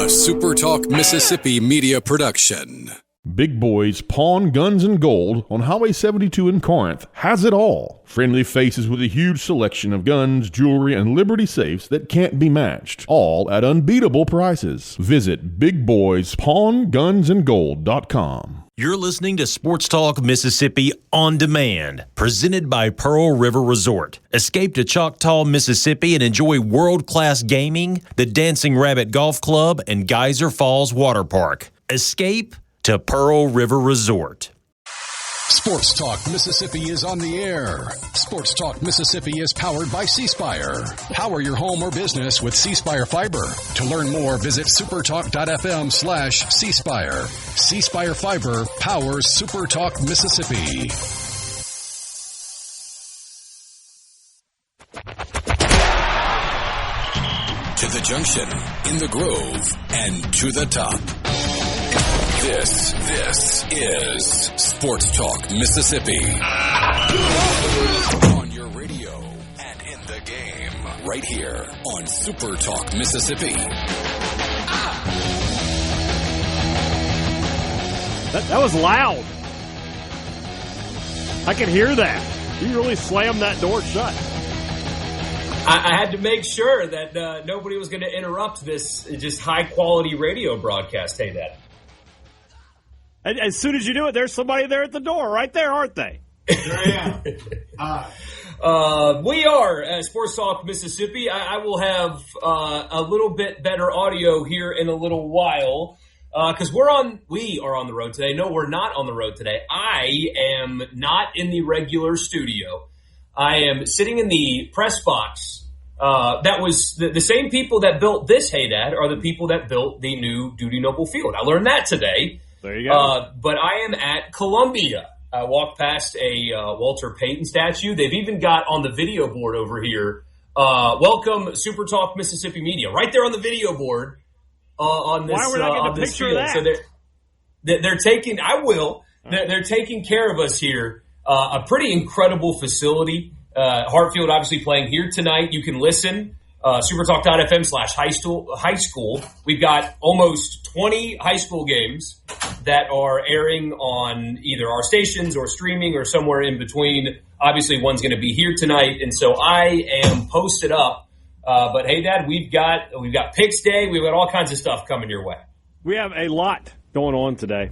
SuperTalk Mississippi media production. Big Boys Pawn Guns and Gold on Highway 72 in Corinth has it all. Friendly faces with a huge selection of guns, jewelry, and Liberty safes that can't be matched, all at unbeatable prices. Visit BigBoysPawnGunsandGold.com. You're listening to Sports Talk Mississippi On Demand, presented by Pearl River Resort. Escape to Choctaw, Mississippi and enjoy world-class gaming, the Dancing Rabbit Golf Club, and Geyser Falls Water Park. Escape to Pearl River Resort. Sports Talk Mississippi is on the air. Sports Talk Mississippi is powered by C Spire. Power your home or business with C Spire Fiber. To learn more, visit supertalk.fm/C Spire. C Spire Fiber powers Super Talk Mississippi. To the junction, in the Grove, and to the top. This is Sports Talk Mississippi. On your radio and in the game. Right here on Super Talk Mississippi. That was loud. I can hear that. You really slammed that door shut. I had to make sure that nobody was going to interrupt this just high-quality radio broadcast. Hey, Dad. As soon as you do it, there's somebody there at the door, right there, aren't they? There I am. We are Sports Talk Mississippi. I will have a little bit better audio here in a little while because we are on the road today. No, we're not on the road today. I am not in the regular studio. I am sitting in the press box. That was the same people that built this, Hey Dad, are the people that built the new Dudy Noble Field. I learned that today. There you go. But I am at Columbia. I walked past a Walter Payton statue. They've even got on the video board over here, welcome Super Talk Mississippi Media. Right there on the video board on this Why we're not getting a picture field. of that? So they're taking, I will, they're taking care of us here. A pretty incredible facility. Hartfield obviously playing here tonight. You can listen. supertalk.fm/high school. We've got almost 20 high school games that are airing on either our stations or streaming or somewhere in between. Obviously, one's going to be here tonight, and so I am posted up. But hey, Dad, we've got Picks Day. We've got all kinds of stuff coming your way. We have a lot going on today.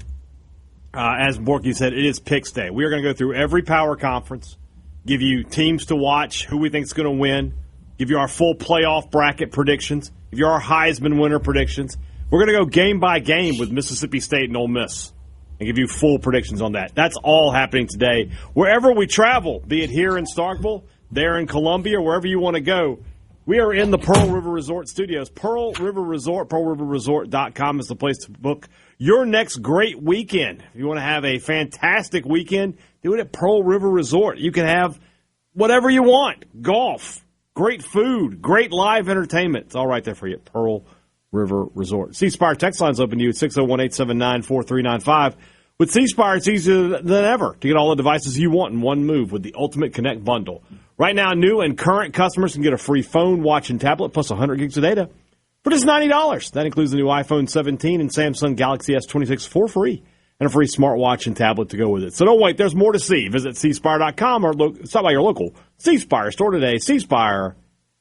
As Borky said, it is Picks Day. We are going to go through every power conference, give you teams to watch, who we think is going to win, give you our full playoff bracket predictions, give you our Heisman winner predictions. We're going to go game by game with Mississippi State and Ole Miss and give you full predictions on that. That's all happening today. Wherever we travel, be it here in Starkville, there in Columbia, wherever you want to go, we are in the Pearl River Resort studios. Pearl River Resort, pearlriverresort.com is the place to book your next great weekend. If you want to have a fantastic weekend, do it at Pearl River Resort. You can have whatever you want. Golf, great food, great live entertainment. It's all right there for you at Pearl River Resort. C-Spire text line's open to you at 601-879-4395. With C-Spire, it's easier than ever to get all the devices you want in one move with the Ultimate Connect bundle. Right now, new and current customers can get a free phone, watch, and tablet plus 100 gigs of data for just $90. That includes the new iPhone 17 and Samsung Galaxy S26 for free and a free smartwatch and tablet to go with it. So don't wait. There's more to see. Visit cspire.com or stop by your local C-Spire store today. C-Spire,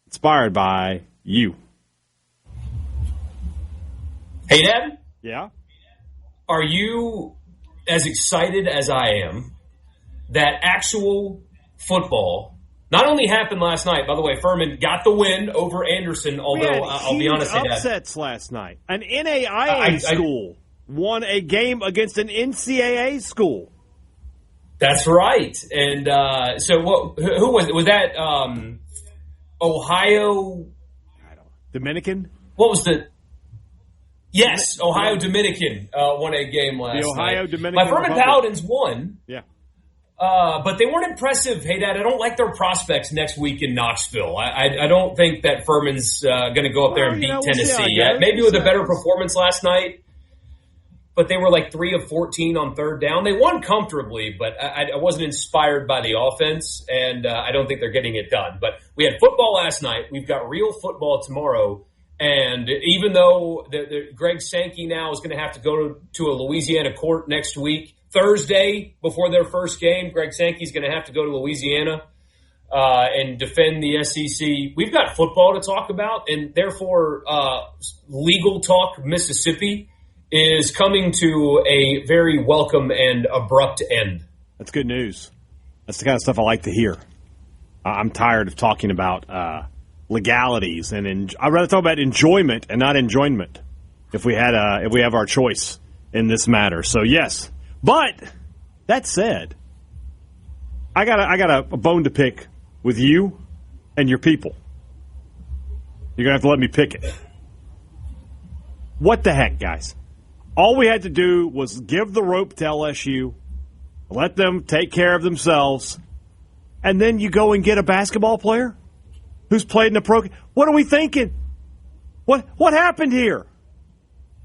inspired by you. Hey, Dad? Yeah? Are you as excited as I am that actual football not only happened last night? By the way, Furman got the win over Anderson, although I'll be honest, upsets last night. An NAIA school won a game against an NCAA school. That's right. And so who was it? Was that Ohio? Dominican? What was the... Yes, Ohio Dominican won a game last night. The Ohio Dominican My Furman Republic. Paladins won. Yeah. But they weren't impressive. Hey, Dad, I don't like their prospects next week in Knoxville. I don't think that Furman's going to go up there and beat Tennessee. Maybe with a better performance last night, but they were like 3 of 14 on third down. They won comfortably, but I wasn't inspired by the offense, and I don't think they're getting it done. But we had football last night. We've got real football tomorrow. And even though Greg Sankey now is going to have to go to a Louisiana court next week, Thursday before their first game, Greg Sankey is going to have to go to Louisiana and defend the SEC. We've got football to talk about, and therefore Legal Talk Mississippi is coming to a very welcome and abrupt end. That's good news. That's the kind of stuff I like to hear. I'm tired of talking about legalities, and I'd rather talk about enjoyment and not enjoyment if we have our choice in this matter. So yes, but that said, I got a bone to pick with you and your people. You're gonna have to let me pick it. What the heck, guys? All we had to do was give the rope to LSU, let them take care of themselves, and then you go and get a basketball player who's played in the pro. What are we thinking? What happened here?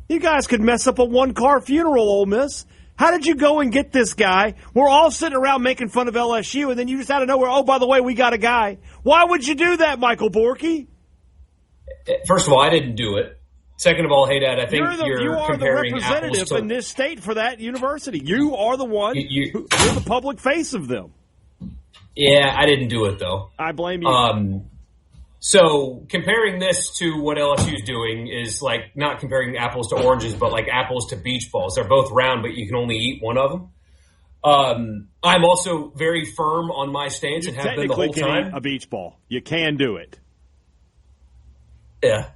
You guys could mess up a one-car funeral, Ole Miss. How did you go and get this guy? We're all sitting around making fun of LSU, and then you just out of nowhere, oh, by the way, we got a guy. Why would you do that, Michael Borky? First of all, I didn't do it. Second of all, hey, Dad, I think you are comparing the representative in this state for that university. You are the one. You're the public face of them. Yeah, I didn't do it, though. I blame you. So comparing this to what LSU is doing is like not comparing apples to oranges, but like apples to beach balls. They're both round, but you can only eat one of them. I'm also very firm on my stance and have been the whole time. Eat a beach ball. You can do it. Yeah.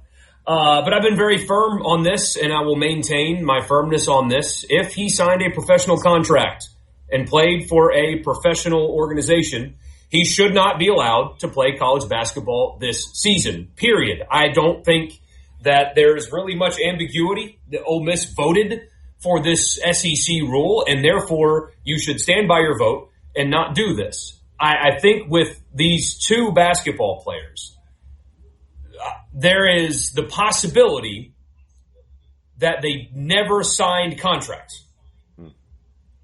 But I've been very firm on this, and I will maintain my firmness on this. If he signed a professional contract and played for a professional organization, he should not be allowed to play college basketball this season, period. I don't think that there's really much ambiguity. The Ole Miss voted for this SEC rule, and therefore you should stand by your vote and not do this. I think with these two basketball players, there is the possibility that they never signed contracts.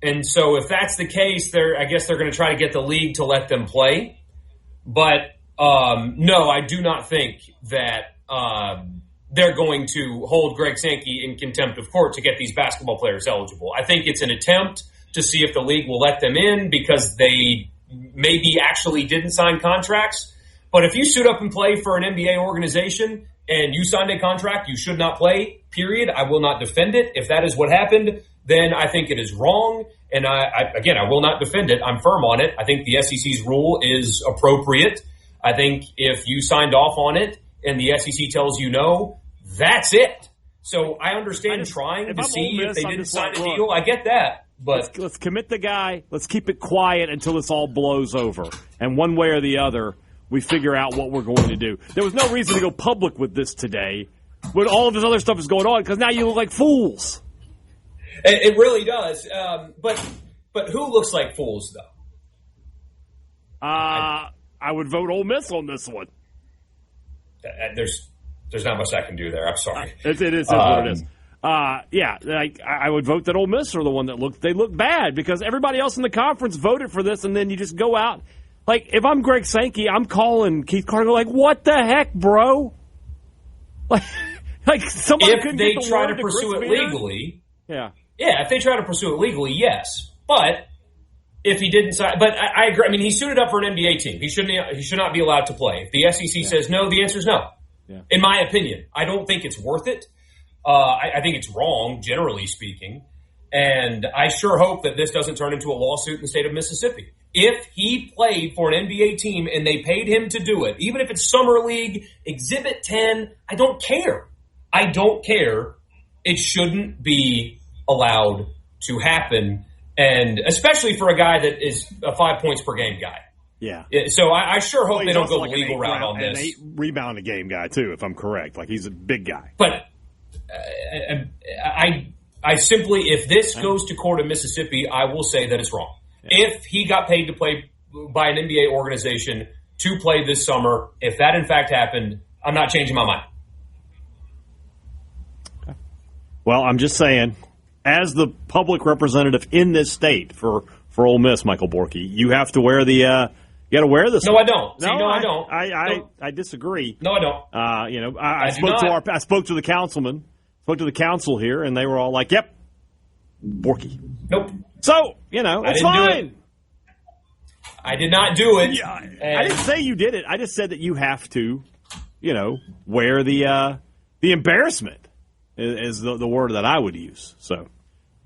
And so if that's the case, I guess they're going to try to get the league to let them play. But no, I do not think that they're going to hold Greg Sankey in contempt of court to get these basketball players eligible. I think it's an attempt to see if the league will let them in because they maybe actually didn't sign contracts. But if you suit up and play for an NBA organization and you signed a contract, you should not play, period. I will not defend it. If that is what happened, then I think it is wrong. And I will not defend it. I'm firm on it. I think the SEC's rule is appropriate. I think if you signed off on it and the SEC tells you no, that's it. So I understand trying to see if they didn't sign a deal. I get that. But let's commit the guy. Let's keep it quiet until this all blows over. And one way or the other, we figure out what we're going to do. There was no reason to go public with this today when all of this other stuff is going on because now you look like fools. It really does. But who looks like fools, though? I would vote Ole Miss on this one. There's not much I can do there. I'm sorry. It is what it is. I would vote that Ole Miss are the one that look bad because everybody else in the conference voted for this, and then you just go out. Like, if I'm Greg Sankey, I'm calling Keith Carter like, what the heck, bro? Like somebody if they try to pursue it legally. Yeah. Yeah, if they try to pursue it legally, yes. But if he didn't sign, but I agree. I mean, he suited up for an NBA team. He should not be allowed to play. If the SEC says no, the answer is no. Yeah. In my opinion, I don't think it's worth it. I think it's wrong, generally speaking. And I sure hope that this doesn't turn into a lawsuit in the state of Mississippi. If he played for an NBA team and they paid him to do it, even if it's Summer League, Exhibit 10, I don't care. I don't care. It shouldn't be allowed to happen, and especially for a guy that is a 5 points per game guy. Yeah. So I sure hope they don't go the legal route on this. An 8 rebound a game guy too, if I'm correct. Like he's a big guy. But I simply, if this goes to court in Mississippi, I will say that it's wrong. Yeah. If he got paid to play by an NBA organization to play this summer, if that in fact happened, I'm not changing my mind. Well, I'm just saying, as the public representative in this state for Ole Miss, Michael Borky, you have to wear the You got to wear this. No, one. I don't. No, I don't. I disagree. No, I don't. I spoke to the councilman, spoke to the council here, and they were all like, "Yep, Borky." Nope. So it's fine. I did not do it. Yeah, I didn't say you did it. I just said that you have to, wear the embarrassment is the word that I would use. So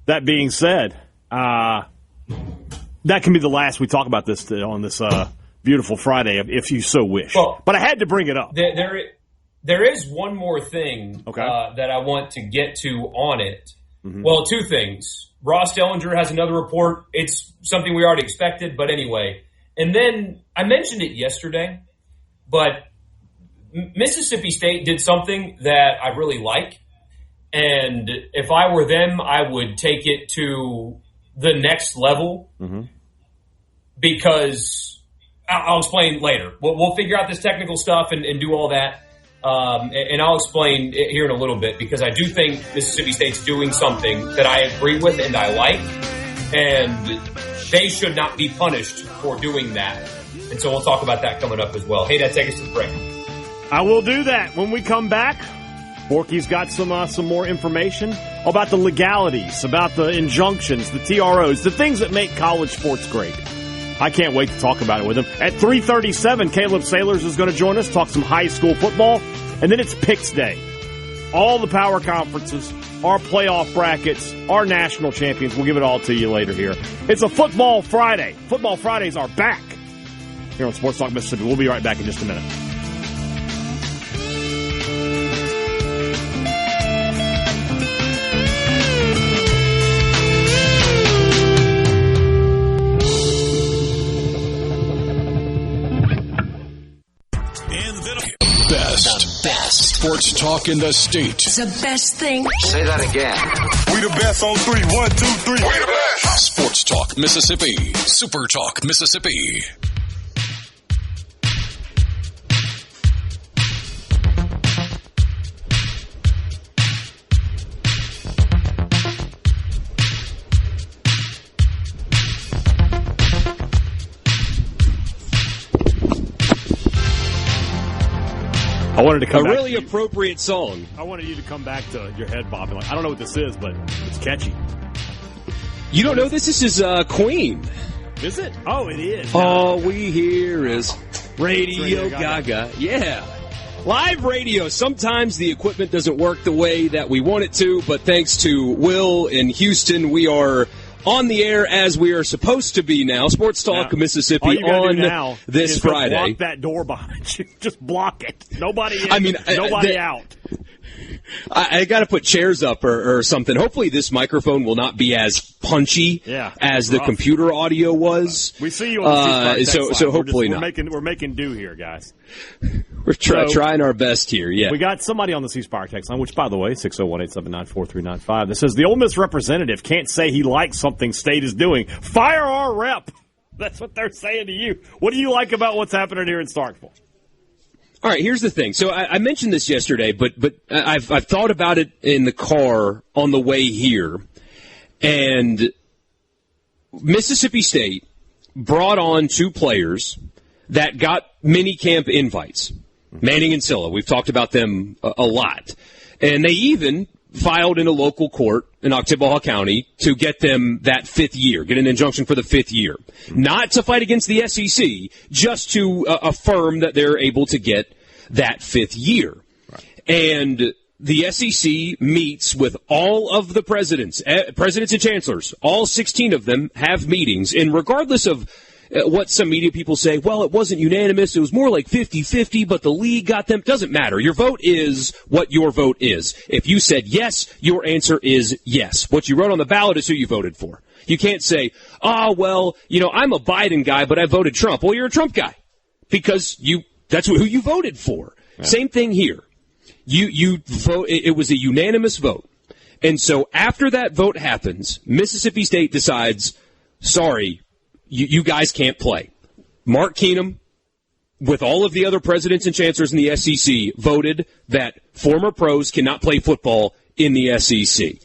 that being said, that can be the last we talk about this on this beautiful Friday, if you so wish. Well, but I had to bring it up. There is one more thing that I want to get to on it. Mm-hmm. Well, two things. Ross Dellinger has another report. It's something we already expected, but anyway. And then I mentioned it yesterday, but Mississippi State did something that I really like. And if I were them, I would take it to the next level because I'll explain later. We'll figure out this technical stuff and do all that. And I'll explain it here in a little bit because I do think Mississippi State's doing something that I agree with and I like. And they should not be punished for doing that. And so we'll talk about that coming up as well. Hey, Dad, take us to the break. I will do that. When we come back, Borky's got some more information about the legalities, about the injunctions, the TROs, the things that make college sports great. I can't wait to talk about it with him. At 3:37, Caleb Sailors is going to join us, talk some high school football, and then it's Picks Day. All the power conferences, our playoff brackets, our national champions. We'll give it all to you later here. It's a Football Friday. Football Fridays are back here on Sports Talk Mississippi. We'll be right back in just a minute. Best sports talk in the state. It's the best thing. Say that again. We the best on 3. 1, 2, 3. We the best. Sports Talk Mississippi. Super Talk Mississippi. I wanted to come a back really appropriate song. I wanted you to come back to your head bobbing. Like, I don't know what this is, but it's catchy. You don't know this? This is Queen. Is it? Oh, it is. All we hear is Radio Gaga. Yeah. Live radio. Sometimes the equipment doesn't work the way that we want it to, but thanks to Will in Houston, we are on the air as we are supposed to be now. Sports Talk Mississippi on this Friday. Block that door behind you. Just block it. Nobody in, nobody out. I got to put chairs up or something. Hopefully this microphone will not be as punchy as the computer audio was. We see you on the so hopefully not. We're making do here, guys. We're trying our best here, yeah. We got somebody on the C-Spire text line, which, by the way, 601-879-4395. That says, the Ole Miss representative can't say he likes something State is doing. Fire our rep. That's what they're saying to you. What do you like about what's happening here in Starkville? All right, here's the thing. So I mentioned this yesterday, but I've thought about it in the car on the way here. And Mississippi State brought on 2 players that got minicamp invites, Manning and Silla. We've talked about them a lot. And they even filed in a local court in Oktibbeha County to get them that 5th year, get an injunction for the 5th year. Not to fight against the SEC, just to affirm that they're able to get that 5th year. Right. And the SEC meets with all of the presidents and chancellors. All 16 of them have meetings. And regardless of what some media people say, well, it wasn't unanimous, it was more like 50-50, but the league got them. Doesn't matter. Your vote is what your vote is. If you said yes, your answer is yes. What you wrote on the ballot is who you voted for. You can't say, I'm a Biden guy, but I voted Trump. Well, you're a Trump guy because that's who you voted for. Yeah. Same thing here. You vote. It was a unanimous vote. And so after that vote happens, Mississippi State decides, sorry, you guys can't play. Mark Keenum, with all of the other presidents and chancellors in the SEC, voted that former pros cannot play football in the SEC.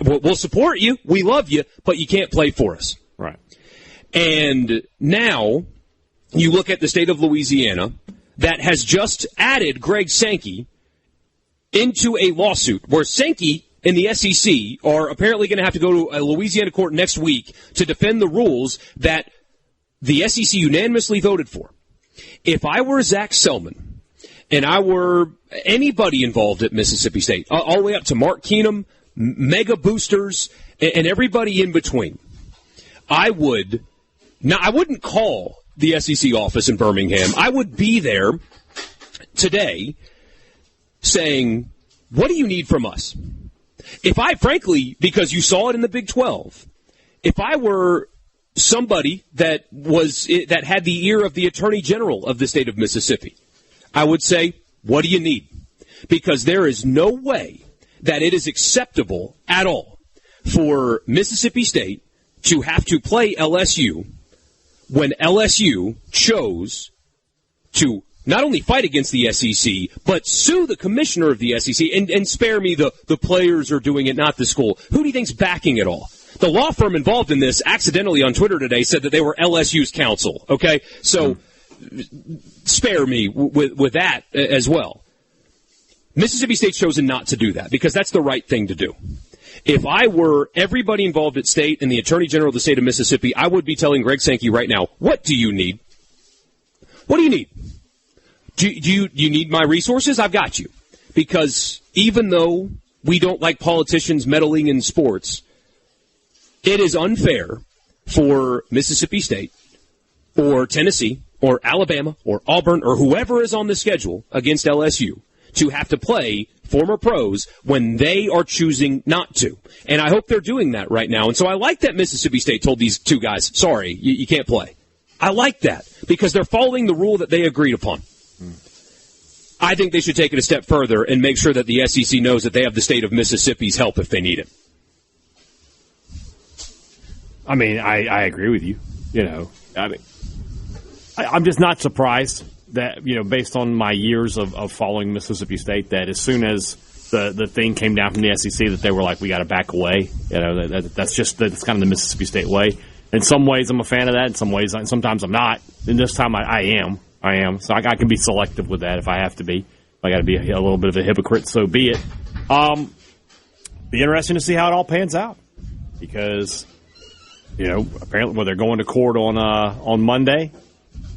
We'll support you. We love you, but you can't play for us. Right. And now you look at the state of Louisiana that has just added Greg Sankey into a lawsuit where Sankey and the SEC are apparently going to have to go to a Louisiana court next week to defend the rules that the SEC unanimously voted for. If I were Zach Selman and I were anybody involved at Mississippi State, all the way up to Mark Keenum, mega boosters, and everybody in between, I wouldn't call the SEC office in Birmingham. I would be there today saying, what do you need from us? If I, frankly, because you saw it in the Big 12, if I were somebody that had the ear of the Attorney General of the state of Mississippi, I would say, what do you need? Because there is no way that it is acceptable at all for Mississippi State to have to play LSU when LSU chose to not only fight against the SEC, but sue the commissioner of the SEC, and spare me the players are doing it, not the school. Who do you think's backing it all? The law firm involved in this accidentally on Twitter today said that they were LSU's counsel, okay? So spare me with that as well. Mississippi State's chosen not to do that because that's the right thing to do. If I were everybody involved at State and the Attorney General of the state of Mississippi, I would be telling Greg Sankey right now, what do you need? What do you need? Do you need my resources? I've got you. Because even though we don't like politicians meddling in sports, it is unfair for Mississippi State or Tennessee or Alabama or Auburn or whoever is on the schedule against LSU to have to play former pros when they are choosing not to. And I hope they're doing that right now. And so I like that Mississippi State told these two guys, sorry, you can't play. I like that because they're following the rule that they agreed upon. I think they should take it a step further and make sure that the SEC knows that they have the state of Mississippi's help if they need it. I mean, I agree with you. I'm just not surprised that, based on my years of following Mississippi State, that as soon as the thing came down from the SEC, that they were like, we got to back away. That's kind of the Mississippi State way. In some ways, I'm a fan of that. In some ways, sometimes I'm not. And this time, I am. So I can be selective with that if I have to be. If I got to be a little bit of a hypocrite, so be it. Be interesting to see how it all pans out because, apparently they're going to court on Monday,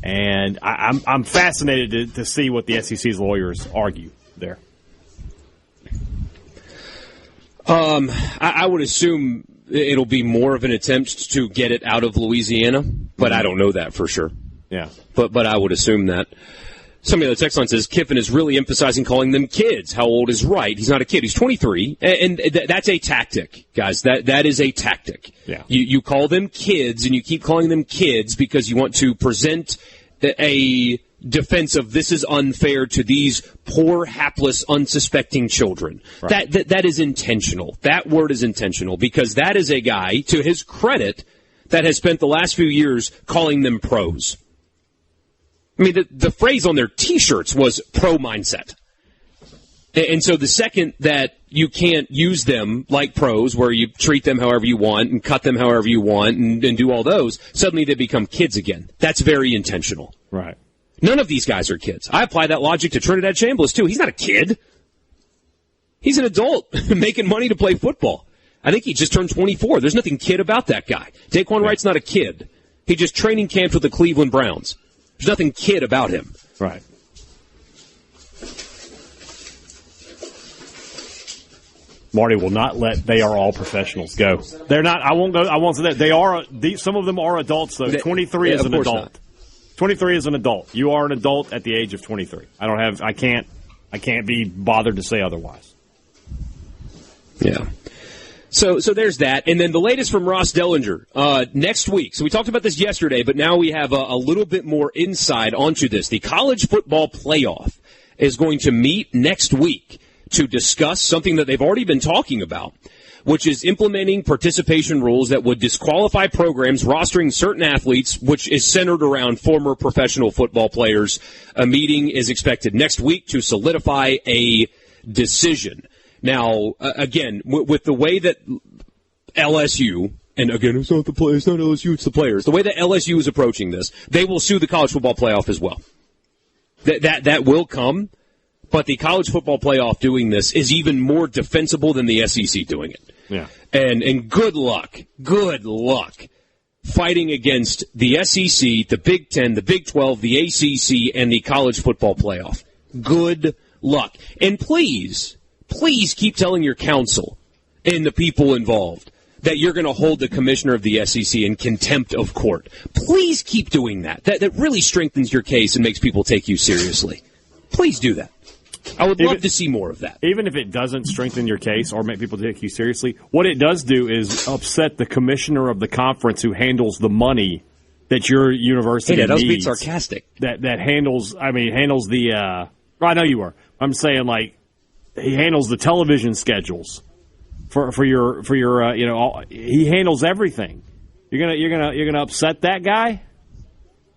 and I'm fascinated to see what the SEC's lawyers argue there. I would assume it'll be more of an attempt to get it out of Louisiana, but I don't know that for sure. Yeah. But I would assume that. Somebody on the text line says, Kiffin is really emphasizing calling them kids. How old is right? He's not a kid. He's 23. And that's a tactic, guys. That is a tactic. Yeah. You call them kids, and you keep calling them kids because you want to present a defense of this is unfair to these poor, hapless, unsuspecting children. Right. That is intentional. That word is intentional because that is a guy, to his credit, that has spent the last few years calling them pros. I mean, the phrase on their T-shirts was pro mindset. And so the second that you can't use them like pros, where you treat them however you want and cut them however you want and do all those, suddenly they become kids again. That's very intentional. Right. None of these guys are kids. I apply that logic to Trinidad Chambliss, too. He's not a kid. He's an adult making money to play football. I think he just turned 24. There's nothing kid about that guy. Daquan Wright's not a kid. He just training camped with the Cleveland Browns. There's nothing kid about him. Right. Marty will not let they are all professionals go. They're not. I won't say that. They are. Some of them are adults, though. 23 is an adult. Not. 23 is an adult. You are an adult at the age of 23. I can't be bothered to say otherwise. Yeah. So there's that. And then the latest from Ross Dellinger next week. So we talked about this yesterday, but now we have a little bit more insight onto this. The college football playoff is going to meet next week to discuss something that they've already been talking about, which is implementing participation rules that would disqualify programs rostering certain athletes, which is centered around former professional football players. A meeting is expected next week to solidify a decision. Now, again, with the way that LSU and again, it's not the players, it's not LSU, it's the players. The way that LSU is approaching this, they will sue the college football playoff as well. That will come, but the college football playoff doing this is even more defensible than the SEC doing it. Yeah. And good luck fighting against the SEC, the Big Ten, the Big 12, the ACC, and the college football playoff. Good luck. And please keep telling your counsel and the people involved that you're going to hold the commissioner of the SEC in contempt of court. Please keep doing that. That really strengthens your case and makes people take you seriously. Please do that. I would love to see more of that. Even if it doesn't strengthen your case or make people take you seriously, what it does do is upset the commissioner of the conference who handles the money that your university needs. Hey, that was being sarcastic. That handles the I know you were. I'm saying, like, he handles the television schedules for your he handles everything. You're gonna upset that guy?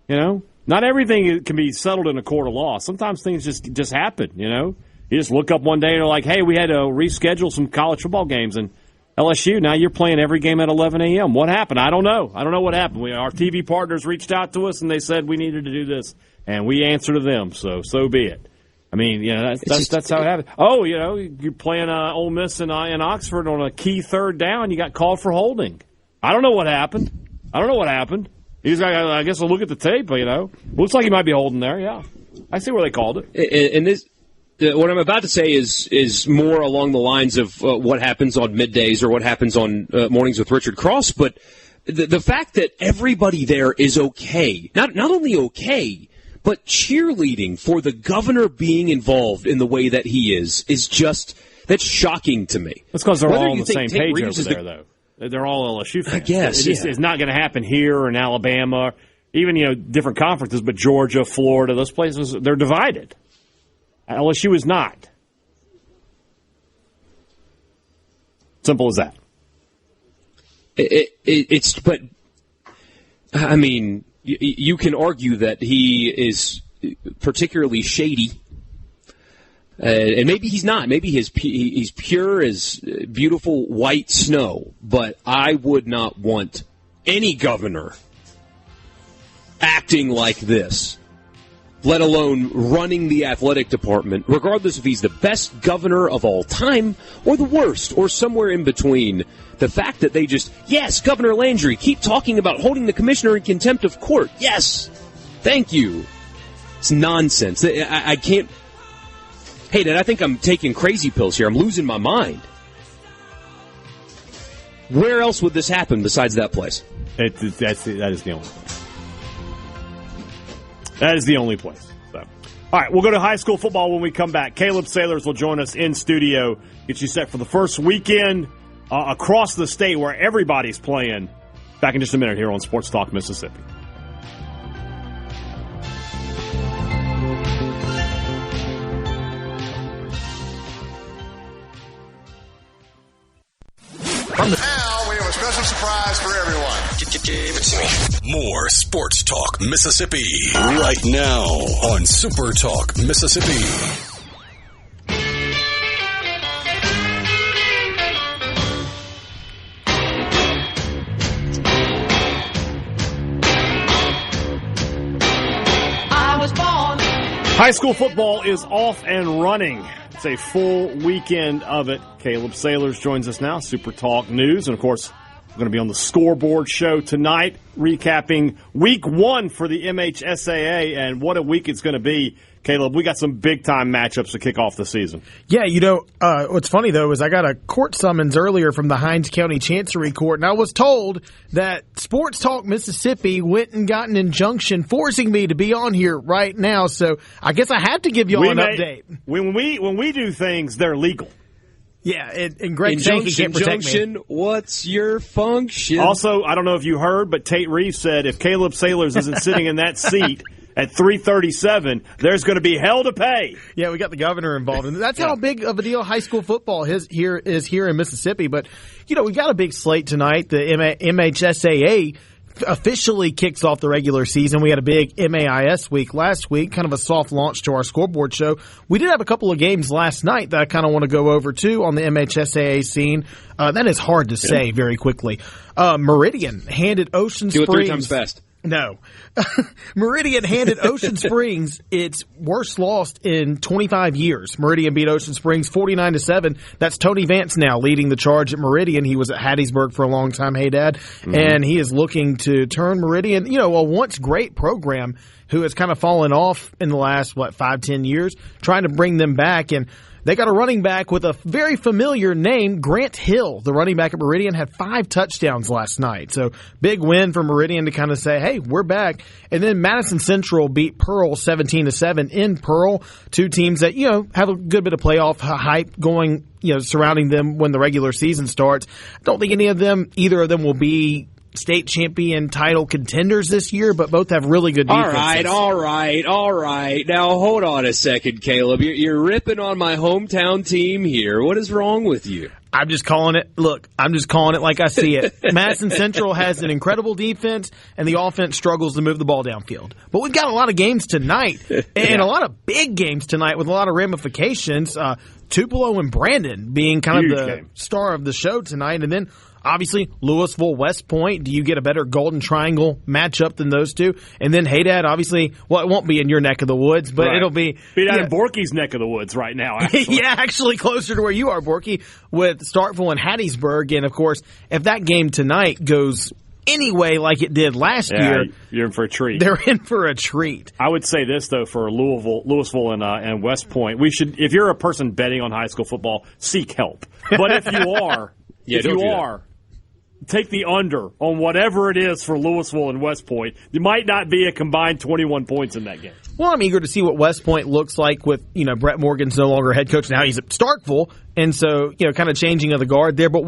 You know? Not everything can be settled in a court of law. Sometimes things just happen, you know? You just look up one day and they're like, hey, we had to reschedule some college football games, and LSU, now you're playing every game at 11 a.m. What happened? I don't know. I don't know what happened. Our TV partners reached out to us, and they said we needed to do this, and we answered to them, so be it. I mean, you know, that's how it happened. Oh, you know, you're playing Ole Miss in Oxford on a key third down. You got called for holding. I don't know what happened. I guess I'll look at the tape, you know. Looks like he might be holding there, yeah. I see where they called it. And this, what I'm about to say is more along the lines of what happens on middays or what happens on Mornings with Richard Cross, but the fact that everybody there is okay, not only okay, but cheerleading for the governor being involved in the way that he is just, that's shocking to me. That's because they're all on the same page over there, though. They're all LSU fans. I guess, It's not going to happen here or in Alabama, even, you know, different conferences, but Georgia, Florida, those places, they're divided. LSU is not. Simple as that. But, I mean, you can argue that he is particularly shady. And maybe he's not. Maybe he's pure as beautiful white snow. But I would not want any governor acting like this, let alone running the athletic department, regardless if he's the best governor of all time or the worst or somewhere in between. The fact that they just, yes, Governor Landry, keep talking about holding the commissioner in contempt of court. Yes, thank you. It's nonsense. I can't. Hey, Dad, I think I'm taking crazy pills here. I'm losing my mind. Where else would this happen besides that place? That is the only place. That is the only place. So, all right, we'll go to high school football when we come back. Caleb Sailors will join us in studio, get you set for the first weekend across the state where everybody's playing. Back in just a minute here on Sports Talk Mississippi. Now we have a special surprise for everyone. Give it to me. More Sports Talk Mississippi right now on Super Talk Mississippi. High school football is off and running. It's a full weekend of it. Caleb Sailors joins us now, Super Talk News. And, of course, we're going to be on the scoreboard show tonight, recapping week one for the MHSAA. And what a week it's going to be. Caleb, we got some big-time matchups to kick off the season. Yeah, you know, what's funny, though, is I got a court summons earlier from the Hinds County Chancery Court, and I was told that Sports Talk Mississippi went and got an injunction forcing me to be on here right now, so I guess I had to give you all an update. When we do things, they're legal. Yeah, and Greg Sankey can't protect me. What's your function? Also, I don't know if you heard, but Tate Reeves said if Caleb Sailors isn't sitting in that seat at 3:37, there's going to be hell to pay. Yeah, we got the governor involved. And that's how big of a deal high school football is here in Mississippi. But, you know, we got a big slate tonight. The MHSAA officially kicks off the regular season. We had a big MAIS week last week, kind of a soft launch to our scoreboard show. We did have a couple of games last night that I kind of want to go over too on the MHSAA scene. That is hard to say very quickly. Meridian handed Ocean Springs. Do it 3 times fast. No. Meridian handed Ocean Springs its worst loss in 25 years. Meridian beat Ocean Springs 49-7. That's Tony Vance now leading the charge at Meridian. He was at Hattiesburg for a long time, hey, Dad. Mm-hmm. And he is looking to turn Meridian, a once great program who has kind of fallen off in the last, 5-10 years, trying to bring them back. And they got a running back with a very familiar name, Grant Hill. The running back at Meridian had 5 touchdowns last night. So big win for Meridian to kind of say, hey, we're back. And then Madison Central beat Pearl 17-7 in Pearl. 2 teams that, have a good bit of playoff hype going, surrounding them when the regular season starts. I don't think either of them will be state champion title contenders this year, but both have really good defenses. All right. Now, hold on a second, Caleb. You're ripping on my hometown team here. What is wrong with you? I'm just calling it. Look, I'm just calling it like I see it. Madison Central has an incredible defense, and the offense struggles to move the ball downfield. But we've got a lot of games tonight, and a lot of big games tonight with a lot of ramifications. Tupelo and Brandon being kind of the star of the show tonight, and then obviously, Louisville, West Point. Do you get a better Golden Triangle matchup than those two? And then Haydad, obviously, it won't be in your neck of the woods, but it'll be down in Borky's neck of the woods right now. Actually. Actually closer to where you are, Borky, with Starkville and Hattiesburg. And of course, if that game tonight goes anyway like it did last year, you're in for a treat. They're in for a treat. I would say this though for Louisville, and West Point, we should. If you're a person betting on high school football, seek help. But if you are, take the under on whatever it is for Louisville and West Point. There might not be a combined 21 points in that game. Well, I'm eager to see what West Point looks like with, Brett Morgan's no longer head coach. Now he's at Starkville. And so, kind of changing of the guard there. But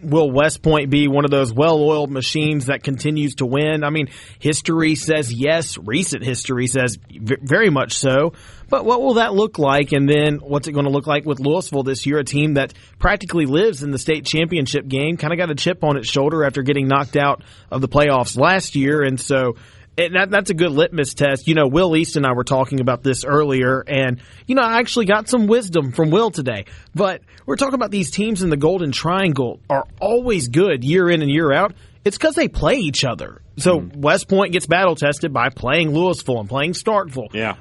will West Point be one of those well-oiled machines that continues to win? I mean, history says yes. Recent history says very much so. But what will that look like? And then what's it going to look like with Louisville this year, a team that practically lives in the state championship game, kind of got a chip on its shoulder after getting knocked out of the playoffs last year. And so that's a good litmus test. Will East and I were talking about this earlier, and, I actually got some wisdom from Will today. But we're talking about these teams in the Golden Triangle are always good year in and year out. It's because they play each other. So West Point gets battle-tested by playing Louisville and playing Starkville. Yeah.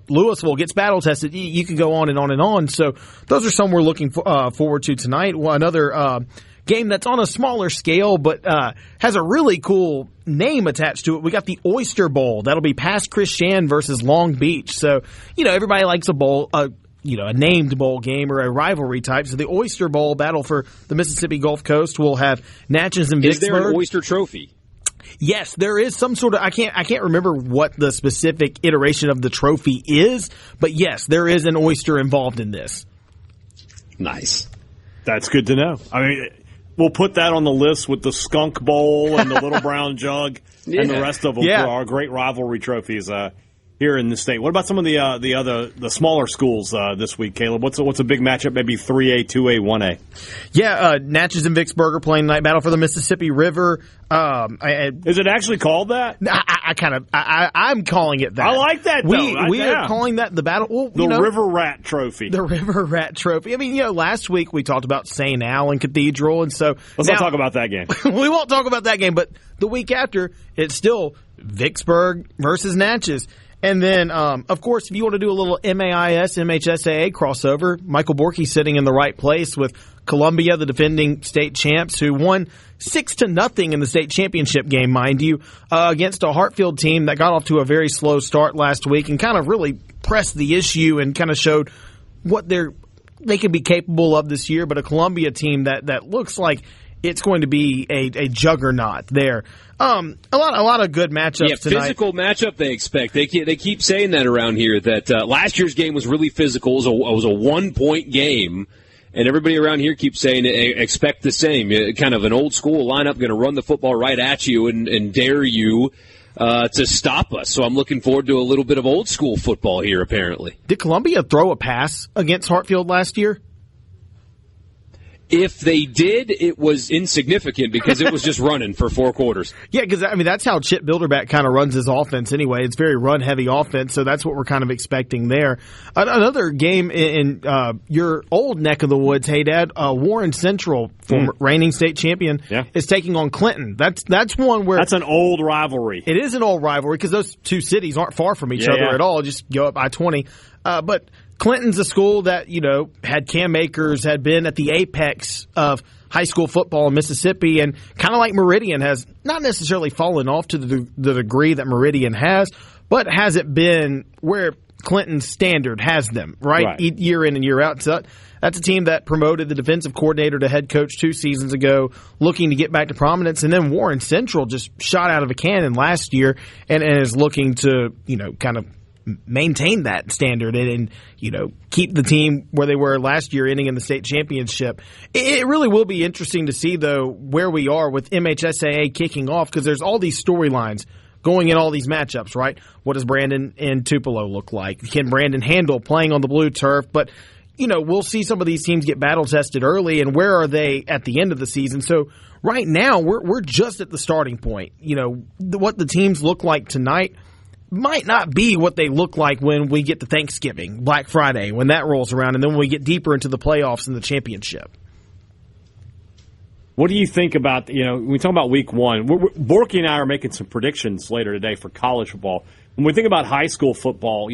Louisville gets battle-tested. You can go on and on and on. So those are some we're looking forward to tonight. Another game that's on a smaller scale but has a really cool name attached to it. We got the Oyster Bowl. That'll be Pass Christian versus Long Beach. So, everybody likes a bowl, a named bowl game or a rivalry type. So the Oyster Bowl battle for the Mississippi Gulf Coast will have Natchez and Vicksburg. Is there an Oyster Trophy? Yes, there is some sort of, I can't remember what the specific iteration of the trophy is, but yes, there is an oyster involved in this. Nice. That's good to know. I mean, we'll put that on the list with the Skunk Bowl and the Little Brown Jug and the rest of them for our great rivalry trophies here in the state. What about some of the smaller schools this week, Caleb? What's a big matchup? Maybe 3A, 2A, 1A. Yeah, Natchez and Vicksburg are playing night battle for the Mississippi River. Is it actually called that? I'm calling it that. I like that. We are calling that the battle. Well, the River Rat Trophy. The River Rat Trophy. I mean, last week we talked about St. Allen Cathedral, and so let's not talk about that game. We won't talk about that game, but the week after it's still Vicksburg versus Natchez. And then, of course, if you want to do a little MAIS, MHSAA crossover, Michael Borky sitting in the right place with Columbia, the defending state champs, who won 6-0 in the state championship game, mind you, against a Hartfield team that got off to a very slow start last week and kind of really pressed the issue and kind of showed what they could be capable of this year. But a Columbia team that looks like it's going to be a juggernaut there. A lot of good matchups tonight. Physical matchup they expect. They keep saying that around here, that last year's game was really physical. It was a 1-point game, and everybody around here keeps saying expect the same. Kind of an old-school lineup, going to run the football right at you and dare you to stop us. So I'm looking forward to a little bit of old-school football here, apparently. Did Columbia throw a pass against Hartfield last year? if they did, it was insignificant because it was just running for 4 quarters. Yeah, because, I mean, that's how Chip Bilderback kind of runs his offense anyway. It's very run-heavy offense, so that's what we're kind of expecting there. Another game in your old neck of the woods, hey, Dad, Warren Central, former reigning state champion, is taking on Clinton. That's one where... That's an old rivalry. It is an old rivalry because those two cities aren't far from each other at all. Just go up I-20. But Clinton's a school that, had Cam Akers, had been at the apex of high school football in Mississippi, and kind of like Meridian has not necessarily fallen off to the degree that Meridian has, but has it been where Clinton's standard has them, right? Year in and year out. So that's a team that promoted the defensive coordinator to head coach 2 seasons ago, looking to get back to prominence. And then Warren Central just shot out of a cannon last year and is looking to, kind of maintain that standard and keep the team where they were last year, ending in the state championship. It really will be interesting to see, though, where we are with MHSAA kicking off, because there's all these storylines going in all these matchups, right? What does Brandon and Tupelo look like? Can Brandon handle playing on the blue turf? But, we'll see some of these teams get battle-tested early, and where are they at the end of the season? So right now, we're just at the starting point. What the teams look like tonight might not be what they look like when we get to Thanksgiving, Black Friday, when that rolls around, and then when we get deeper into the playoffs and the championship. What do you think about, when we talk about week 1, Borky and I are making some predictions later today for college football. When we think about high school football,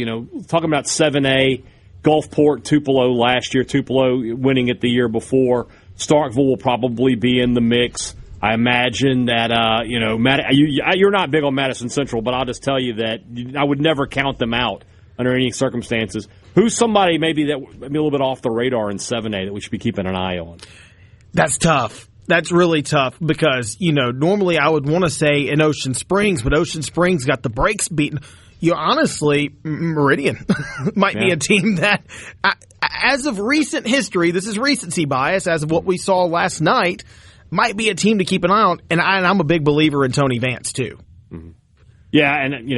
talking about 7A, Gulfport, Tupelo last year, Tupelo winning it the year before, Starkville will probably be in the mix. I imagine that, you're not big on Madison Central, but I'll just tell you that I would never count them out under any circumstances. Who's somebody maybe that maybe a little bit off the radar in 7A that we should be keeping an eye on? That's tough. That's really tough because, normally I would want to say in Ocean Springs, but Ocean Springs got the brakes beaten. Honestly, Meridian might be a team that, as of recent history, this is recency bias, as of what we saw last night, might be a team to keep an eye on, and I'm a big believer in Tony Vance, too. Mm-hmm. Yeah, and,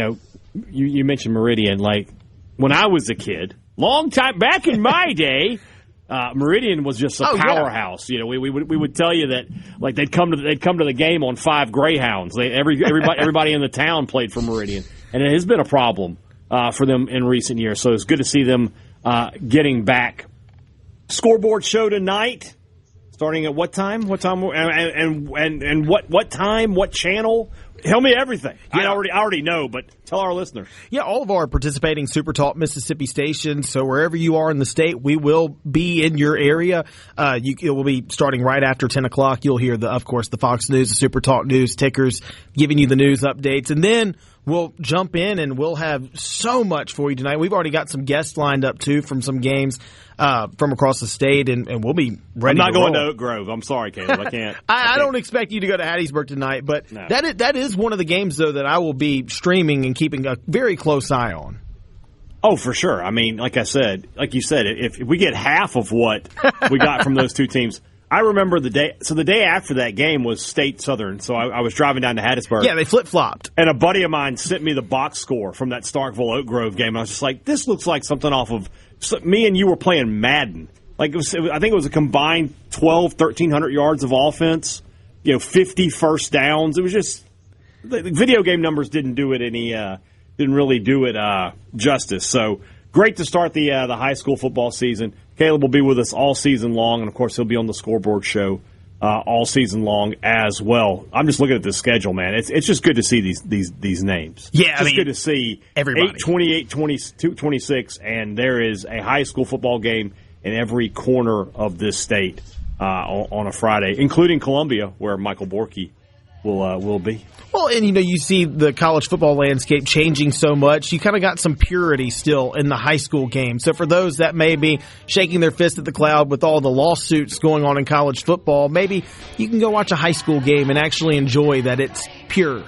you mentioned Meridian. Like, when I was a kid, long time back in my day, Meridian was just a powerhouse. Yeah. We would tell you that, like, they'd come to the game on 5 Greyhounds. Everybody in the town played for Meridian, and it has been a problem for them in recent years. So it's good to see them getting back. Scoreboard show tonight. Starting at what time? What time? And what time? What channel? Tell me everything. Yeah. I already know, but tell our listeners. Yeah, all of our participating SuperTalk Mississippi stations. So wherever you are in the state, we will be in your area. It will be starting right after 10 o'clock. You'll hear, of course, the Fox News, the SuperTalk News tickers giving you the news updates. And then we'll jump in and we'll have so much for you tonight. We've already got some guests lined up, too, from some games from across the state, and we'll be ready to roll. I'm not going to Oak Grove. I'm sorry, Caleb. I can't. I don't expect you to go to Hattiesburg tonight, but no. That is one of the games, though, that I will be streaming and keeping a very close eye on. Oh, for sure. I mean, like you said, if we get half of what we got from those two teams, I remember the day. So the day after that game was State Southern. So I was driving down to Hattiesburg. Yeah, they flip-flopped. And a buddy of mine sent me the box score from that Starkville Oak Grove game. I was just like, this looks like something off of me and you were playing Madden. Like I think it was a combined 1,300 yards of offense. 50 first downs. It was just the video game numbers didn't do it didn't really do it justice. So great to start the high school football season. Caleb will be with us all season long, and of course he'll be on the scoreboard show all season long as well. I'm just looking at the schedule, man. It's just good to see these names. Yeah, it's good to see everybody. 8-28, 22-26, and there is a high school football game in every corner of this state on a Friday, including Columbia, where Michael Borky will be. Well, and you see the college football landscape changing so much. You kind of got some purity still in the high school game. So for those that may be shaking their fist at the cloud with all the lawsuits going on in college football, maybe you can go watch a high school game and actually enjoy that it's pure.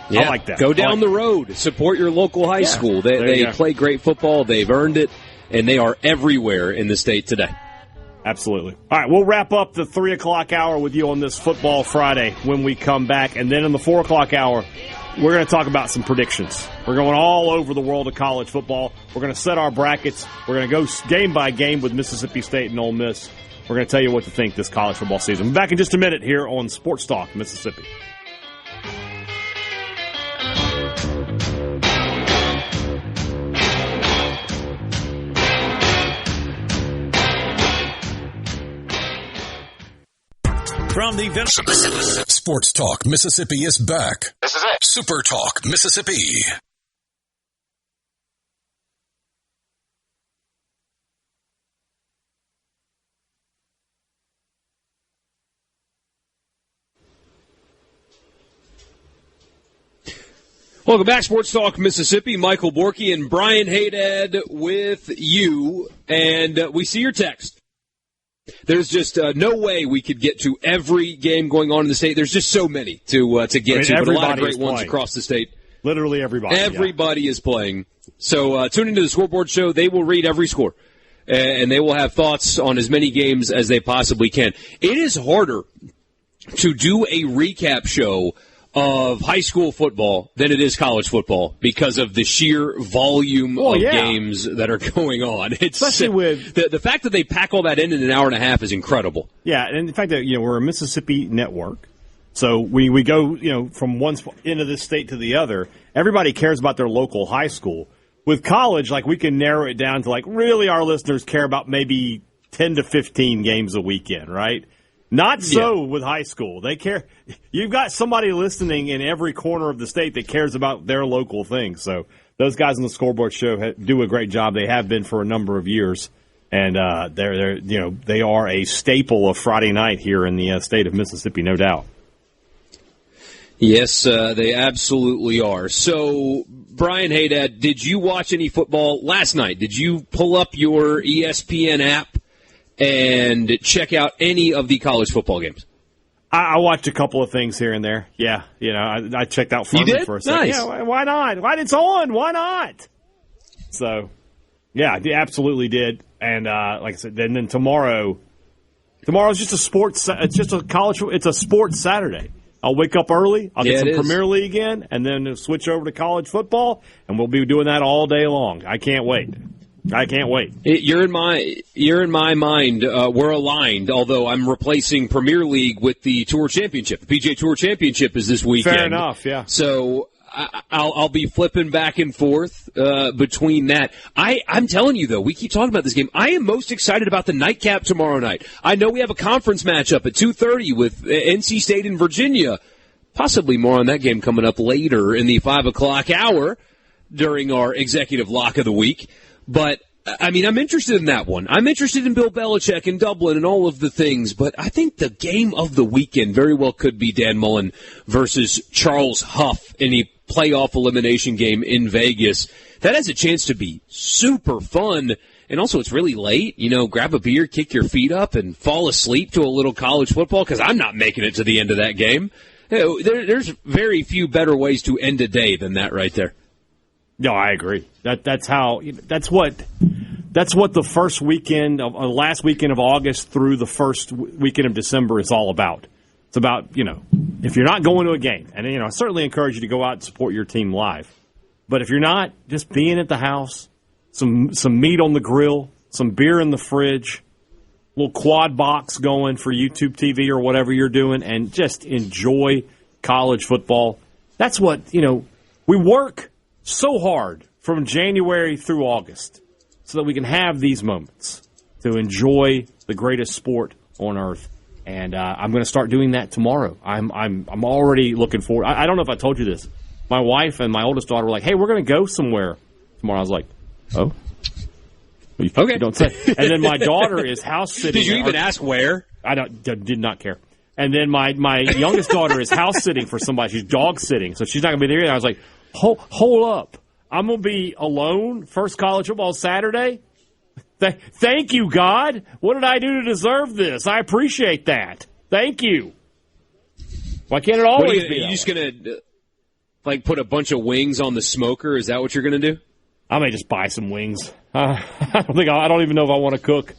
Yeah, I like that. Go down the road. Support your local high school. They play great football. They've earned it, and they are everywhere in the state today. Absolutely. All right, we'll wrap up the 3 o'clock hour with you on this Football Friday when we come back. And then in the 4 o'clock hour, we're going to talk about some predictions. We're going all over the world of college football. We're going to set our brackets. We're going to go game by game with Mississippi State and Ole Miss. We're going to tell you what to think this college football season. Back in just a minute here on Sports Talk Mississippi. From the Sports Talk Mississippi is back. This is it. Super Talk Mississippi. Welcome back, Sports Talk Mississippi. Michael Borky and Brian Haydad with you, and we see your text. There's just no way we could get to every game going on in the state. There's just so many to get to, but a lot of great ones across the state. Literally everybody. Everybody is playing. So tune into the Scoreboard Show. They will read every score, and they will have thoughts on as many games as they possibly can. It is harder to do a recap show of high school football than it is college football because of the sheer volume of games that are going on. It's, especially with the fact that they pack all that in an hour and a half is incredible. Yeah, and the fact that we're a Mississippi network, so we go from one end of this state to the other. Everybody cares about their local high school. With college, we can narrow it down to really our listeners care about maybe 10 to 15 games a weekend, right? Not so with high school. They care. You've got somebody listening in every corner of the state that cares about their local thing. So those guys on the Scoreboard Show do a great job. They have been for a number of years, and they are a staple of Friday night here in the state of Mississippi, no doubt. Yes, they absolutely are. So, Brian Haydad, did you watch any football last night? Did you pull up your ESPN app and check out any of the college football games? I watched a couple of things here and there. Yeah, I checked out Furman for a second. Nice. Yeah, why not? It's on. Why not? So, yeah, I absolutely did. And like I said, then tomorrow's just a sports. It's just it's a sports Saturday. I'll wake up early. I'll get some Premier League in, and then switch over to college football, and we'll be doing that all day long. I can't wait. You're in my mind. We're aligned. Although I'm replacing Premier League with the Tour Championship. The PGA Tour Championship is this weekend. Fair enough. Yeah. So I'll be flipping back and forth between that. I'm telling you though, we keep talking about this game. I am most excited about the nightcap tomorrow night. I know we have a conference matchup at 2:30 with NC State and Virginia. Possibly more on that game coming up later in the 5 o'clock hour during our executive lock of the week. But, I'm interested in that one. I'm interested in Bill Belichick in Dublin and all of the things, but I think the game of the weekend very well could be Dan Mullen versus Charles Huff in a playoff elimination game in Vegas. That has a chance to be super fun, and also it's really late. Grab a beer, kick your feet up, and fall asleep to a little college football, because I'm not making it to the end of that game. There's very few better ways to end a day than that right there. No, I agree. That's what the first weekend of last weekend of August through the first weekend of December is all about. It's about, if you're not going to a game, and I certainly encourage you to go out and support your team live. But if you're not, just being at the house, some meat on the grill, some beer in the fridge, a little quad box going for YouTube TV or whatever you're doing, and just enjoy college football. That's what, we work so hard from January through August so that we can have these moments to enjoy the greatest sport on earth. And I'm going to start doing that tomorrow. I'm already looking forward. I don't know if I told you this. My wife and my oldest daughter were like, "Hey, we're going to go somewhere tomorrow." I was like, "Oh, okay." You don't say. And then my daughter is house sitting. Did you even ask where? I did not care. And then my youngest daughter is house sitting for somebody. She's dog sitting, so she's not going to be there. And I was like, Hold up. I'm going to be alone first college football Saturday? Thank you, God. What did I do to deserve this? I appreciate that. Thank you. Why can't it always be? Are you just going to put a bunch of wings on the smoker? Is that what you're going to do? I may just buy some wings. I don't even know if I want to cook.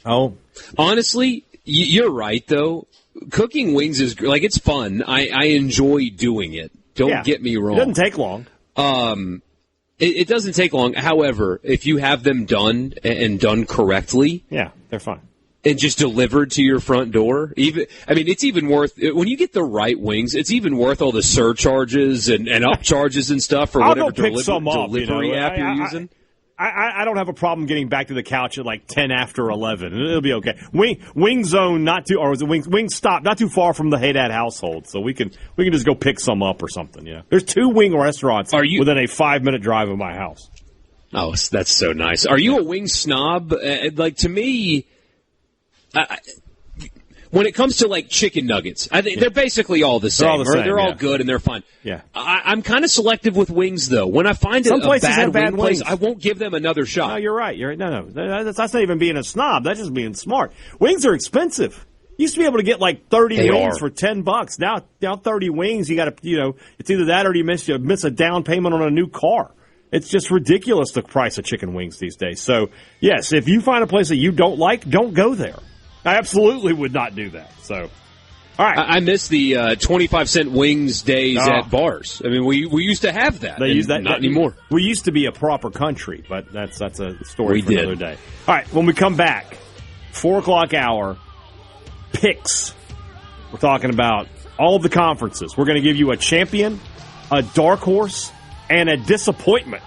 Oh. Honestly, you're right, though. cooking wings is like it's fun. I enjoy doing it. Don't get me wrong. It doesn't take long. It doesn't take long. However, if you have them done and done correctly, they're fine. And just delivered to your front door. It's even worth when you get the right wings. It's even worth all the surcharges and upcharges and stuff for whatever delivery app you're using. I don't have a problem getting back to the couch at like 10 after 11. It'll be okay. Wing Zone, Wing Stop, not too far from the Haydad household, so we can just go pick some up or something. Yeah, there's 2 wing restaurants within a 5-minute drive of my house. Oh, that's so nice. Are you a wing snob? To me, when it comes to like chicken nuggets, I think they're basically all the same. They're all good and they're fine. Yeah, I'm kind of selective with wings though. When I find some places bad have bad wing wings, place, I won't give them another shot. No, you're right. No, that's not even being a snob. That's just being smart. Wings are expensive. You used to be able to get like 30 wings for $10. Now 30 wings, you got to it's either that or you miss a down payment on a new car. It's just ridiculous the price of chicken wings these days. So yes, if you find a place that you don't like, don't go there. I absolutely would not do that. So, all right. I miss the 25-cent wings days at bars. I mean, we used to have that. They use that not anymore. We used to be a proper country, but that's a story for another day. All right, when we come back, 4 o'clock hour, picks. We're talking about all of the conferences. We're going to give you a champion, a dark horse, and a disappointment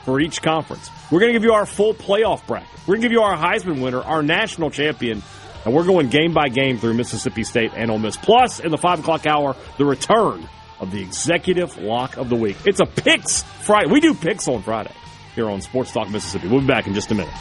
for each conference. We're going to give you our full playoff bracket. We're going to give you our Heisman winner, our national champion. And we're going game by game through Mississippi State and Ole Miss. Plus, in the 5 o'clock hour, the return of the executive lock of the week. It's a Picks Friday. We do Picks on Friday here on Sports Talk Mississippi. We'll be back in just a minute.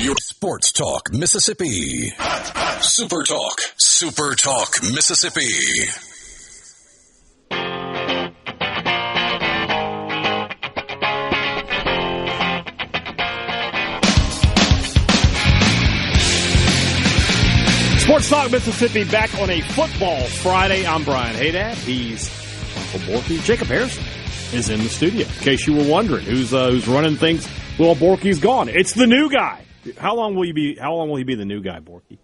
Your Sports Talk Mississippi. SuperTalk Mississippi. Sports Talk Mississippi back on a football Friday. I'm Brian Haydad. He's Uncle Borky. Jacob Harrison is in the studio. In case you were wondering who's running things, well, Borky's gone. It's the new guy. How long will he be the new guy, Borky?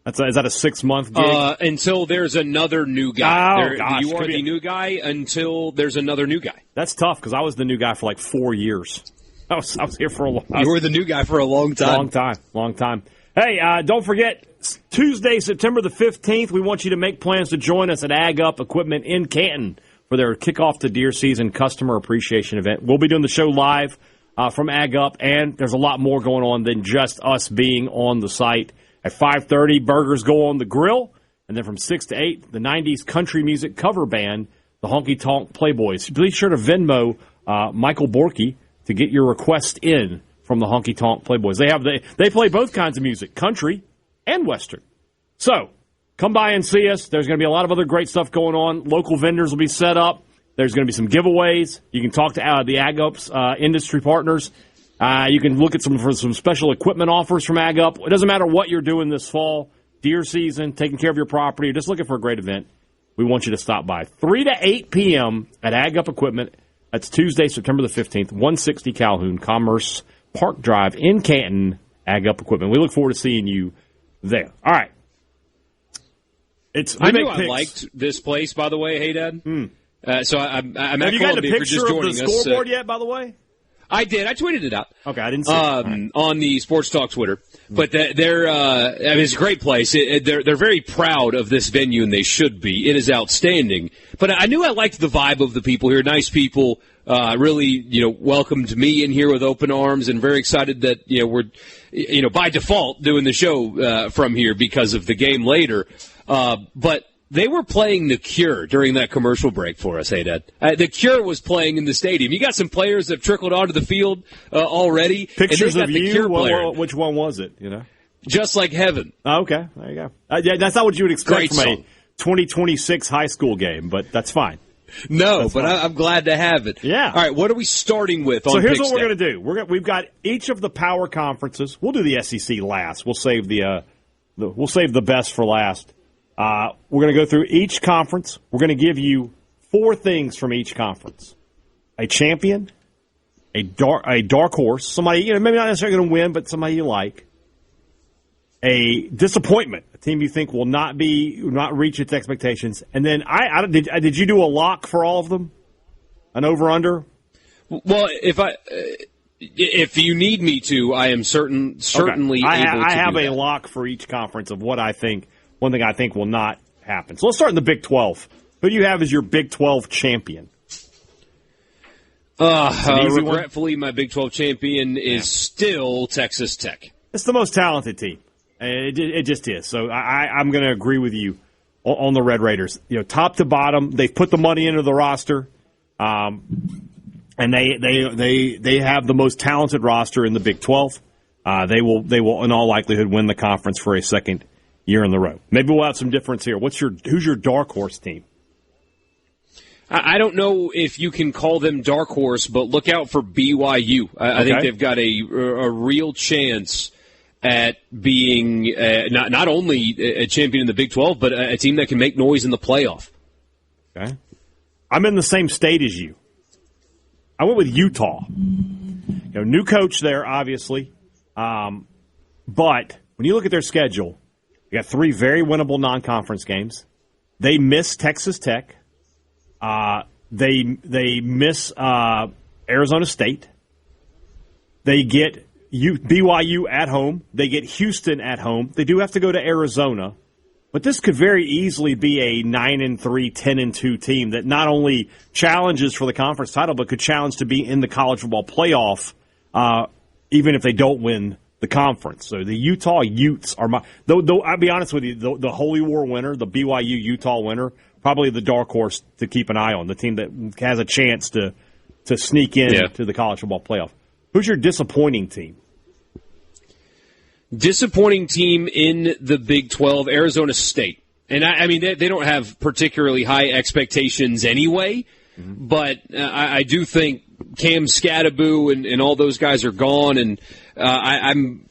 Is that a 6-month gig? Until there's another new guy. Oh, gosh. You are the new guy until there's another new guy. That's tough because I was the new guy for like 4 years. I was here for a long time. You were the new guy for a long time. Long time. Hey, don't forget, Tuesday, September the 15th, we want you to make plans to join us at Ag Up Equipment in Canton for their kickoff to deer season customer appreciation event. We'll be doing the show live from Ag Up, and there's a lot more going on than just us being on the site. At 5:30, burgers go on the grill, and then from 6 to 8, the 90s country music cover band, the Honky Tonk Playboys. Be sure to Venmo Michael Borky to get your request in from the Honky Tonk Playboys. They play both kinds of music, country and Western. So, come by and see us. There's going to be a lot of other great stuff going on. Local vendors will be set up. There's going to be some giveaways. You can talk to the Ag Up's industry partners. You can look at some special equipment offers from Ag Up. It doesn't matter what you're doing this fall, deer season, taking care of your property, or just looking for a great event. We want you to stop by. 3 to 8 p.m. at Ag Up Equipment. That's Tuesday, September the 15th, 160 Calhoun, Commerce Park Drive in Canton, Ag Up Equipment. We look forward to seeing you there. All right. I liked this place, by the way, hey, Dad. So I'm Have you got a picture of the scoreboard yet, by the way? I did. I tweeted it out. Okay, I didn't see it. On the Sports Talk Twitter. But it's a great place. They're very proud of this venue, and they should be. It is outstanding. But I knew I liked the vibe of the people here. Nice people. Really, welcomed me in here with open arms, and very excited that we're, by default doing the show from here because of the game later. But they were playing The Cure during that commercial break for us, hey, Dad. The Cure was playing in the stadium. You got some players that have trickled onto the field already. Pictures of you? Which one was it, Just Like Heaven. Oh, okay, there you go. That's not what you would expect from a 2026 high school game, but that's fine. No, but I'm glad to have it. Yeah. All right, what are we starting with on So here's Pick what we're going to do. We've got each of the power conferences. We'll do the SEC last. We'll save the best for last. We're going to go through each conference. We're going to give you 4 things from each conference: a champion, a dark horse, somebody maybe not necessarily going to win, but somebody you like; a disappointment, a team you think will not reach its expectations, and then did you do a lock for all of them? An over/under? Well, if you need me to, I am certainly able to. I have do a that. lock for each conference of what I think. One thing I think will not happen. So let's start in the Big 12. Who do you have as your Big 12 champion? Regretfully, my Big 12 champion is still Texas Tech. It's the most talented team. It just is. So I'm going to agree with you on the Red Raiders. Top to bottom, they've put the money into the roster, and they have the most talented roster in the Big 12. They will in all likelihood win the conference for a second year in a row. Maybe we'll have some difference here. Who's your dark horse team? I don't know if you can call them dark horse, but look out for BYU. I think they've got a real chance at being not only a champion in the Big 12, but a team that can make noise in the playoff. Okay, I'm in the same state as you. I went with Utah. New coach there, obviously, but when you look at their schedule, they got 3 very winnable non-conference games. They miss Texas Tech. They miss Arizona State. They get BYU at home. They get Houston at home. They do have to go to Arizona. But this could very easily be a 9-3, 10-2 team that not only challenges for the conference title, but could challenge to be in the college football playoff, even if they don't win the conference. So the Utah Utes are though I'll be honest with you, the Holy War winner, the BYU Utah winner, probably the dark horse to keep an eye on, the team that has a chance to sneak in to the college football playoff. Who's your disappointing team? Disappointing team in the Big 12, Arizona State. And I mean, they don't have particularly high expectations anyway, but I do think Cam Scadaboo and all those guys are gone, and I'm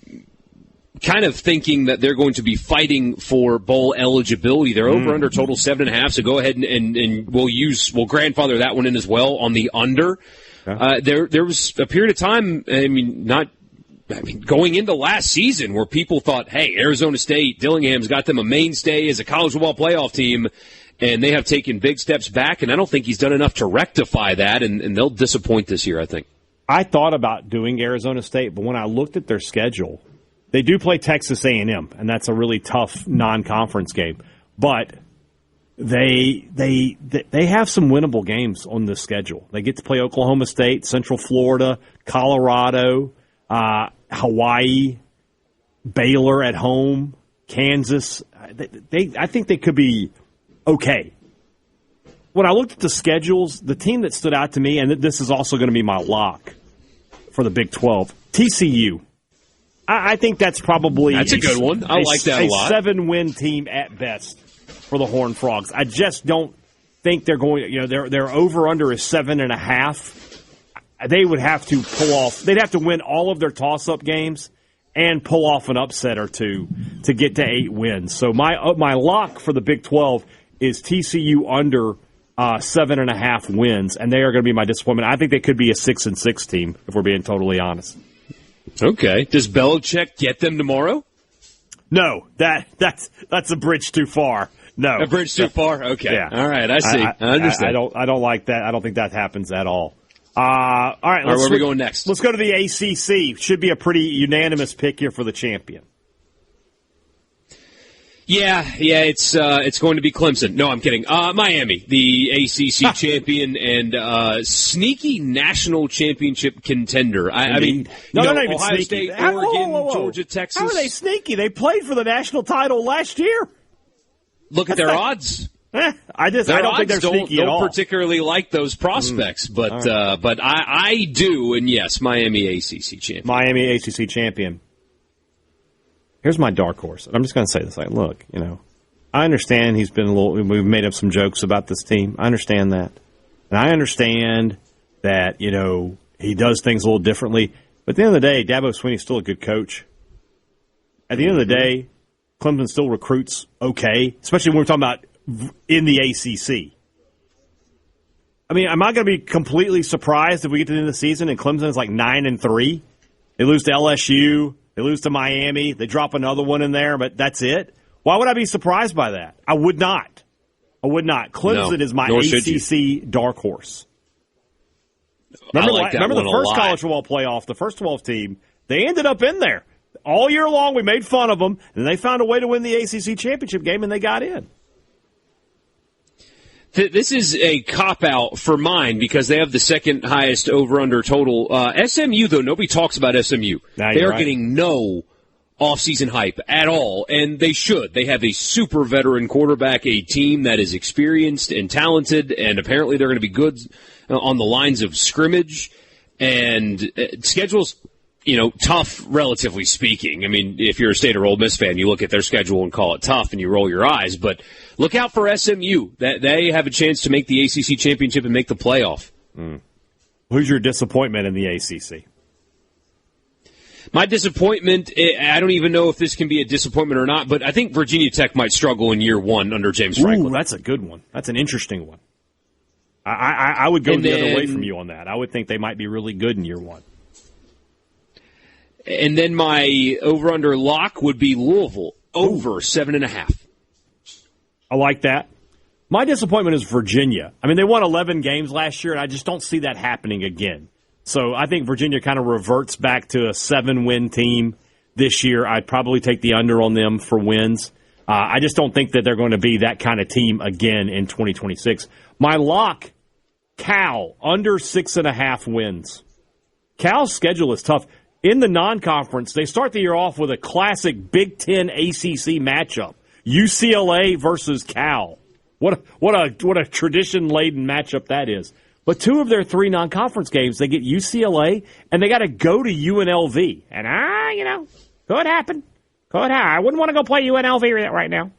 kind of thinking that they're going to be fighting for bowl eligibility. They're over under total 7.5, so go ahead and we'll grandfather that one in as well on the under. There was a period of time, going into last season where people thought, hey, Arizona State, Dillingham's got them a mainstay as a college football playoff team, and they have taken big steps back, and I don't think he's done enough to rectify that, and they'll disappoint this year, I think. I thought about doing Arizona State, but when I looked at their schedule, they do play Texas A&M, and that's a really tough non-conference game. But they have some winnable games on the schedule. They get to play Oklahoma State, Central Florida, Colorado, Hawaii, Baylor at home, Kansas. I think they could be okay. When I looked at the schedules, the team that stood out to me, and this is also going to be my lock for the Big 12, TCU. I think that's probably a good one. I like that a lot. A 7-win team at best for the Horned Frogs. I just don't think they're going. Their over under is 7.5. They would have to pull off. They'd have to win all of their toss-up games and pull off an upset or two to get to 8 wins. So my lock for the Big 12 is TCU under 7.5 wins, and they are going to be my disappointment. I think they could be a 6-6 team if we're being totally honest. Okay. Does Belichick get them tomorrow? No, that's a bridge too far. No, a bridge too far. Okay, yeah. All right, I see. I understand. I don't like that. I don't think that happens at all. All right, where are we going next? Let's go to the ACC. Should be a pretty unanimous pick here for the champion. Yeah, it's going to be Clemson. No, I'm kidding. Miami, the ACC champion and sneaky national championship contender. I mean, not even Ohio sneaky. State, Oregon, Georgia, Texas. How are they sneaky? They played for the national title last year. Look at their odds. I don't think they're sneaky at all. Don't particularly like those prospects, but I do, and yes, Miami ACC champion. Miami ACC champion. Here's my dark horse. I'm just going to say this. Look, I understand he's been we've made up some jokes about this team. I understand that. And I understand that, he does things a little differently. But at the end of the day, Dabo Swinney's still a good coach. At the end of the day, Clemson still recruits okay, especially when we're talking about in the ACC. I mean, am I going to be completely surprised if we get to the end of the season and Clemson is like 9-3? They lose to LSU, they lose to Miami, they drop another one in there, but that's it? Why would I be surprised by that? I would not. Clemson is my ACC dark horse. Remember the first college football playoff, the first 12 team, they ended up in there. All year long, we made fun of them, and they found a way to win the ACC championship game, and they got in. This is a cop-out for mine because they have the second highest over-under total. SMU, though, nobody talks about SMU. They are getting no off-season hype at all, and they should. They have a super veteran quarterback, a team that is experienced and talented, and apparently they're going to be good on the lines of scrimmage. And schedule's, tough, relatively speaking. I mean, if you're a State or Ole Miss fan, you look at their schedule and call it tough, and you roll your eyes. But look out for SMU. They have a chance to make the ACC championship and make the playoff. Who's your disappointment in the ACC? My disappointment, I don't even know if this can be a disappointment or not, but I think Virginia Tech might struggle in year one under James Franklin. Ooh, that's a good one. That's an interesting one. I would go the other way from you on that. I would think they might be really good in year one. And then my over-under lock would be Louisville, over 7.5. I like that. My disappointment is Virginia. I mean, they won 11 games last year, and I just don't see that happening again. So I think Virginia kind of reverts back to a 7-win team this year. I'd probably take the under on them for wins. I just don't think that they're going to be that kind of team again in 2026. My lock, Cal, under 6.5 wins. Cal's schedule is tough. In the non-conference, they start the year off with a classic Big Ten ACC matchup. UCLA versus Cal. What a tradition-laden matchup that is. But 2 of their 3 non-conference games, they get UCLA, and they got to go to UNLV. And, could happen. I wouldn't want to go play UNLV right now.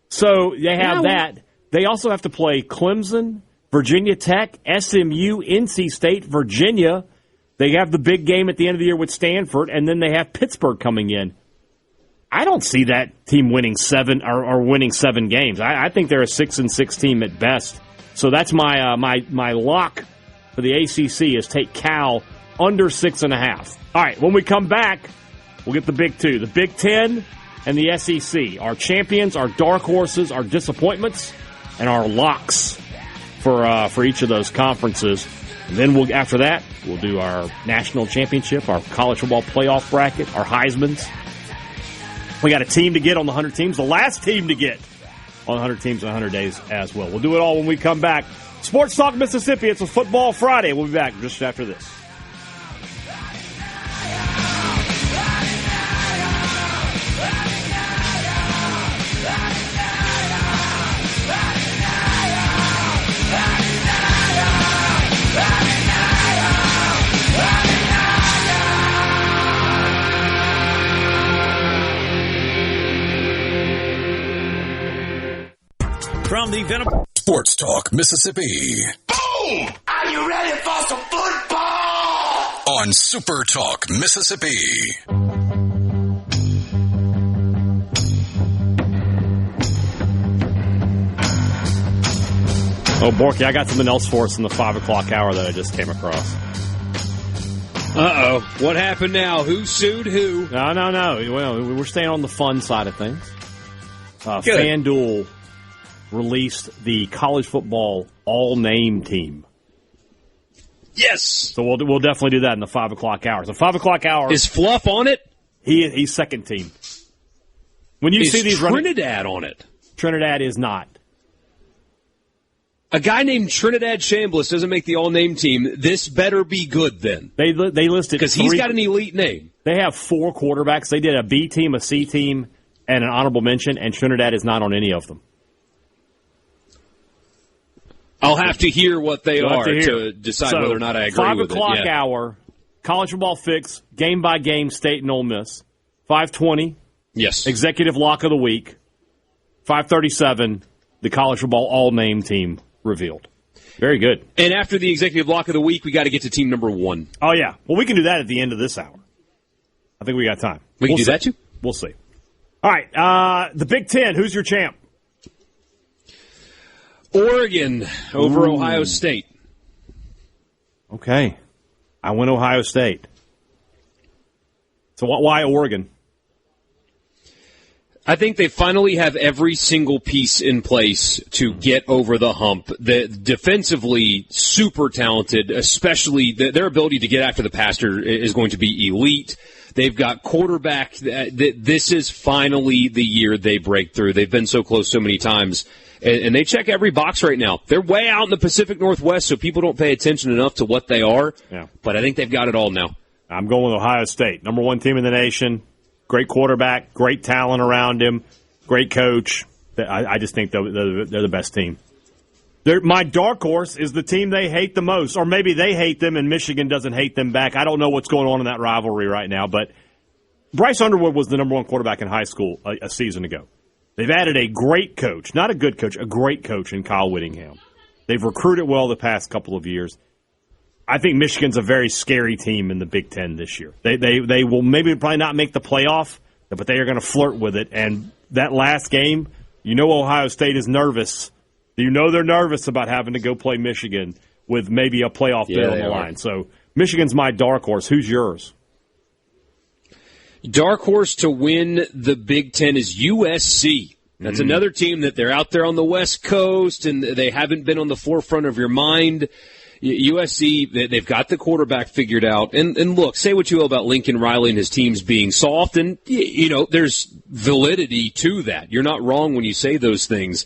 So they have that. They also have to play Clemson, Virginia Tech, SMU, NC State, Virginia. They have the big game at the end of the year with Stanford, and then they have Pittsburgh coming in. I don't see that team winning 7 games. I think they're a 6-6 team at best. So that's my lock for the ACC is take Cal under 6.5. All right, when we come back, we'll get the big 2, the Big Ten and the SEC. Our champions, our dark horses, our disappointments, and our locks for each of those conferences. And then after that, we'll do our national championship, our college football playoff bracket, our Heismans. We got a team to get on the 100 teams, the last team to get on 100 teams in 100 days as well. We'll do it all when we come back. Sports Talk Mississippi, it's a Football Friday. We'll be back just after this. From the Venable Sports Talk Mississippi. Boom! Are you ready for some football? On SuperTalk Mississippi. Oh, Borky, I got something else for us in the 5 o'clock hour that I just came across. Uh-oh. What happened now? Who sued who? No. Well, we're staying on the fun side of things. FanDuel released the college football all-name team. Yes! So we'll definitely do that in the 5 o'clock hour. So 5 o'clock hour. Is Fluff on it? He's second team. When you see these Trinidad on it? Trinidad is not. A guy named Trinidad Chambliss doesn't make the all-name team. This better be good then. They listed because he's got an elite name. They have 4 quarterbacks. They did a B team, a C team, and an honorable mention, and Trinidad is not on any of them. I'll have to hear what they are to decide whether or not I agree with it. 5 o'clock hour, college football fix, game-by-game, State and Ole Miss. 5:20, yes. Executive lock of the week. 5:37, the college football all-name team revealed. Very good. And after the executive lock of the week, we got to get to team number 1. Oh, yeah. Well, we can do that at the end of this hour. I think we got time. We can do that, too? We'll see. All right, the Big Ten, who's your champ? Oregon over Ohio State. Okay. I went Ohio State. So why Oregon? I think they finally have every single piece in place to get over the hump. Defensively, super talented, especially their ability to get after the passer is going to be elite. They've got quarterback. This is finally the year they break through. They've been so close so many times, and they check every box right now. They're way out in the Pacific Northwest, so people don't pay attention enough to what they are. Yeah. But I think they've got it all now. I'm going with Ohio State, number 1 team in the nation. Great quarterback, great talent around him, great coach. I just think they're the best team. My dark horse is the team they hate the most, or maybe they hate them and Michigan doesn't hate them back. I don't know what's going on in that rivalry right now, but Bryce Underwood was the number 1 quarterback in high school a season ago. They've added a great coach, not a good coach, a great coach in Kyle Whittingham. They've recruited well the past couple of years. I think Michigan's a very scary team in the Big Ten this year. They will probably not make the playoff, but they are going to flirt with it. And that last game, Ohio State is nervous. They're nervous about having to go play Michigan with maybe a playoff bid on the line. So Michigan's my dark horse. Who's yours? Dark horse to win the Big Ten is USC. That's another team that they're out there on the West Coast, and they haven't been on the forefront of your mind. USC, they've got the quarterback figured out. And look, say what you will about Lincoln Riley and his teams being soft, and, there's validity to that. You're not wrong when you say those things.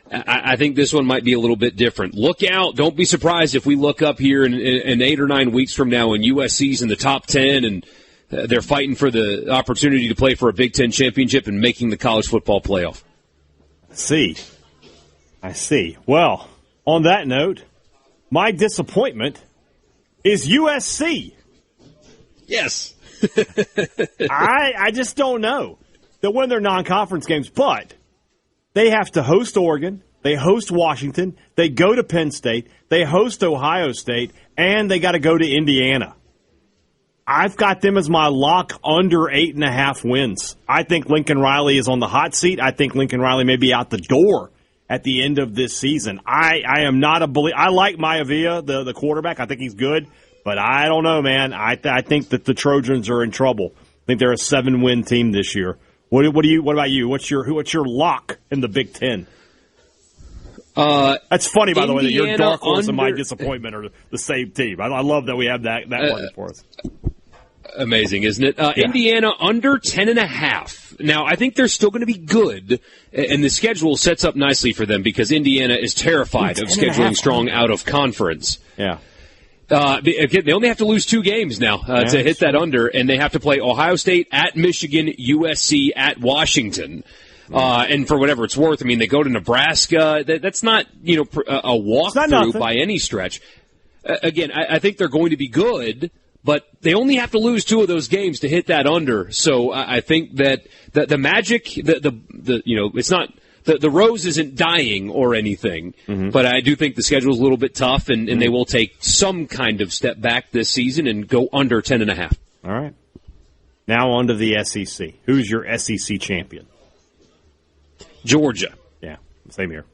I think this one might be a little bit different. Look out. Don't be surprised if we look up here in 8 or 9 weeks from now and USC's in the top 10 and they're fighting for the opportunity to play for a Big Ten championship and making the college football playoff. I see. Well, on that note, my disappointment is USC. Yes. I just don't know. They'll win their non-conference games, but they have to host Oregon, they host Washington, they go to Penn State, they host Ohio State, and they got to go to Indiana. I've got them as my lock under 8.5 wins. I think Lincoln Riley is on the hot seat. I think Lincoln Riley may be out the door at the end of this season. I am not a believer. I like Maivia, the quarterback. I think he's good, but I don't know, man. I think that the Trojans are in trouble. I think they're a 7-win team this year. What about you? What's your lock in the Big Ten? That's funny, by the way, that your dark horse and my disappointment are the same team. I love that we have that one for us. Amazing, isn't it? Indiana under 10.5. Now, I think they're still going to be good, and the schedule sets up nicely for them because Indiana is terrified of scheduling strong out of conference. Yeah. They only have to lose 2 games now to hit that under, and they have to play Ohio State at Michigan, USC at Washington. And for whatever it's worth, they go to Nebraska. That's not, a walkthrough by any stretch. Again, I think they're going to be good, but they only have to lose 2 of those games to hit that under. So I think that the magic, it's not. The rose isn't dying or anything, but I do think the schedule is a little bit tough, and they will take some kind of step back this season and go under 10.5. All right. Now on to the SEC. Who's your SEC champion? Georgia. Yeah, same here.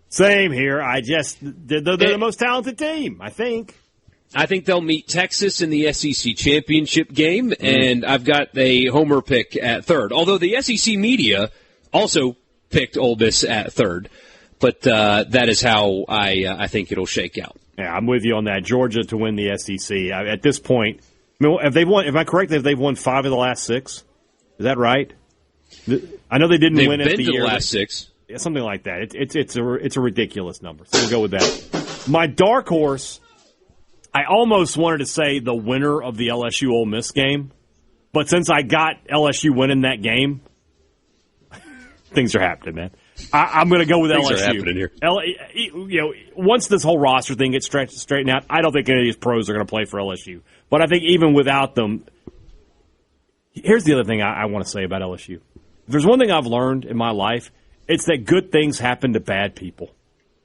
Same here. They're the most talented team, I think. I think they'll meet Texas in the SEC championship game, and I've got a homer pick at third. Although the SEC media also picked Ole Miss at third, but that is how I think it'll shake out. Yeah, I'm with you on that. Georgia to win the SEC. At this point, have they won? Am I correct that they've won 5 of the last 6? Is that right? I know they didn't win at the year. The last 6. Yeah, something like that. It's a ridiculous number. So we'll go with that. My dark horse, I almost wanted to say the winner of the LSU Ole Miss game, but since I got LSU winning that game, things are happening, man. I'm going to go with LSU. Things are happening here. Once this whole roster thing gets straightened out, I don't think any of these pros are going to play for LSU. But I think even without them, here's the other thing I want to say about LSU. If there's one thing I've learned in my life, it's that good things happen to bad people.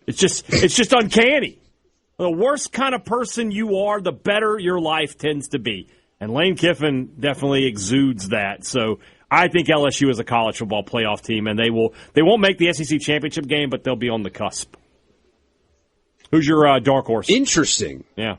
It's just uncanny. The worse kind of person you are, the better your life tends to be. And Lane Kiffin definitely exudes that. So I think LSU is a college football playoff team, and they won't make the SEC championship game, but they'll be on the cusp. Who's your dark horse? Interesting. Yeah.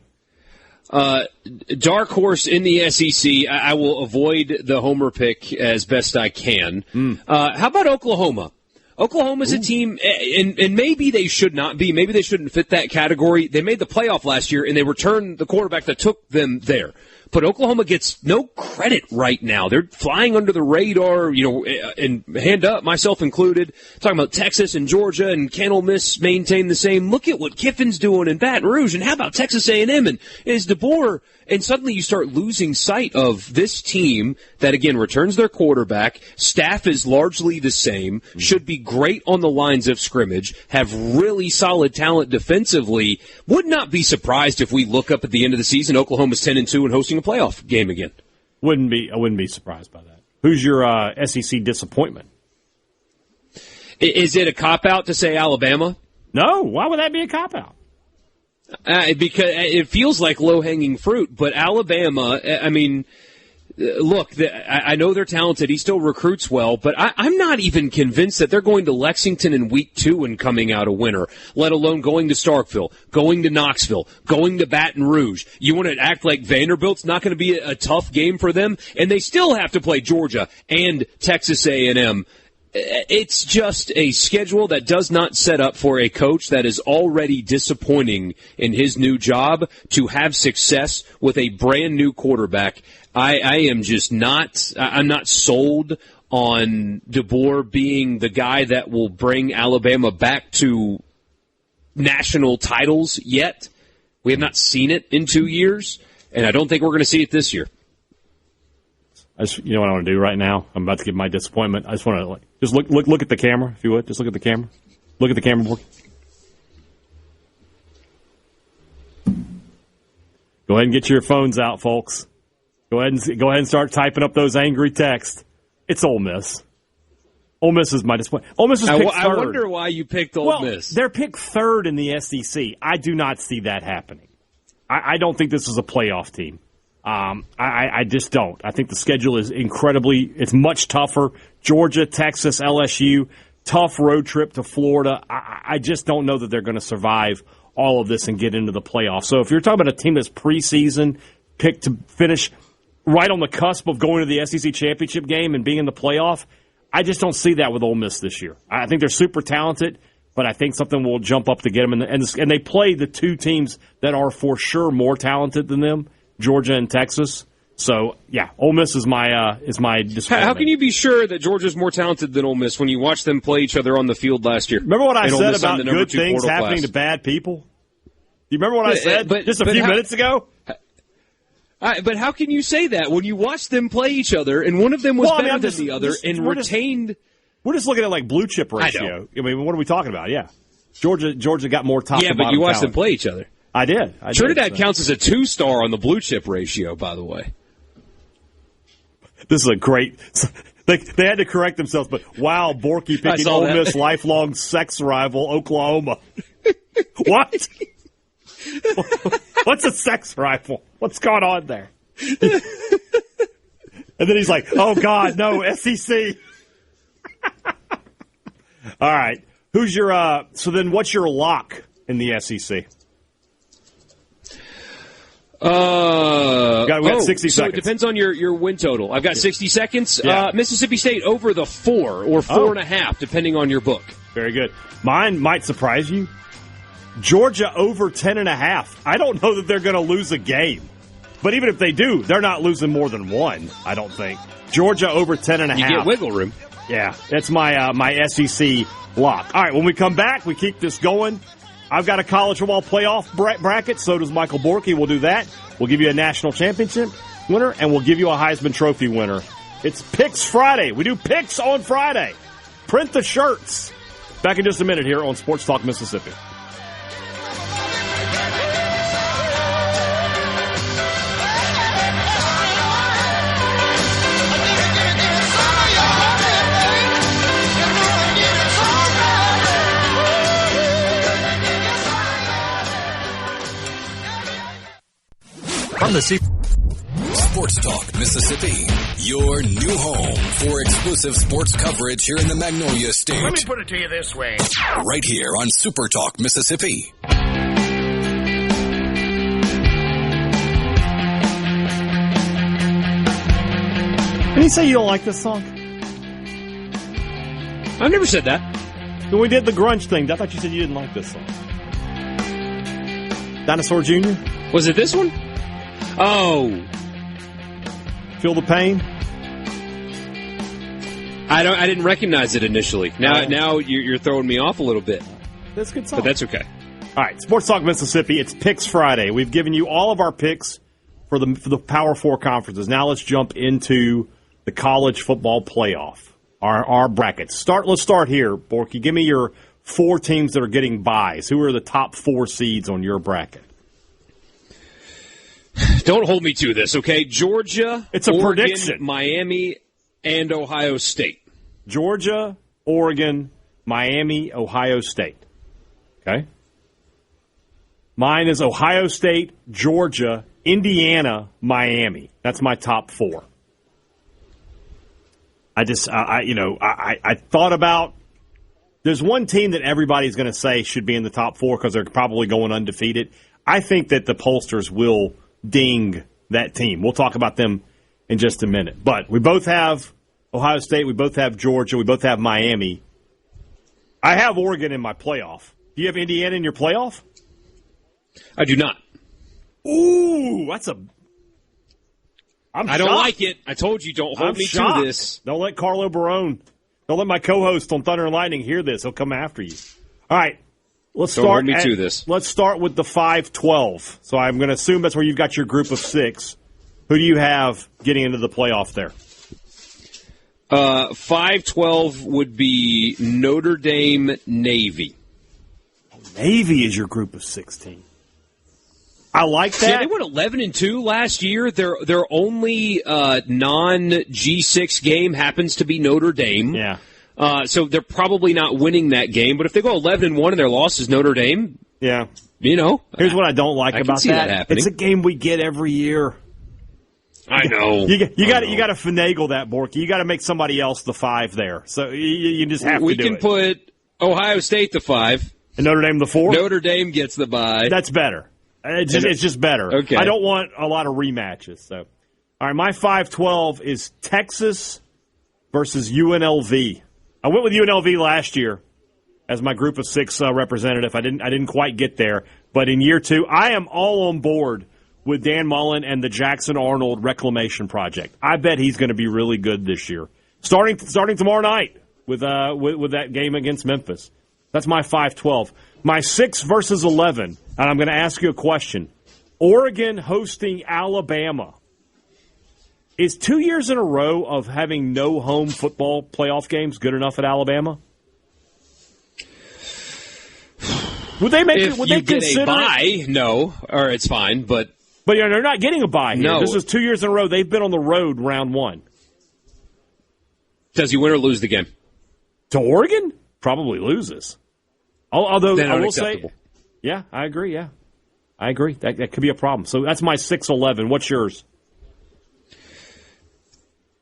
Dark horse in the SEC. I will avoid the homer pick as best I can. How about Oklahoma? Oklahoma's a team, and maybe they should not be. Maybe they shouldn't fit that category. They made the playoff last year, and they returned the quarterback that took them there. But Oklahoma gets no credit right now. They're flying under the radar, and hand up, myself included, talking about Texas and Georgia, and can Ole Miss maintain the same? Look at what Kiffin's doing in Baton Rouge, and how about Texas A&M and is DeBoer? And suddenly you start losing sight of this team that, again, returns their quarterback. Staff is largely the same, should be great on the lines of scrimmage, have really solid talent defensively. Would not be surprised if we look up at the end of the season, Oklahoma's 10-2 and hosting a playoff game again. I wouldn't be surprised by that. Who's your SEC disappointment? Is it a cop-out to say Alabama? No. Why would that be a cop-out? Because it feels like low-hanging fruit, but Alabama, look, I know they're talented. He still recruits well, but I'm not even convinced that they're going to Lexington in week 2 and coming out a winner, let alone going to Starkville, going to Knoxville, going to Baton Rouge. You want to act like Vanderbilt's not going to be a tough game for them? And they still have to play Georgia and Texas A&M. It's just a schedule that does not set up for a coach that is already disappointing in his new job to have success with a brand new quarterback. I am just I'm not sold on DeBoer being the guy that will bring Alabama back to national titles yet. We have not seen it in 2 years, and I don't think we're going to see it this year. You know what I want to do right now? I'm about to give my disappointment. I just want to just look at the camera, if you would. Just look at the camera. Look at the camera, boy. Go ahead and get your phones out, folks. Go ahead and start typing up those angry texts. It's Ole Miss. Ole Miss is my disappointment. Ole Miss is picked third. I wonder why you picked Ole Miss. They're picked third in the SEC. I do not see that happening. I don't think this is a playoff team. I just don't. I think the schedule is it's much tougher. Georgia, Texas, LSU, tough road trip to Florida. I just don't know that they're going to survive all of this and get into the playoffs. So if you're talking about a team that's preseason, picked to finish right on the cusp of going to the SEC championship game and being in the playoff, I just don't see that with Ole Miss this year. I think they're super talented, but I think something will jump up to get them. And they play the two teams that are for sure more talented than them, Georgia and Texas. So, yeah, Ole Miss is my disappointment. How can you be sure that Georgia's more talented than Ole Miss when you watch them play each other on the field last year? Remember what I said about good things happening to bad people? You remember what I said just a few minutes ago? But how can you say that when you watch them play each other and one of them was better than the other and retained? We're just looking at like blue chip ratio. I mean, what are we talking about? Yeah, Georgia got more top. Yeah, to bottom but you watched talent. them play each other. I did. Trinidad counts as a 2-star on the blue chip ratio, by the way. This is a great. They had to correct themselves, but wow, Borky picking Ole Miss lifelong sex rival Oklahoma. What? What's a sex rival? What's going on there? And then he's like, "Oh God, no, SEC." All right, who's your? So then, what's your lock in the SEC? We got 60 seconds. So it depends on your win total. I've got 60 seconds. Yeah. Mississippi State over the 4 or 4.5, depending on your book. Very good. Mine might surprise you. Georgia over 10.5. I don't know that they're going to lose a game. But even if they do, they're not losing more than one, I don't think. Georgia over 10.5. You get wiggle room. Yeah, that's my SEC lock. All right, when we come back, we keep this going. I've got a college football playoff bracket. So does Michael Borky. We'll do that. We'll give you a national championship winner, and we'll give you a Heisman Trophy winner. It's Picks Friday. We do picks on Friday. Print the shirts. Back in just a minute here on Sports Talk Mississippi. From the Sports Talk Mississippi, your new home for exclusive sports coverage here in the Magnolia State. Let me put it to you this way. Right here on SuperTalk Mississippi. Did you say you don't like this song? I've never said that. When we did the grunge thing, I thought you said you didn't like this song. Dinosaur Jr.? Was it this one? Oh. Feel the Pain? I didn't recognize it initially. Now you're throwing me off a little bit. That's a good song. But that's okay. All right, Sports Talk Mississippi, it's Picks Friday. We've given you all of our picks for the Power 4 conferences. Now let's jump into the college football playoff, our brackets. Let's start here, Borky. Give me your 4 teams that are getting buys. Who are the top 4 seeds on your bracket? Don't hold me to this, okay? Georgia, it's a Oregon, prediction. Miami, and Ohio State. Georgia, Oregon, Miami, Ohio State. Okay? Mine is Ohio State, Georgia, Indiana, Miami. That's my top 4. I thought about. There's one team that everybody's going to say should be in the top 4 because they're probably going undefeated. I think that the pollsters will ding that team. We'll talk about them in just a minute. But we both have Ohio State. We both have Georgia. We both have Miami. I have Oregon in my playoff. Do you have Indiana in your playoff? I do not. Ooh, I don't like it. I told you, don't hold me to this. Don't let Carlo Barone, don't let my co-host on Thunder and Lightning hear this. He'll come after you. All right, let's start. Don't hold me to this. Let's start with the 5-12. So I'm going to assume that's where you've got your group of 6. Who do you have getting into the playoff there? 5-12 would be Notre Dame, Navy. Navy is your group of 16. I like that. Yeah, they went 11-2 last year. Their only non-G6 game happens to be Notre Dame. Yeah. So they're probably not winning that game. But if they go 11-1 and their loss is Notre Dame, yeah, here's what I don't like about that. It's a game we get every year. I know. You got to finagle that, Borky. You got to make somebody else the 5 there. So you just have to do it. We can put Ohio State the 5. And Notre Dame the 4? Notre Dame gets the bye. That's better. It's just better. Okay. I don't want a lot of rematches. So, all right, my 5-12 is Texas versus UNLV. I went with UNLV last year as my group of 6 representative. I didn't quite get there, but in year 2, I am all on board with Dan Mullen and the Jackson Arnold Reclamation Project. I bet he's going to be really good this year. Starting tomorrow night with that game against Memphis. That's my 5-12. My 6 versus 11, and I'm going to ask you a question. Oregon hosting Alabama. Is 2 years in a row of having no home football playoff games good enough at Alabama? Would they make if it? Would they consider a bye? No, or it's fine, but they're not getting a bye here. No. This is 2 years in a row. They've been on the road round 1. Does he win or lose the game? To Oregon? Probably loses. Although then I will say, yeah, I agree. Yeah, I agree. That could be a problem. So that's my 6-11. What's yours?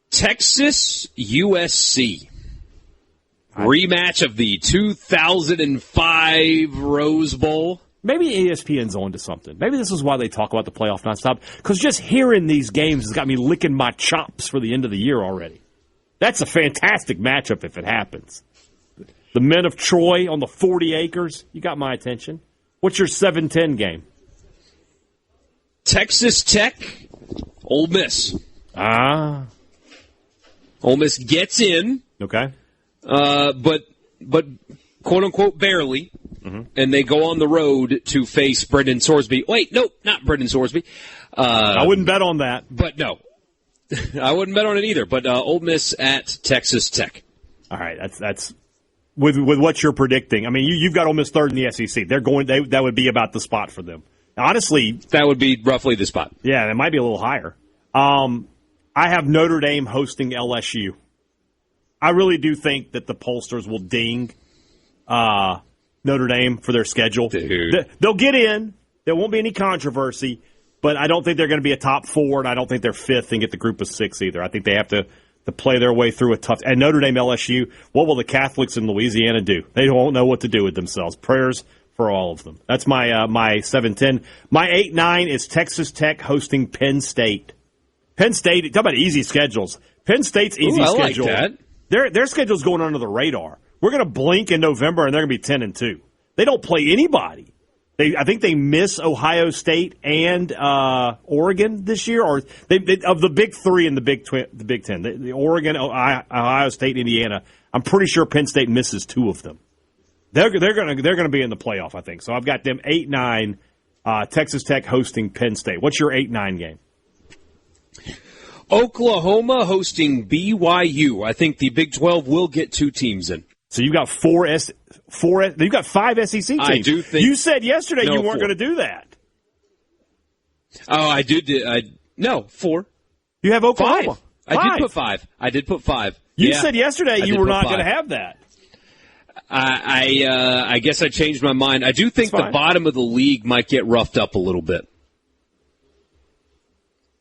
Texas USC. Rematch of the 2005 Rose Bowl. Maybe ESPN's on to something. Maybe this is why they talk about the playoff nonstop. Because just hearing these games has got me licking my chops for the end of the year already. That's a fantastic matchup if it happens. The men of Troy on the 40 acres. You got my attention. What's your 7-10 game? Texas Tech, Ole Miss. Ole Miss gets in. Okay. But quote unquote barely. Mm-hmm. And they go on the road to face Brendan Sorsby. Wait, no, not Brendan Sorsby. I wouldn't bet on that. But no. I wouldn't bet on it either. But Ole Miss at Texas Tech. All right, that's with what you're predicting. I mean, you've got Ole Miss third in the SEC. That would be about the spot for them. Honestly, that would be roughly the spot. Yeah, it might be a little higher. I have Notre Dame hosting LSU. I really do think that the pollsters will ding Notre Dame for their schedule. Dude. They'll get in. There won't be any controversy. but I don't think they're going to be a top 4, and I don't think they're 5th and get the group of 6 either. I think they have to play their way through a tough. And Notre Dame, LSU, what will the Catholics in Louisiana do? They won't know what to do with themselves. Prayers for all of them. That's my 7-10. My 8-9 is Texas Tech hosting Penn State. Penn State, talk about easy schedules. Penn State's easy schedule. Like that. Their schedule's going under the radar. We're going to blink in November, and they're going to be 10-2. They don't play anybody. I think they miss Ohio State and Oregon this year, or they of the big 3 in the Big Ten. The Oregon, Ohio State, Indiana. I'm pretty sure Penn State misses 2 of them. They're going to be in the playoff, I think. So I've got them 8-9. Texas Tech hosting Penn State. What's your 8-9 game? Oklahoma hosting BYU. I think the Big 12 will get 2 teams in. So you've got you've got 5 SEC teams. I do think. You said yesterday you weren't going to do that. Oh, I did. No, 4. You have Oklahoma. 5. I did put 5. You said yesterday you were not going to have that. I guess I changed my mind. I do think the bottom of the league might get roughed up a little bit.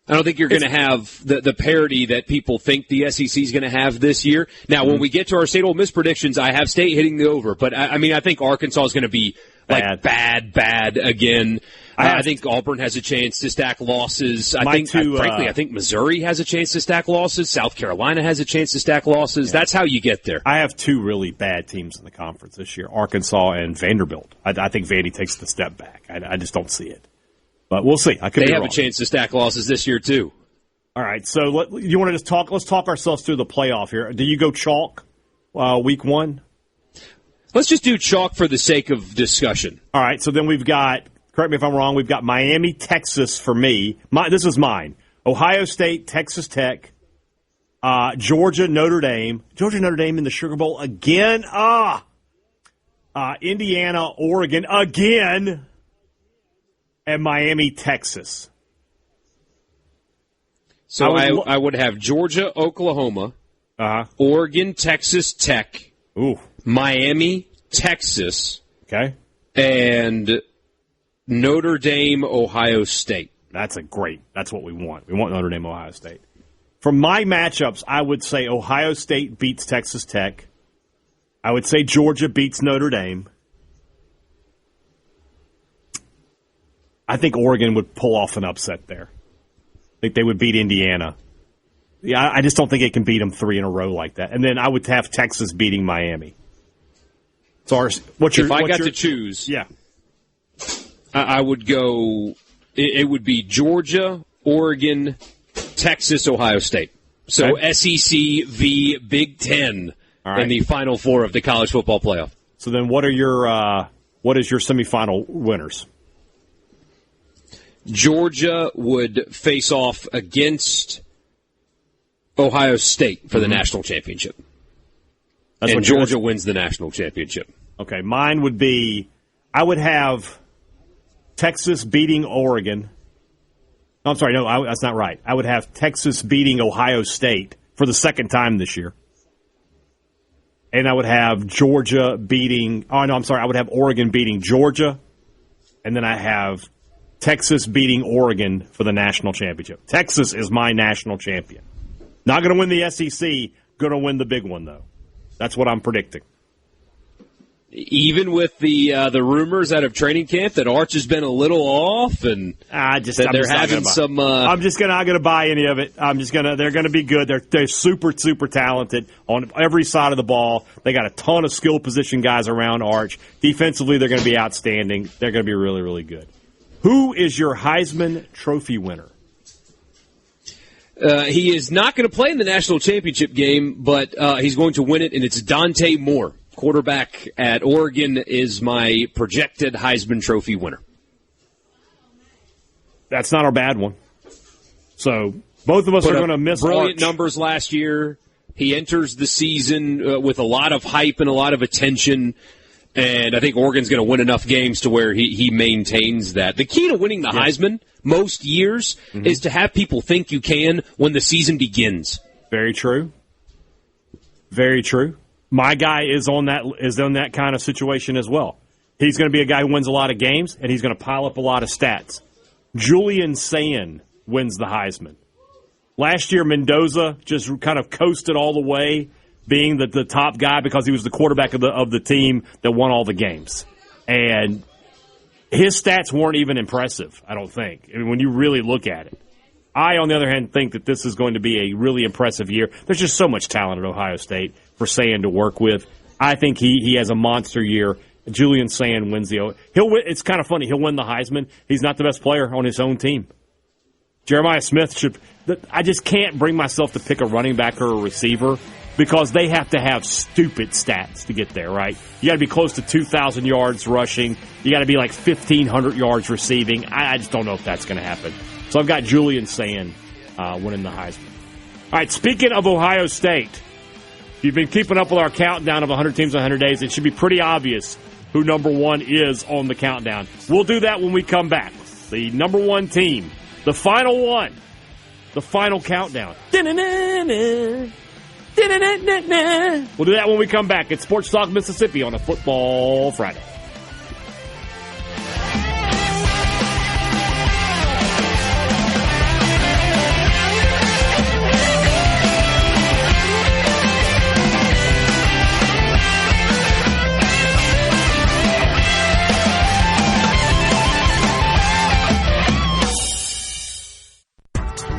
I don't think you're going to have the parity that people think the SEC is going to have this year. Now, when we get to our State Ole Miss predictions, I have State hitting the over. But, I think Arkansas is going to be bad again. I think Auburn has a chance to stack losses. Frankly, I think Missouri has a chance to stack losses. South Carolina has a chance to stack losses. Yeah. That's how you get there. I have 2 really bad teams in the conference this year, Arkansas and Vanderbilt. I think Vandy takes the step back. I just don't see it. But we'll see. They have a chance to stack losses this year, too. All right. So you want to just talk? Let's talk ourselves through the playoff here. Do you go chalk week 1? Let's just do chalk for the sake of discussion. All right. So then we've got, correct me if I'm wrong, we've got Miami, Texas for me. This is mine. Ohio State, Texas Tech, Georgia, Notre Dame. Georgia, Notre Dame in the Sugar Bowl again. Indiana, Oregon again. And Miami, Texas. So I would have Georgia, Oklahoma, Oregon, Texas Tech, Miami, Texas, and Notre Dame, Ohio State. That's what we want. We want Notre Dame, Ohio State. For my matchups, I would say Ohio State beats Texas Tech. I would say Georgia beats Notre Dame. I think Oregon would pull off an upset there. I think they would beat Indiana. Yeah, I just don't think it can beat them 3 in a row like that. And then I would have Texas beating Miami. So if I got to choose, yeah, I would go. It would be Georgia, Oregon, Texas, Ohio State. So SEC v. Big Ten in the Final Four of the college football playoff. So then, what is your semifinal winners? Georgia would face off against Ohio State for the national championship. And Georgia wins the national championship. Okay, mine would be, I would have Texas beating Oregon. No, I'm sorry, no, that's not right. I would have Texas beating Ohio State for the second time this year. And I would have Georgia beating, I would have Oregon beating Georgia. And then I have Texas beating Oregon for the national championship. Texas is my national champion. Not going to win the SEC, going to win the big one, though. That's what I'm predicting. Even with the rumors out of training camp that Arch has been a little off, and I'm not going to buy any of it. They're going to be good. They're super, super talented on every side of the ball. They got a ton of skill position guys around Arch. Defensively, they're going to be outstanding. They're going to be really, really good. Who is your Heisman Trophy winner? He is not going to play in the national championship game, but he's going to win it, and it's Dante Moore. Quarterback at Oregon is my projected Heisman Trophy winner. That's not a bad one. So both of us are going to miss brilliant Arch. Numbers last year. He enters the season with a lot of hype and a lot of attention. And I think Oregon's going to win enough games to where he maintains that. The key to winning the Heisman most years is to have people think you can when the season begins. Very true. Very true. My guy is on that kind of situation as well. He's going to be a guy who wins a lot of games, and he's going to pile up a lot of stats. Julian Sand wins the Heisman. Last year, Mendoza just kind of coasted all the way, being the top guy because he was the quarterback of the team that won all the games. And his stats weren't even impressive, I don't think. I mean, when you really look at it. I, on the other hand, think that this is going to be a really impressive year. There's just so much talent at Ohio State for Sand to work with. I think he has a monster year. Julian Sand wins he'll win. It's kind of funny. He'll win the Heisman. He's not the best player on his own team. Jeremiah Smith should. I just can't bring myself to pick a running back or a receiver because they have to have stupid stats to get there, right? You got to be close to 2,000 yards rushing. You got to be like 1,500 yards receiving. I just don't know if that's going to happen. So I've got Julian Sand winning the Heisman. All right, speaking of Ohio State, if you've been keeping up with our countdown of 100 teams, 100 days, it should be pretty obvious who number one is on the countdown. We'll do that when we come back. The number one team, the final one, the final countdown. We'll do that when we come back at Sports Talk Mississippi on a Football Friday.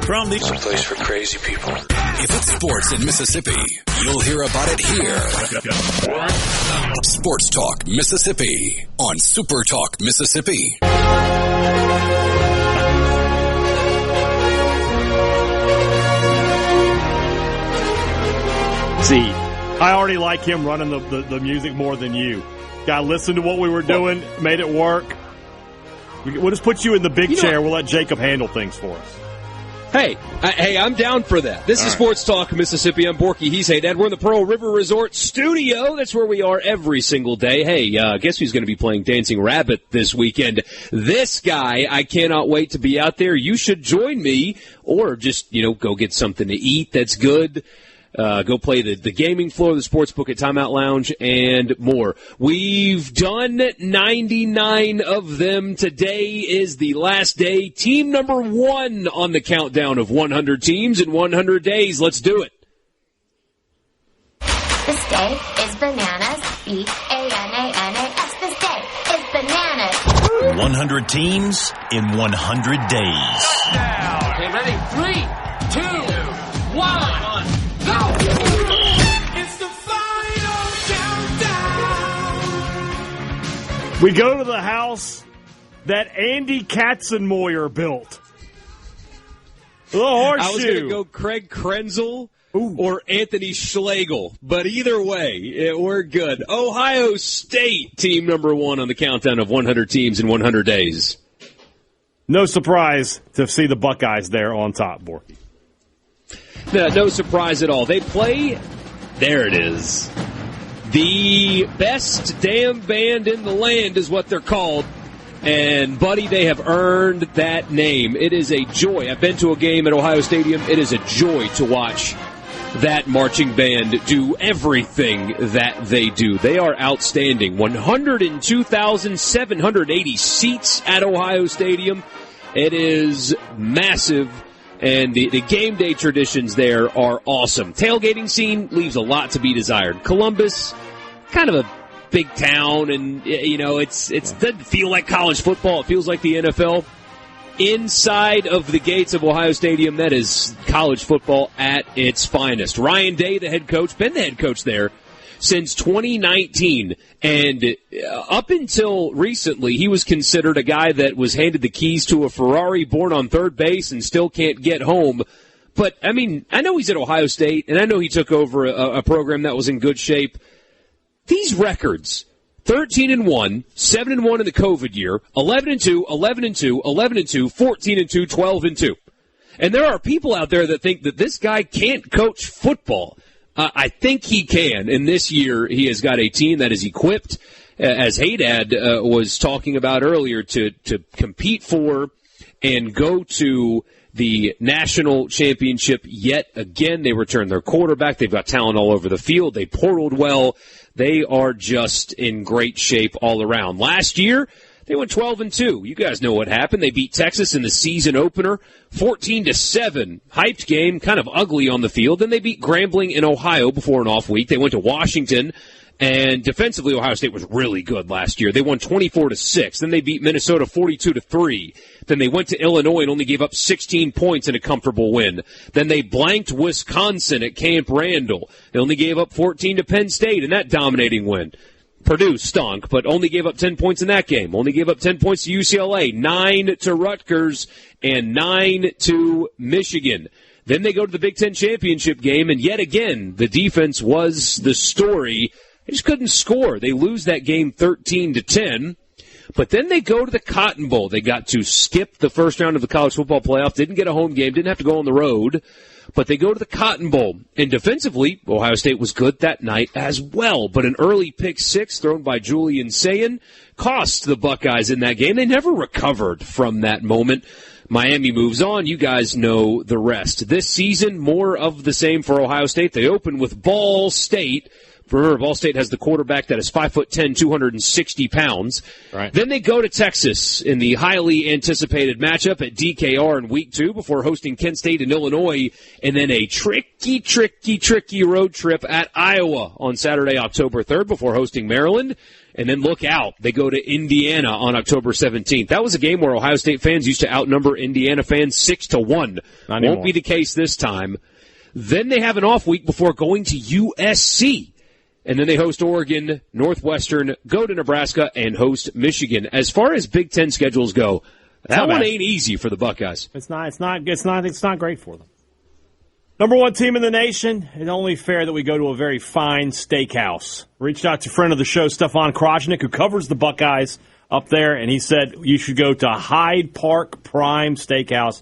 From the It's a place for crazy people. If it's sports in Mississippi, you'll hear about it here. Sports Talk Mississippi on SuperTalk Mississippi. See, I already like him running the music more than you. Got to listen to what we were doing, made it work. We'll just put you in the big chair. We'll let Jacob handle things for us. Hey, I'm down for that. This is Sports Talk Mississippi. I'm Borky. He's Hey Dad. We're in the Pearl River Resort studio. That's where we are every single day. Hey, guess who's going to be playing Dancing Rabbit this weekend? This guy. I cannot wait to be out there. You should join me, or just, go get something to eat that's good. Go play the gaming floor, the sports book at Timeout Lounge, and more. We've done 99 of them. Today is the last day. Team number one on the countdown of 100 teams in 100 days. Let's do it. This day is bananas. B-A-N-A-N-A-S. This day is bananas. 100 teams in 100 days. Okay, ready? 3, 2, 1. Go! It's the final countdown. We go to the house that Andy Katzenmoyer built. The horseshoe. I was going to go Craig Krenzel or Anthony Schlegel, but either way, we're good. Ohio State, team number one on the countdown of 100 teams in 100 days. No surprise to see the Buckeyes there on top, Borky. No surprise at all. They play, there it is, the best damn band in the land is what they're called. And, buddy, they have earned that name. It is a joy. I've been to a game at Ohio Stadium. It is a joy to watch that marching band do everything that they do. They are outstanding. 102,780 seats at Ohio Stadium. It is massive. And the game day traditions there are awesome. Tailgating scene leaves a lot to be desired. Columbus, kind of a big town, and it doesn't feel like college football. It feels like the NFL. Inside of the gates of Ohio Stadium, that is college football at its finest. Ryan Day, the head coach, been the head coach there since 2019, and up until recently, he was considered a guy that was handed the keys to a Ferrari, born on third base, and still can't get home. But, I mean, I know he's at Ohio State, and I know he took over a program that was in good shape. These records, 13-1, 7-1 in the COVID year, 11-2, 11-2, 11-2, 14-2, 12-2. And there are people out there that think that this guy can't coach football. I think he can, and this year he has got a team that is equipped, as Haydad was talking about earlier, to compete for and go to the national championship yet again. They return their quarterback. They've got talent all over the field. They portaled well. They are just in great shape all around. Last year, They went 12-2. You guys know what happened. They beat Texas in the season opener, 14-7. Hyped game, kind of ugly on the field. Then they beat Grambling in Ohio before an off week. They went to Washington, and defensively, Ohio State was really good last year. They won 24-6. Then they beat Minnesota 42-3. Then they went to Illinois and only gave up 16 points in a comfortable win. Then they blanked Wisconsin at Camp Randall. They only gave up 14 to Penn State in that dominating win. Purdue stunk, but only gave up 10 points in that game. Only gave up 10 points to UCLA, 9 to Rutgers, and 9 to Michigan. Then they go to the Big Ten championship game, and yet again, the defense was the story. They just couldn't score. They lose that game 13-10. But then they go to the Cotton Bowl. They got to skip the first round of the college football playoff, didn't get a home game, didn't have to go on the road. But they go to the Cotton Bowl. And defensively, Ohio State was good that night as well. But an early pick six thrown by Julian Sayin cost the Buckeyes in that game. They never recovered from that moment. Miami moves on. You guys know the rest. This season, more of the same for Ohio State. They open with Ball State. Remember, Ball State has the quarterback that is 5'10", 260 pounds. Right. Then they go to Texas in the highly anticipated matchup at DKR in week 2 before hosting Kent State and Illinois, and then a tricky road trip at Iowa on Saturday, October 3rd before hosting Maryland. And then look out, they go to Indiana on October 17th. That was a game where Ohio State fans used to outnumber Indiana fans 6-1. Won't be the case this time. Then they have an off week before going to USC. And then they host Oregon, Northwestern, go to Nebraska, and host Michigan. As far as Big Ten schedules go, that one ain't easy for the Buckeyes. It's not great for them. Number one team in the nation. It's only fair that we go to a very fine steakhouse. Reached out to a friend of the show, Stefan Krajnik, who covers the Buckeyes up there, and he said you should go to Hyde Park Prime Steakhouse.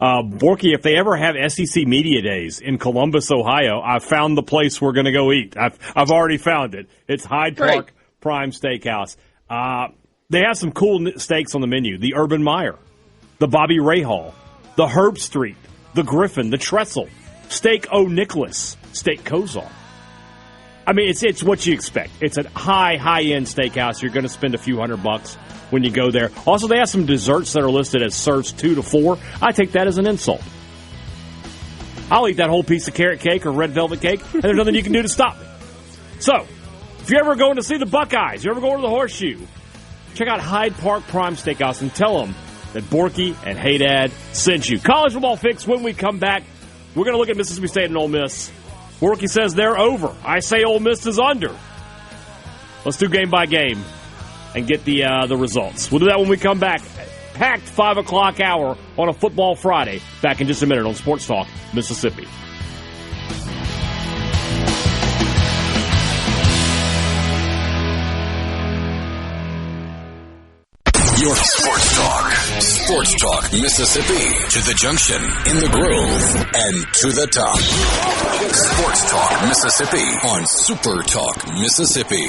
Borky, if they ever have SEC Media Days in Columbus, Ohio, I've found the place we're going to go eat. I've already found it. It's Hyde Park Prime Steakhouse. They have some cool steaks on the menu. The Urban Meyer, the Bobby Rahal, the Herb Street, the Griffin, the Trestle, Steak O'Nicholas, Steak Kozar. I mean, it's what you expect. It's a high-end steakhouse. You're going to spend a few $100 when you go there. Also, they have some desserts that are listed as serves 2 to 4. I take that as an insult. I'll eat that whole piece of carrot cake or red velvet cake, and there's nothing you can do to stop me. So, if you're ever going to see the Buckeyes, you're ever going to the Horseshoe, check out Hyde Park Prime Steakhouse and tell them that Borky and Hey Dad sent you. College football fix when we come back. We're going to look at Mississippi State and Ole Miss. Borky says they're over. I say Ole Miss is under. Let's do game by game and get the results. We'll do that when we come back. Packed 5 o'clock hour on a Football Friday. Back in just a minute on Sports Talk Mississippi. Your Sports Talk. Sports Talk Mississippi. To the junction, in the Grove, and to the top. Sports Talk Mississippi on Super Talk Mississippi.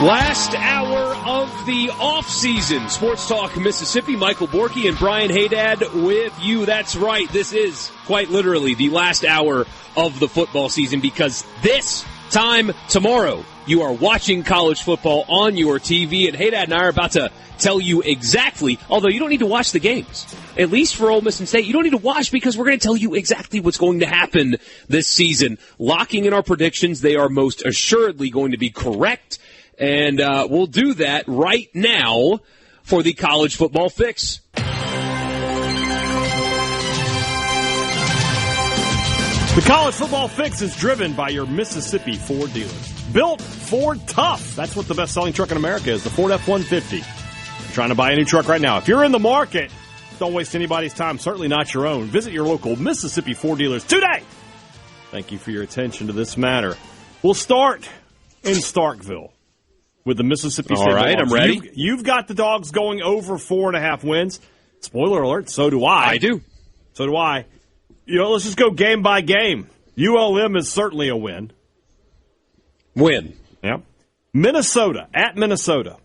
Last hour of the offseason. Sports Talk Mississippi. Michael Borky and Brian Haydad with you. That's right. This is quite literally the last hour of the football season because this time tomorrow you are watching college football on your TV, and Haydad and I are about to tell you exactly, although you don't need to watch the games, at least for Ole Miss and State, you don't need to watch because we're going to tell you exactly what's going to happen this season. Locking in our predictions, they are most assuredly going to be correct. And we'll do that right now for the college football fix. The college football fix is driven by your Mississippi Ford dealers. Built Ford Tough. That's what the best-selling truck in America is, the Ford F-150. You're trying to buy a new truck right now. If you're in the market, don't waste anybody's time, certainly not your own. Visit your local Mississippi Ford dealers today. Thank you for your attention to this matter. We'll start in Starkville with the Mississippi State. All right, Dogs. I'm ready. You've got the Dogs going over 4.5 wins. Spoiler alert, so do I. I do. So do I. Let's just go game by game. ULM is certainly a win. Win. Yep. Minnesota, at Minnesota.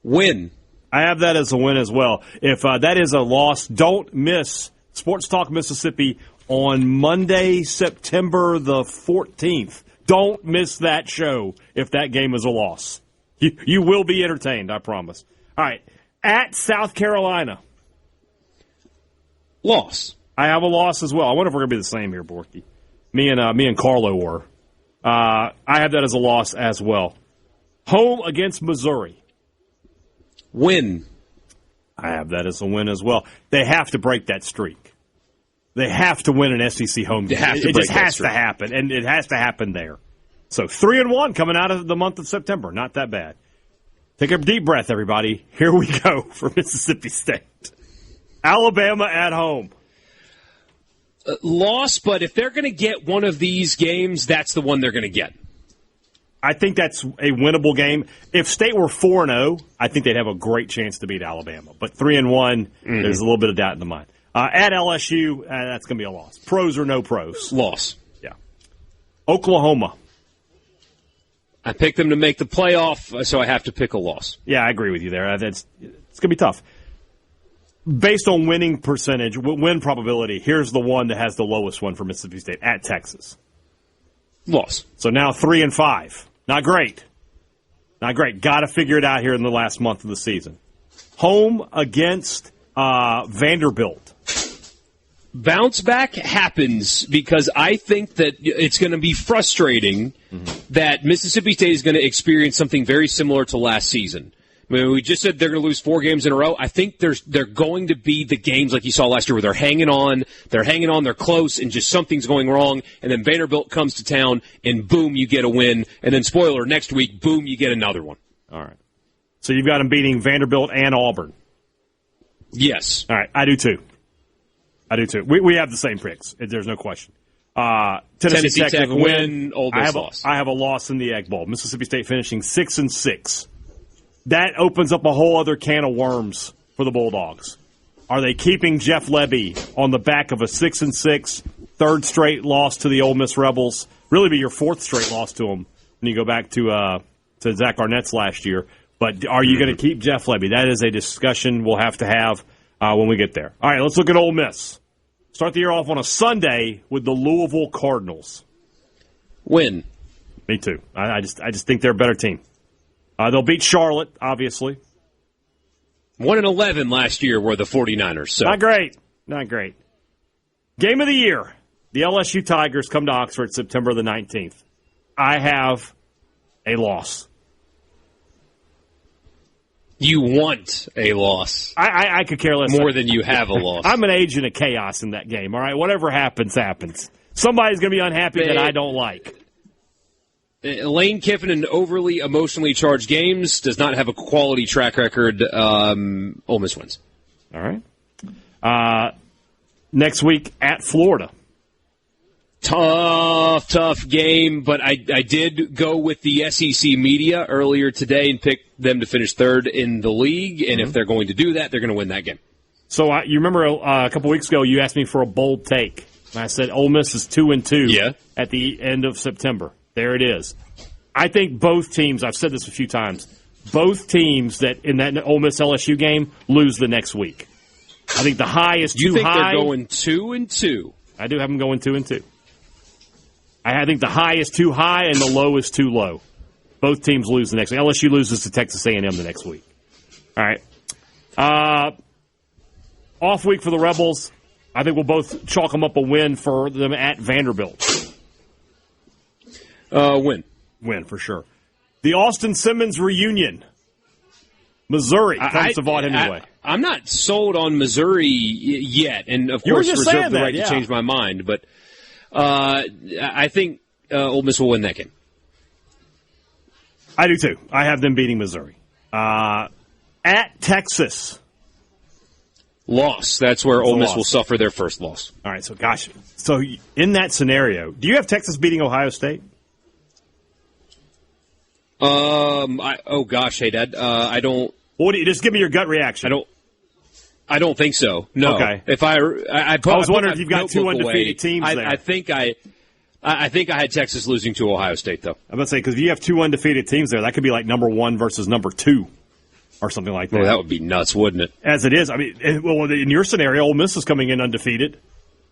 Win. I have that as a win as well. If that is a loss, don't miss Sports Talk Mississippi on Monday, September the 14th. Don't miss that show if that game is a loss. You will be entertained, I promise. All right, at South Carolina. Loss. I have a loss as well. I wonder if we're going to be the same here, Borky. Me and Carlo were. I have that as a loss as well. Home against Missouri. Win. I have that as a win as well. They have to break that streak. They have to win an SEC home game. It just has to happen, and it has to happen there. So 3-1 coming out of the month of September. Not that bad. Take a deep breath, everybody. Here we go for Mississippi State. Alabama at home. Loss, but if they're going to get one of these games, that's the one they're going to get. I think that's a winnable game. If State were 4-0, I think they'd have a great chance to beat Alabama. But 3-1, there's a little bit of doubt in the mind. At LSU, that's going to be a loss. Pros or no pros? Loss. Yeah. Oklahoma. I picked them to make the playoff, so I have to pick a loss. Yeah, I agree with you there. It's going to be tough. Based on winning percentage, win probability, here's the one that has the lowest one for Mississippi State, at Texas. Loss. So now 3-5. Not great. Not great. Got to figure it out here in the last month of the season. Home against Vanderbilt. Bounce back happens because I think that it's going to be frustrating that Mississippi State is going to experience something very similar to last season. I mean, we just said they're going to lose 4 games in a row. I think they're going to be the games like you saw last year where they're hanging on, they're close, and just something's going wrong, and then Vanderbilt comes to town, and boom, you get a win, and then spoiler, next week, boom, you get another one. All right. So you've got them beating Vanderbilt and Auburn. Yes. All right, I do too. We have the same picks. There's no question. Tennessee Tech win. Ole Miss loss. I have a loss in the Egg Bowl. Mississippi State finishing 6-6. That opens up a whole other can of worms for the Bulldogs. Are they keeping Jeff Lebby on the back of a 6-6, third straight loss to the Ole Miss Rebels? Really be your 4th straight loss to them when you go back to Zach Arnett's last year. But are you going to keep Jeff Lebby? That is a discussion we'll have to have when we get there. All right, let's look at Ole Miss. Start the year off on a Sunday with the Louisville Cardinals. Win. Me too. I just think they're a better team. They'll beat Charlotte, obviously. 1-11 last year were the 49ers. So. Not great. Game of the year. The LSU Tigers come to Oxford September the 19th. I have a loss. You want a loss. I could care less. More than you have a loss. I'm an agent of chaos in that game, all right? Whatever happens, happens. Somebody's going to be unhappy that I don't like. Lane Kiffin in overly emotionally charged games does not have a quality track record. Ole Miss wins. All right. Next week at Florida. Tough game, but I did go with the SEC media earlier today and pick them to finish 3rd in the league, and if they're going to do that, they're going to win that game. So you remember a couple weeks ago you asked me for a bold take, and I said Ole Miss is 2-2 at the end of September. There it is. I think both teams, I've said this a few times, both teams that in that Ole Miss LSU game lose the next week. I think the high is too high. You think they're going 2-2? I do have them going 2-2. I think the high is too high and the low is too low. Both teams lose the next week. LSU loses to Texas A&M the next week. All right. Off week for the Rebels. I think we'll both chalk them up a win for them at Vanderbilt. Win, for sure. The Austin Simmons reunion. Missouri comes to Vaught anyway. I'm not sold on Missouri yet, and of course reserve the right to change my mind, but I think Ole Miss will win that game. I do too. I have them beating Missouri. At Texas. Loss. That's where Ole Miss will suffer their first loss. All right, so in that scenario, do you have Texas beating Ohio State? Hey, Dad. I don't. Well, just give me your gut reaction. I don't think so. No. Okay. If I was wondering if you've got 2 undefeated teams there. I think I had Texas losing to Ohio State, though. I'm about to say, because if you have 2 undefeated teams there, that could be like number 1 versus number 2. or something like that. Well, that would be nuts, wouldn't it? As it is. I mean, in your scenario, Ole Miss is coming in undefeated,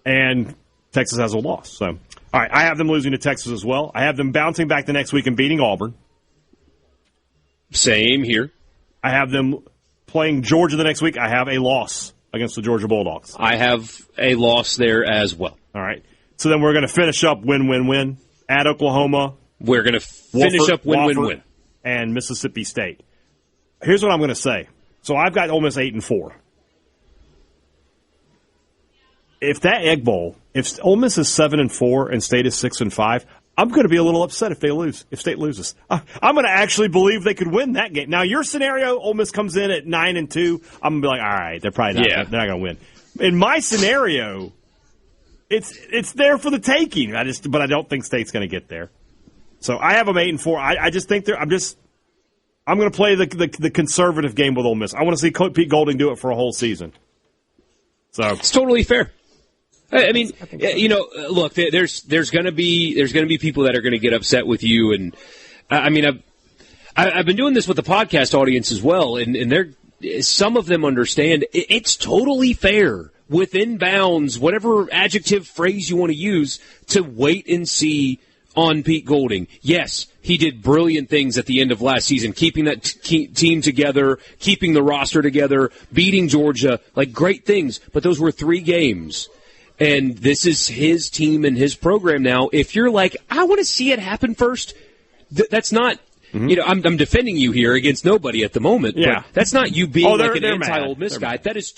and Texas has a loss. So, all right, I have them losing to Texas as well. I have them bouncing back the next week and beating Auburn. Same here. I have them playing Georgia the next week. I have a loss against the Georgia Bulldogs. I have a loss there as well. All right. So then we're going to finish up win-win-win at Oklahoma. We're going to finish up win-win-win. And Mississippi State. Here's what I'm going to say. So I've got Ole Miss 8-4. If that Egg Bowl, if Ole Miss is 7-4 and State is 6-5, I'm going to be a little upset if they lose. If State loses, I'm going to actually believe they could win that game. Now your scenario, Ole Miss comes in at 9-2. I'm going to be like, all right, they're probably not. Yeah. They're not going to win. In my scenario, it's there for the taking. But I don't think State's going to get there. So I have them 8-4. I just think I'm going to play the conservative game with Ole Miss. I want to see Pete Golding do it for a whole season. So it's totally fair. I mean, look, there's going to be people that are going to get upset with you, and I mean, I've been doing this with the podcast audience as well, and some of them understand it's totally fair, within bounds, whatever adjective phrase you want to use, to wait and see on Pete Golding. Yes, he did brilliant things at the end of last season, keeping that team together, keeping the roster together, beating Georgia, like great things, but those were 3 games. And this is his team and his program now. If you're like, I want to see it happen first, that's not, I'm defending you here against nobody at the moment. Yeah. But that's not you being like an anti-Ole Miss guy. That is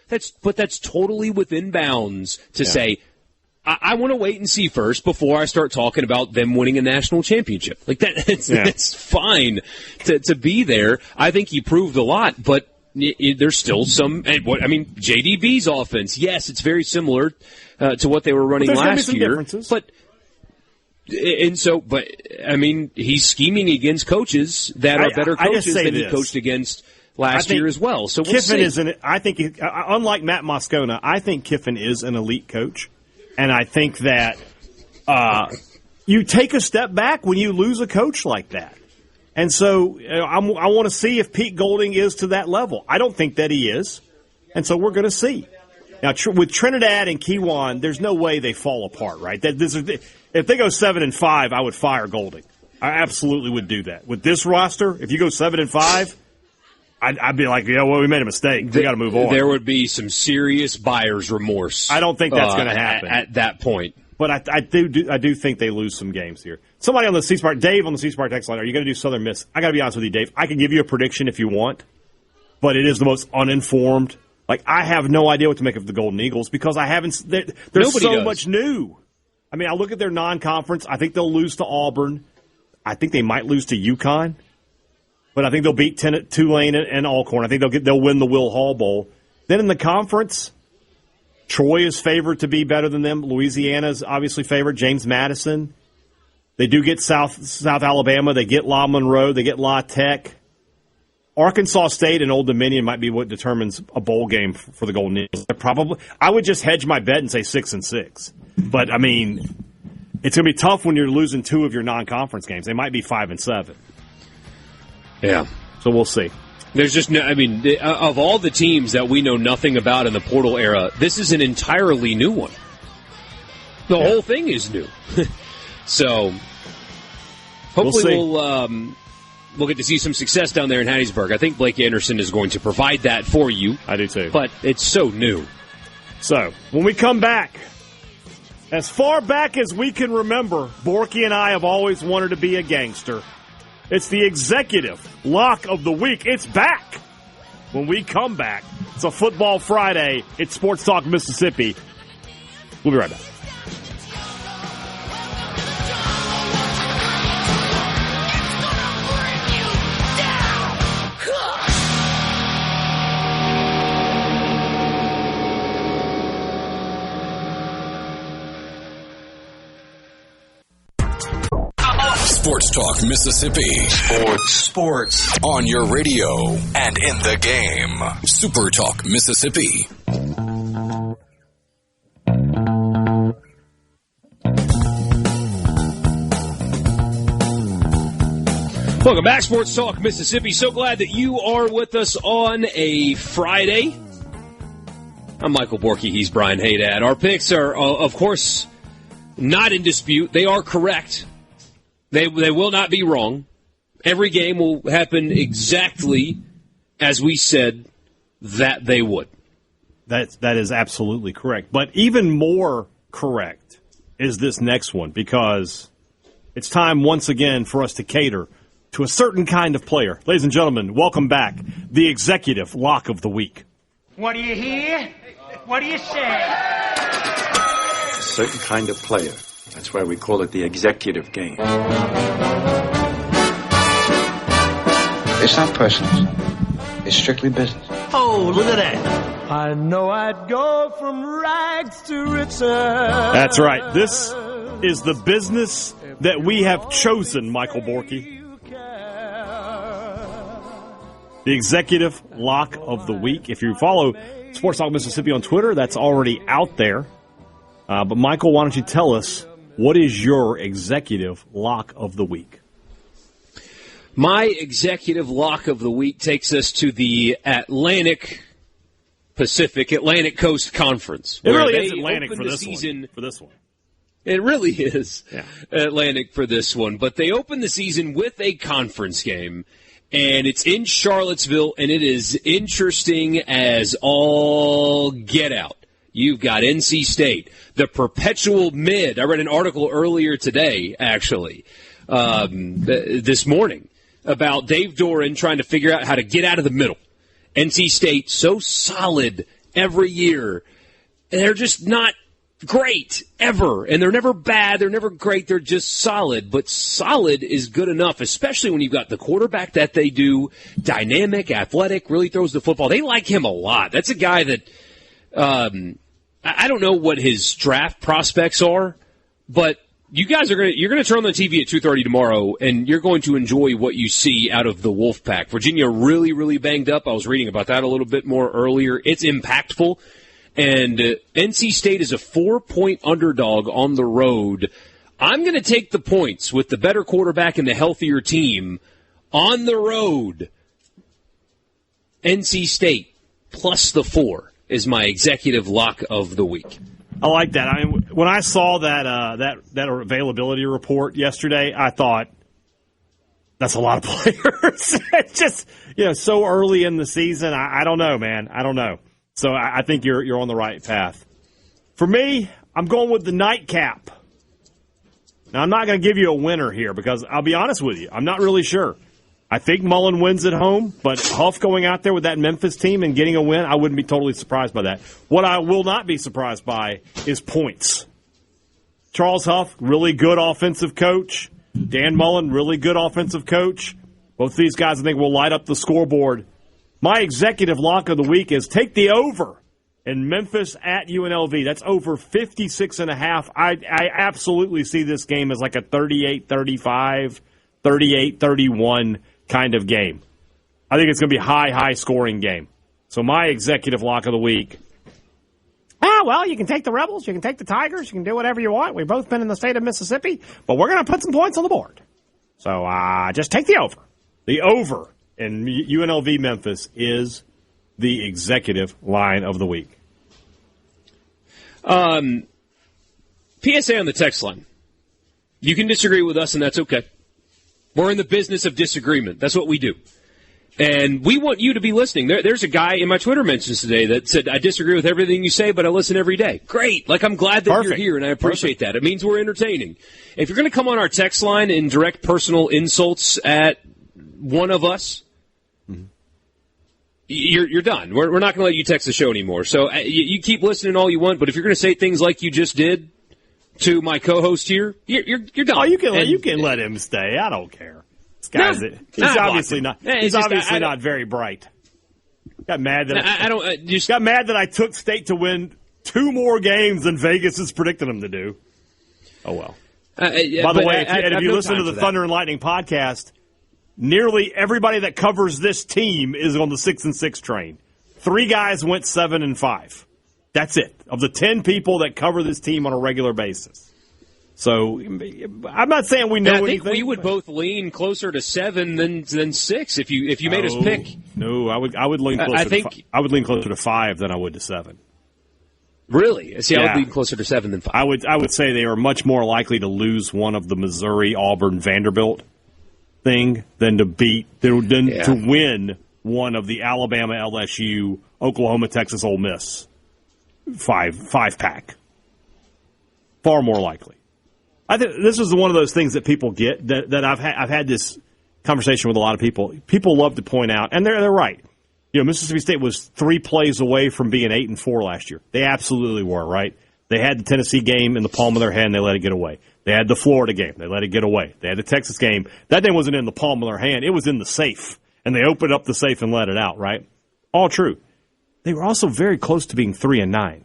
that's totally within bounds to say, I want to wait and see first before I start talking about them winning a national championship. Like that, it's fine to be there. I think he proved a lot, but there's still some. JDB's offense, yes, it's very similar to what they were running last year. But he's scheming against coaches that are better coaches than he coached against last year as well. So Kiffin is unlike Matt Moscona, I think Kiffin is an elite coach, and I think that you take a step back when you lose a coach like that. And so I want to see if Pete Golding is to that level. I don't think that he is. And so we're going to see. Now, with Trinidad and Kewan, there's no way they fall apart, right? If they go 7-5, I would fire Golding. I absolutely would do that. With this roster, if you go 7-5, I'd be like, we made a mistake. We got to move on. There would be some serious buyer's remorse. I don't think that's going to happen. At that point. But I do think they lose some games here. Somebody on the C-Spark, Dave on the C-Spark text line, are you going to do Southern Miss? I got to be honest with you, Dave. I can give you a prediction if you want, but it is the most uninformed. Like, I have no idea what to make of the Golden Eagles because I haven't. There's so much new. I mean, I look at their non-conference. I think they'll lose to Auburn. I think they might lose to UConn, but I think they'll beat Tulane and Alcorn. I think they'll win the Will Hall Bowl. Then in the conference, Troy is favored to be better than them. Louisiana is obviously favored. James Madison. They do get South Alabama. They get La Monroe. They get La Tech. Arkansas State and Old Dominion might be what determines a bowl game for the Golden Eagles. I would just hedge my bet and say 6-6. But, I mean, it's going to be tough when you're losing 2 of your non-conference games. They might be 5-7. Yeah. So we'll see. There's just no, of all the teams that we know nothing about in the portal era, this is an entirely new one. The whole thing is new. So, hopefully we'll get to see some success down there in Hattiesburg. I think Blake Anderson is going to provide that for you. I do too. But it's so new. So, when we come back, as far back as we can remember, Borky and I have always wanted to be a gangster. It's the executive lock of the week. It's back. When we come back, it's a Football Friday. It's Sports Talk Mississippi. We'll be right back. Sports Talk Mississippi. Sports. On your radio and in the game. Super Talk Mississippi. Welcome back, Sports Talk Mississippi. So glad that you are with us on a Friday. I'm Michael Borky. He's Brian Haydad. Our picks are, of course, not in dispute. They are correct. They will not be wrong. Every game will happen exactly as we said that they would. That is absolutely correct. But even more correct is this next one, because it's time once again for us to cater to a certain kind of player. Ladies and gentlemen, welcome back, the Executive Lock of the Week. What do you hear? What do you say? A certain kind of player. That's why we call it the executive game. It's not personal. It's strictly business. Oh, look at that. I know I'd go from rags to riches. That's right. This is the business that we have chosen, Michael Borky. The Executive Lock of the Week. If you follow Sports Talk Mississippi on Twitter, that's already out there. But, Michael, why don't you tell us, what is your Executive Lock of the Week? My Executive Lock of the Week takes us to the Atlantic Coast Conference. It really is Atlantic for this one. It really is Atlantic for this one. But they opened the season with a conference game. And it's in Charlottesville, and it is interesting as all get out. You've got NC State, the perpetual mid. I read an article earlier today, actually, this morning, about Dave Doran trying to figure out how to get out of the middle. NC State, so solid every year. And they're just not great ever, and they're never bad, they're never great, they're just solid. But solid is good enough, especially when you've got the quarterback that they do, dynamic, athletic, really throws the football. They like him a lot. That's a guy that I don't know what his draft prospects are, but you guys you're gonna turn on the TV at 2:30 tomorrow, and you're going to enjoy what you see out of the Wolfpack. Virginia really, really banged up. I was reading about that a little bit more earlier. It's impactful. And NC State is a 4-point underdog on the road. I'm going to take the points with the better quarterback and the healthier team on the road. NC State plus the 4 is my Executive Lock of the Week. I like that. I mean, when I saw that availability report yesterday, I thought, that's a lot of players. It's just, so early in the season. I don't know, man. I don't know. So I think you're on the right path. For me, I'm going with the nightcap. Now, I'm not going to give you a winner here because I'll be honest with you, I'm not really sure. I think Mullen wins at home, but Huff going out there with that Memphis team and getting a win, I wouldn't be totally surprised by that. What I will not be surprised by is points. Charles Huff, really good offensive coach. Dan Mullen, really good offensive coach. Both these guys, I think, will light up the scoreboard. My Executive Lock of the Week is take the over in Memphis at UNLV. That's over 56.5. I absolutely see this game as like a 38-35, 38-31 kind of game. I think it's going to be a high scoring game. So my Executive Lock of the Week. Well, you can take the Rebels, you can take the Tigers, you can do whatever you want. We've both been in the state of Mississippi, but we're going to put some points on the board. So just take the over. The over in UNLV Memphis is the Executive Line of the Week. PSA on the text line. You can disagree with us, and that's okay. We're in the business of disagreement. That's what we do. And we want you to be listening. There's a guy in my Twitter mentions today that said, I disagree with everything you say, but I listen every day. Great. I'm glad that you're here, and I appreciate that. It means we're entertaining. If you're going to come on our text line and direct personal insults at one of us, you're done. We're not going to let you text the show anymore. So you keep listening all you want, but if you're going to say things like you just did to my co-host here, you're done. Oh, you can let him stay. I don't care. This guy's he's obviously not. He's obviously not very bright. Got mad that got mad that I took State to win 2 more games than Vegas is predicting them to do. Oh well. By the way, if you listen to the Thunder and Lightning podcast, nearly everybody that covers this team is on the 6-6 train. 3 guys went 7-5. That's it. Of the 10 people that cover this team on a regular basis. So I'm not saying we know I think anything. we would both lean closer to 7 than 6 if you made us pick. No, I would lean closer. I would lean closer to 5 than I would to 7. Really? See, I would lean closer to 7 than 5. I would say they are much more likely to lose one of the Missouri, Auburn, Vanderbilt thing than to win one of the Alabama, LSU, Oklahoma, Texas, Ole Miss five pack. Far more likely. I think this is one of those things that people get that I've had this conversation with a lot of people. People love to point out, and they're right. You know, Mississippi State was 3 plays away from being 8-4 last year. They absolutely were, right? They had the Tennessee game in the palm of their hand. They let it get away. They had the Florida game. They let it get away. They had the Texas game. That thing wasn't in the palm of their hand. It was in the safe, and they opened up the safe and let it out, right? All true. They were also very close to being 3-9.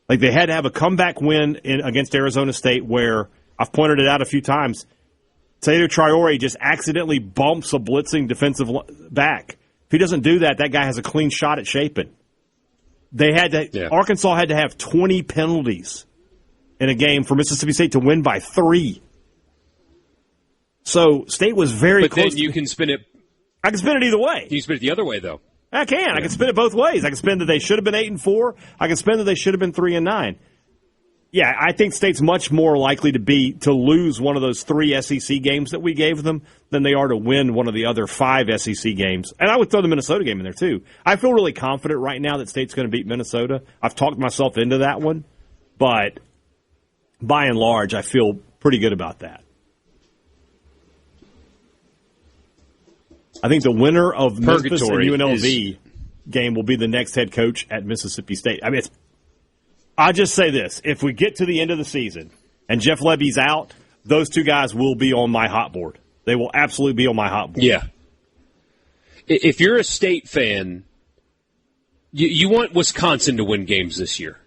Like, they had to have a comeback win against Arizona State where, I've pointed it out a few times, Taylor Traore just accidentally bumps a blitzing defensive back. If he doesn't do that, that guy has a clean shot at Chapin. Arkansas had to have 20 penalties in a game for Mississippi State to win by 3. So State was very close. But then you can spin it. I can spin it either way. You can spin it the other way, though. I can. Yeah. I can spin it both ways. I can spin that they should have been 8-4. I can spin that they should have been 3-9. Yeah, I think State's much more likely to lose one of those 3 SEC games that we gave them than they are to win one of the other 5 SEC games. And I would throw the Minnesota game in there, too. I feel really confident right now that State's going to beat Minnesota. I've talked myself into that one. But by and large, I feel pretty good about that. I think the winner of Memphis and UNLV game will be the next head coach at Mississippi State. I mean, I'll just say this. If we get to the end of the season and Jeff Lebby's out, those 2 guys will be on my hot board. They will absolutely be on my hot board. Yeah. If you're a State fan, you want Wisconsin to win games this year.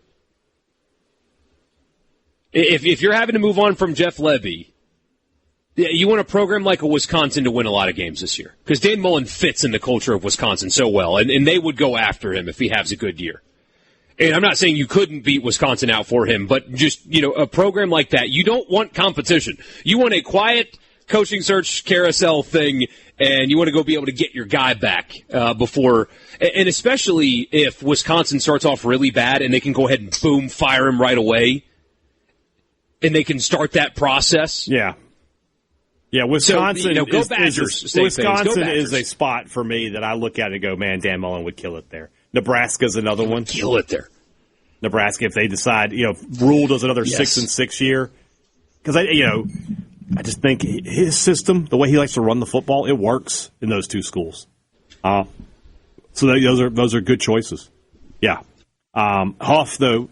If you're having to move on from Jeff Lebby, you want a program like a Wisconsin to win a lot of games this year. Because Dan Mullen fits in the culture of Wisconsin so well, and they would go after him if he has a good year. And I'm not saying you couldn't beat Wisconsin out for him, but just, a program like that, you don't want competition. You want a quiet coaching search carousel thing, and you want to go be able to get your guy back before, and especially if Wisconsin starts off really bad and they can go ahead and boom, fire him right away, and they can start that process. Yeah. Yeah, Wisconsin, so, go Badgers, Wisconsin is a spot for me that I look at and go, man, Dan Mullen would kill it there. Nebraska's another one. Kill it there. Nebraska, if they decide, Rule does another 6-6 year. Because, I just think his system, the way he likes to run the football, it works in those 2 schools. So those are good choices. Yeah. Huff, though,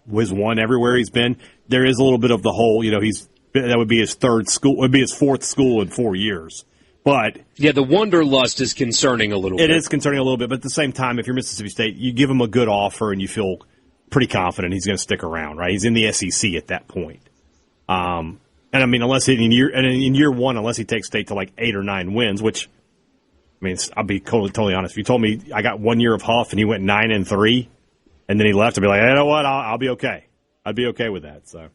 has won everywhere he's been. There is a little bit of the whole, that would be his 3rd school, would be his 4th school in 4 years. But yeah, the wanderlust is concerning a little bit. It is concerning a little bit, but at the same time, if you're Mississippi State, you give him a good offer and you feel pretty confident he's going to stick around, right? He's in the SEC at that point. And I mean, in year 1, unless he takes State to like 8 or 9 wins, which, I mean, I'll be totally honest. If you told me I got 1 year of Huff and he went 9-3, and then he left, I'd be like, you know what? I'll be okay. I'd be okay with that. So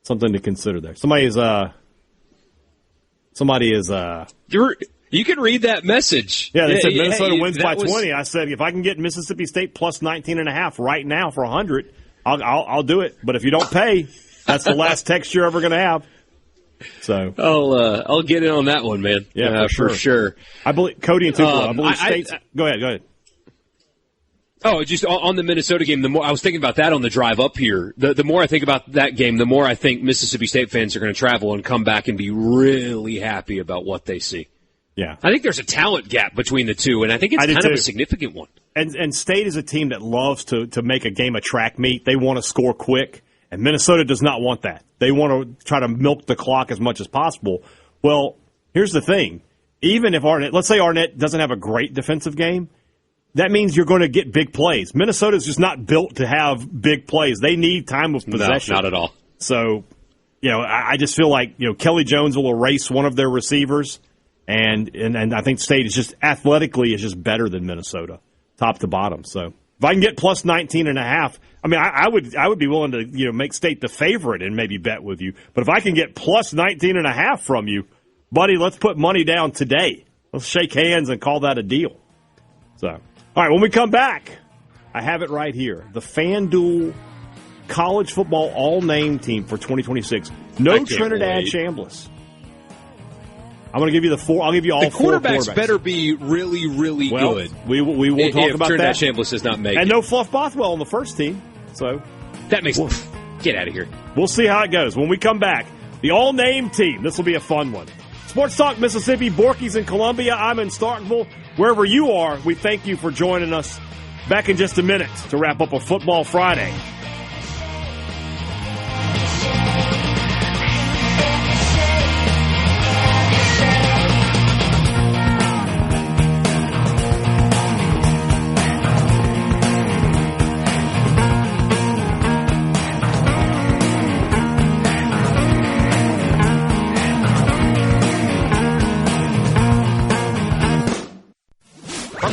something to consider there. Somebody is. You can read that message. Yeah, they said Minnesota wins by 20. I said, if I can get Mississippi State plus 19.5 right now for 100, I'll do it. But if you don't pay, that's the last text you're ever going to have. So I'll get in on that one, man. Yeah, for sure. I believe Cody and Tupelo. I believe State's. Go ahead. Oh, just on the Minnesota game, the more I was thinking about that on the drive up here, the more I think about that game, the more I think Mississippi State fans are going to travel and come back and be really happy about what they see. Yeah. I think there's a talent gap between the two, and I think it's kind of a significant one. And State is a team that loves to make a game a track meet. They want to score quick, and Minnesota does not want that. They want to try to milk the clock as much as possible. Well, here's the thing. Even if let's say Arnett doesn't have a great defensive game, that means you're going to get big plays. Minnesota's just not built to have big plays. They need time of possession. No, not at all. So, I just feel like, Kelly Jones will erase one of their receivers, and I think State is just athletically is just better than Minnesota, top to bottom. So If I can get plus 19.5, I mean, I would be willing to make State the favorite and maybe bet with you. But if I can get plus 19.5 from you, buddy, let's put money down today. Let's shake hands and call that a deal. So, all right, when we come back, I have it right here. The FanDuel College Football All-Name Team for 2026. No Trinidad Chambliss. I'm going to give you I'll give you all four quarterbacks. The quarterbacks better be really, really good. We will talk about Trinidad that. Chambliss does not make and it. no Fluff Bothwell on the first team. So that makes get out of here. We'll see how it goes when we come back. The all-name team. This will be a fun one. Sports Talk Mississippi. Borky's in Columbia. I'm in Starkville. Wherever you are, we thank you for joining us. Back in just a minute to wrap up a Football Friday.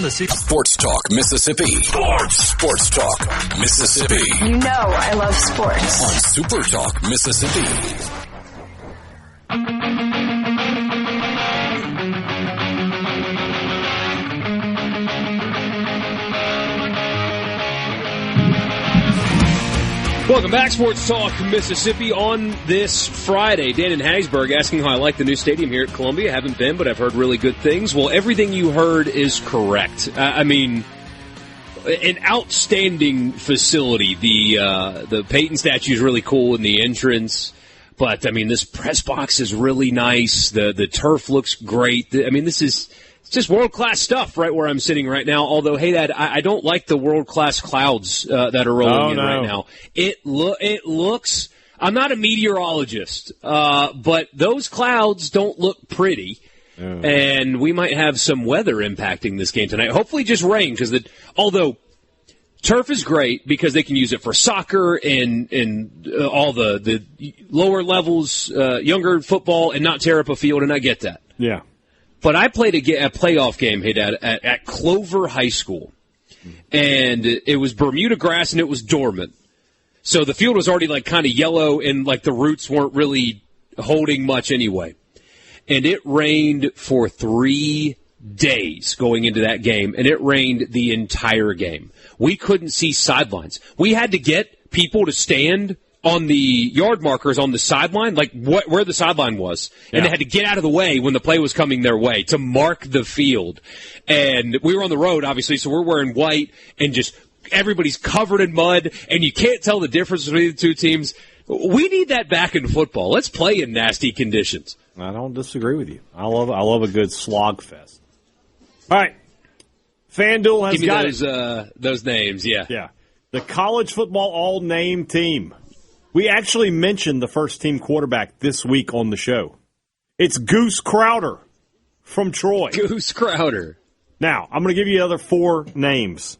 Sports Talk Mississippi. Sports Talk Mississippi. You know I love sports. On Super Talk Mississippi. Welcome back, Sports Talk Mississippi on this Friday. Dan in Hattiesburg asking how I like the new stadium here at Columbia. Haven't been, but I've heard really good things. Well, everything you heard is correct. I mean, an outstanding facility. The Peyton statue is really cool in the entrance. But, I mean, this press box is really nice. The turf looks great. I mean, this is... It's just world-class stuff right where I'm sitting right now, although, hey, Dad, I don't like the world-class clouds that are rolling in right now. It looks – I'm not a meteorologist, but those clouds don't look pretty, and we might have some weather impacting this game tonight. Hopefully just rain, because although turf is great because they can use it for soccer and all the lower levels, younger football, and not tear up a field, and I get that. Yeah. But I played a playoff game, hey, Dad, at Clover High School, and it was Bermuda grass and it was dormant. So the field was already like kind of yellow and like the roots weren't really holding much anyway. And it rained for 3 days going into that game, and it rained the entire game. We couldn't see sidelines. We had to get people to stand on the yard markers on the sideline, like where the sideline was. And they had to get out of the way when the play was coming their way to mark the field. And we were on the road, obviously, so we're wearing white and just everybody's covered in mud, and you can't tell the difference between the two teams. We need that back in football. Let's play in nasty conditions. I don't disagree with you. I love a good slog fest. All right. FanDuel has got those names, yeah. Yeah. The College Football All-Name Team. We actually mentioned the first-team quarterback this week on the show. It's Goose Crowder from Troy. Goose Crowder. Now, I'm going to give you the other 4 names.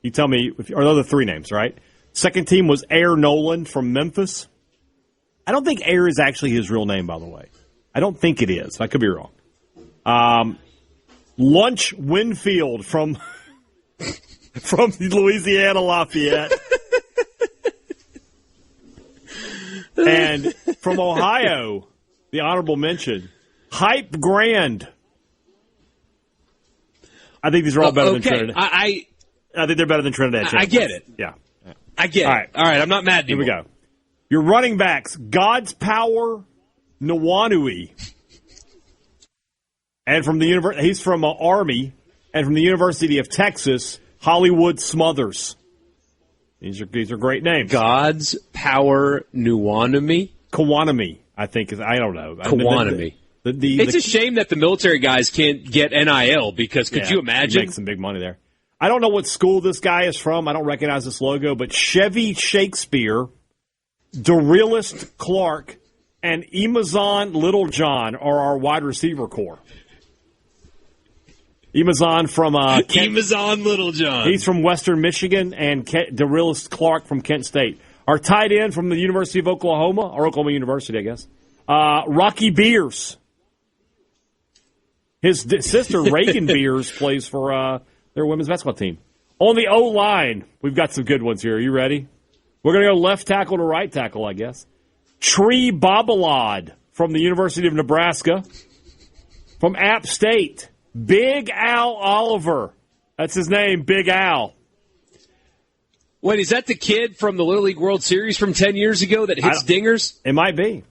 You tell me, or the other 3 names, right? Second team was Air Noland from Memphis. I don't think Air is actually his real name, by the way. I don't think it is. I could be wrong. Lunch Winfield from Louisiana Lafayette. And from Ohio, the honorable mention, Hype Grand. I think these are all better than Trinidad. I think they're better than Trinidad. I get it. Yeah. I get it. All right, I'm not mad anymore. Here we go. Your running backs, God's Power Nwanui. And from the he's from Army, and from the University of Texas, Hollywood Smothers. These are great names. God's Power Nuanami? Kawanami, I think. I don't know. Kawanami. It's a shame that the military guys can't get NIL because could you imagine? Make some big money there. I don't know what school this guy is from. I don't recognize this logo, but Chevy Shakespeare, Darylist Clark, and Emazon Littlejohn are our wide receiver core. Emazon from Emazon Littlejohn. He's from Western Michigan, and Darylist Clark from Kent State. Our tight end from the University of Oklahoma, or Oklahoma University, I guess. Rocky Beers. His sister, Reagan Beers, plays for their women's basketball team. On the O-line, we've got some good ones here. Are you ready? We're going to go left tackle to right tackle, I guess. Tree Babalod from the University of Nebraska. From App State, Big Al Oliver. That's his name, Big Al. Wait, is that the kid from the Little League World Series from 10 years ago that hits dingers? It might be.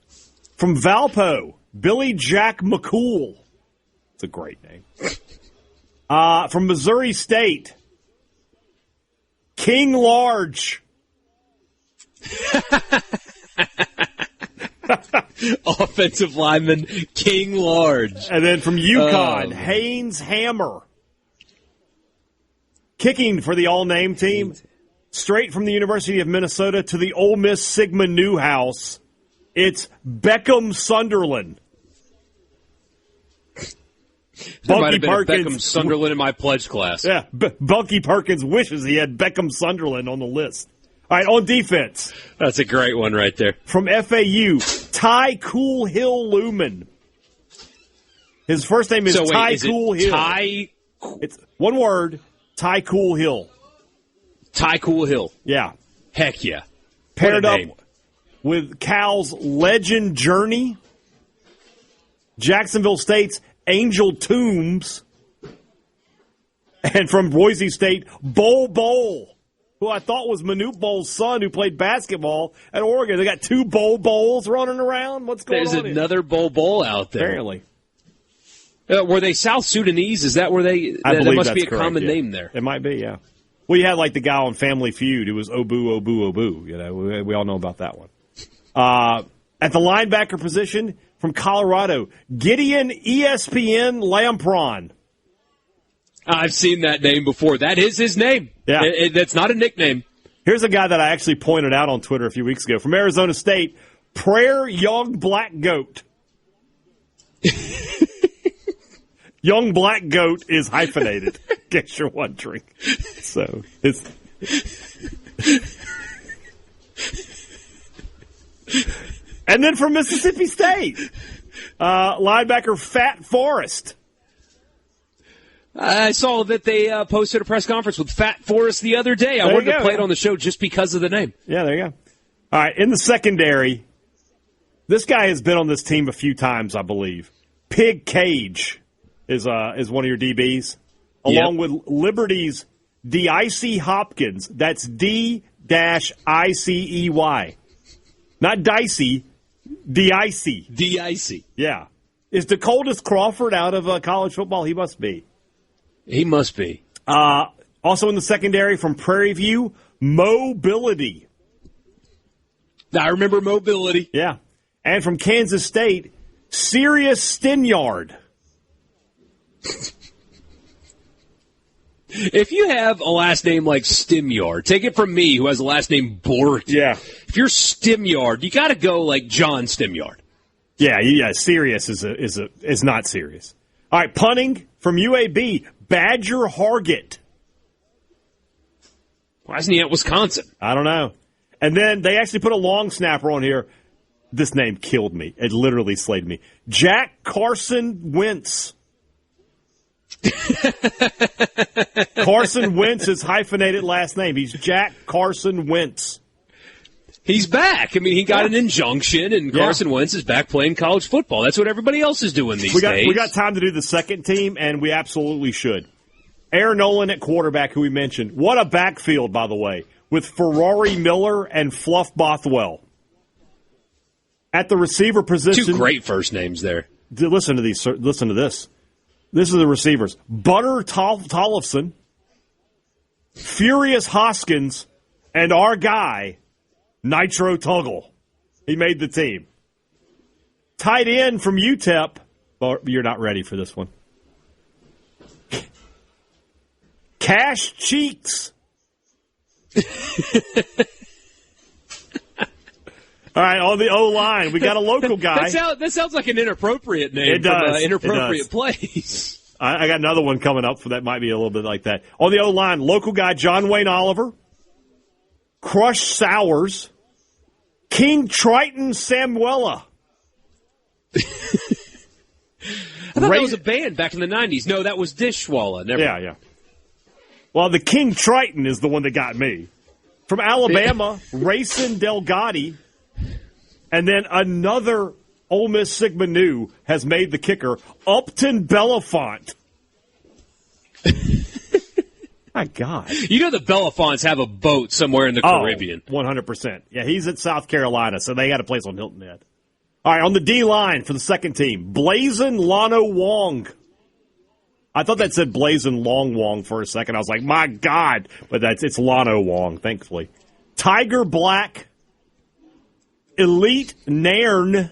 From Valpo, Billy Jack McCool. It's a great name. From Missouri State, King Large. Offensive lineman, King Large. And then from UConn, Haynes Hammer. Kicking for the all-name team, straight from the University of Minnesota to the Ole Miss Sigma Newhouse, it's Beckham Sunderland. There might have been a Beckham Sunderland in my pledge class. Yeah, Bunky Perkins wishes he had Beckham Sunderland on the list. All right, on defense. That's a great one right there. From FAU, Ty Cool Hill Lumen. His first name is Ty Cool Hill. It's one word, Ty Cool Hill. Ty Cool Hill. Yeah. Heck yeah. Paired up with Cal's Legend Journey. Jacksonville State's Angel Toombs. And from Boise State, Bowl, who I thought was Manute Bol's son who played basketball at Oregon. They got two Bowls running around. What's going on? There's another Bowl out there. Apparently. Were they South Sudanese? Is that where they... I believe that must that's be a correct, common name there. It might be, yeah. Well, you had like the guy on Family Feud who was Obu, Obu, Obu. You know, we all know about that one. At the linebacker position from Colorado, Gideon ESPN Lampron. I've seen that name before. That is his name. Yeah. That's not a nickname. Here's a guy that I actually pointed out on Twitter a few weeks ago. From Arizona State, Prayer Young Black Goat. Young Black Goat is hyphenated, in case you're wondering. So, it's... And then from Mississippi State, linebacker Fat Forrest. I saw that they posted a press conference with Fat Forrest the other day. I wanted to play it on the show just because of the name. Yeah, there you go. All right, in the secondary, this guy has been on this team a few times, I believe. Pig Cage is one of your DBs, along with Liberty's D-I-C Hopkins. That's D-I-C-E-Y. Not Dicey, D-I-C. D-I-C. Yeah. Is Dakotas Crawford out of college football? He must be. He must be. Also in the secondary from Prairie View, Mobility. I remember Mobility. Yeah. And from Kansas State, Sirius Stinyard. If you have a last name like Stimyard, take it from me, who has a last name Bort. Yeah. If you're Stimyard, you got to go like John Stimyard. Yeah. Sirius is not serious. All right, punting from UAB, Badger Hargett. Why isn't he at Wisconsin? I don't know. And then they actually put a long snapper on here. This name killed me. It literally slayed me. Jack Carson Wentz. Carson Wentz is hyphenated last name. He's Jack Carson Wentz. He's back. I mean, he got an injunction, and Carson Wentz is back playing college football. That's what everybody else is doing these days. We got time to do the second team, and we absolutely should. Aaron Nolan at quarterback, who we mentioned. What a backfield, by the way, with Ferrari Miller and Fluff Bothwell. At the receiver position. Two great first names there. Listen to these. Listen to this. This is the receivers. Butter Tollefson, Furious Hoskins, and our guy, Nitro Tuggle. He made the team. Tight end from UTEP. Well, you're not ready for this one. Cash Cheeks. All right, on the O-line, we got a local guy. That sounds like an inappropriate name. It does. From an inappropriate place. I got another one coming up that might be a little bit like that. On the O-line, local guy John Wayne Oliver, Crush Sowers, King Triton Samuela. I thought that was a band back in the 90s. No, that was Dishwalla. Never. Yeah. Well, the King Triton is the one that got me. From Alabama, Racing Delgatti, and then another Ole Miss Sigma Nu has made the kicker, Upton Belafonte. My God. You know the Belafontes have a boat somewhere in the Caribbean. 100%. Yeah, he's at South Carolina, so they got a place on Hilton Head. All right, on the D-line for the second team, Blazin Lano Wong. I thought that said Blazin Long Wong for a second. I was like, my God. But it's Lano Wong, thankfully. Tiger Black, Elite Nairn,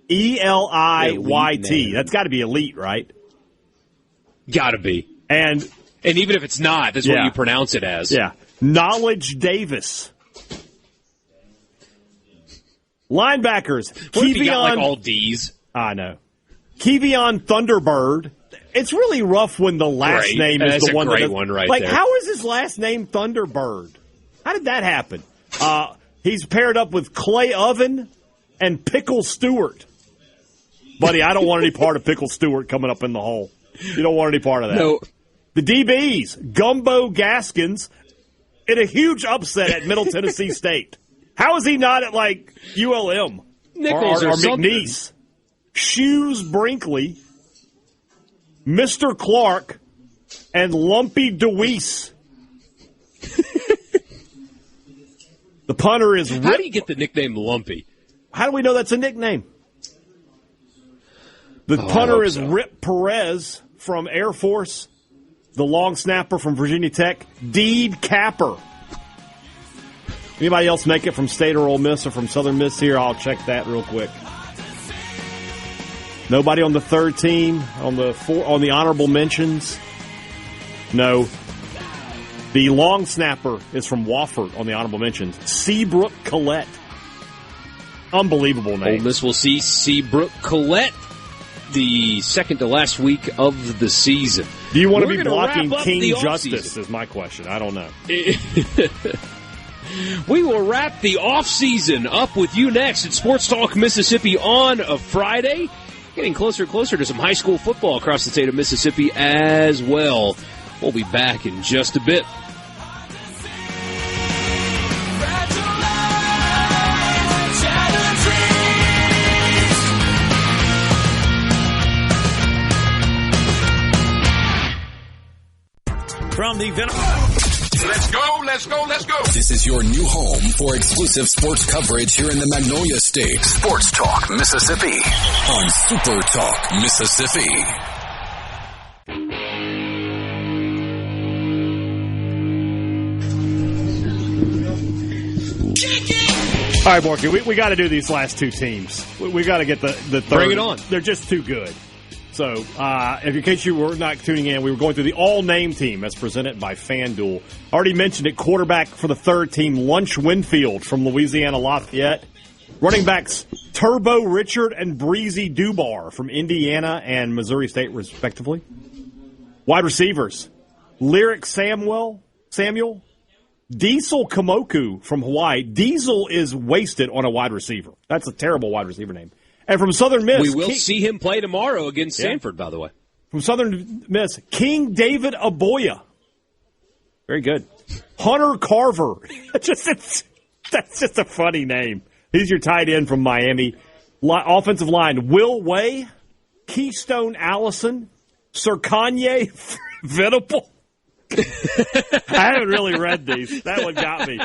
Eliyt. That's got to be elite, right? Got to be. And even if it's not, that's what you pronounce it as. Yeah. Knowledge Davis. Linebackers. What if you got like all D's? I know. Kevion Thunderbird. It's really rough when the last name is the one. That's a great one right there. How is his last name Thunderbird? How did that happen? He's paired up with Clay Oven and Pickle Stewart. Buddy, I don't want any part of Pickle Stewart coming up in the hole. You don't want any part of that. No. The DBs, Gumbo Gaskins, in a huge upset at Middle Tennessee State. How is he not at, like, ULM? Nichols or McNeese? Shoes Brinkley, Mr. Clark, and Lumpy DeWeese. The punter is How do you get the nickname Lumpy? How do we know that's a nickname? The punter is Rip Perez from Air Force. The long snapper from Virginia Tech, Deed Capper. Anybody else make it from State or Ole Miss or from Southern Miss here? I'll check that real quick. Nobody on the third team on the honorable mentions. No. The long snapper is from Wofford on the honorable mentions. Seabrook Collette. Unbelievable name. Ole Miss will see Seabrook Collette the second to last week of the season. Do you want to be blocking King Justice is my question. I don't know. We will wrap the offseason up with you next at Sports Talk Mississippi on a Friday. Getting closer and closer to some high school football across the state of Mississippi as well. We'll be back in just a bit. From the Let's go, let's go, let's go. This is your new home for exclusive sports coverage here in the Magnolia State. Sports Talk Mississippi on Super Talk Mississippi. All right, Borky, we got to do these last two teams. We got to get the third. Bring it on. They're just too good. So, in case you were not tuning in, we were going through the all-name team as presented by FanDuel. Already mentioned it, quarterback for the third team, Lunch Winfield from Louisiana Lafayette. Running backs, Turbo Richard and Breezy Dubar from Indiana and Missouri State, respectively. Wide receivers, Lyric Samuel, Diesel Kamoku from Hawaii. Diesel is wasted on a wide receiver. That's a terrible wide receiver name. And from Southern Miss... We will see him play tomorrow against Stanford, by the way. From Southern Miss, King David Aboya. Very good. Hunter Carver. That's just a funny name. He's your tight end from Miami. Offensive line, Will Way, Keystone Allison, Sir Kanye Venable. I haven't really read these. That one got me.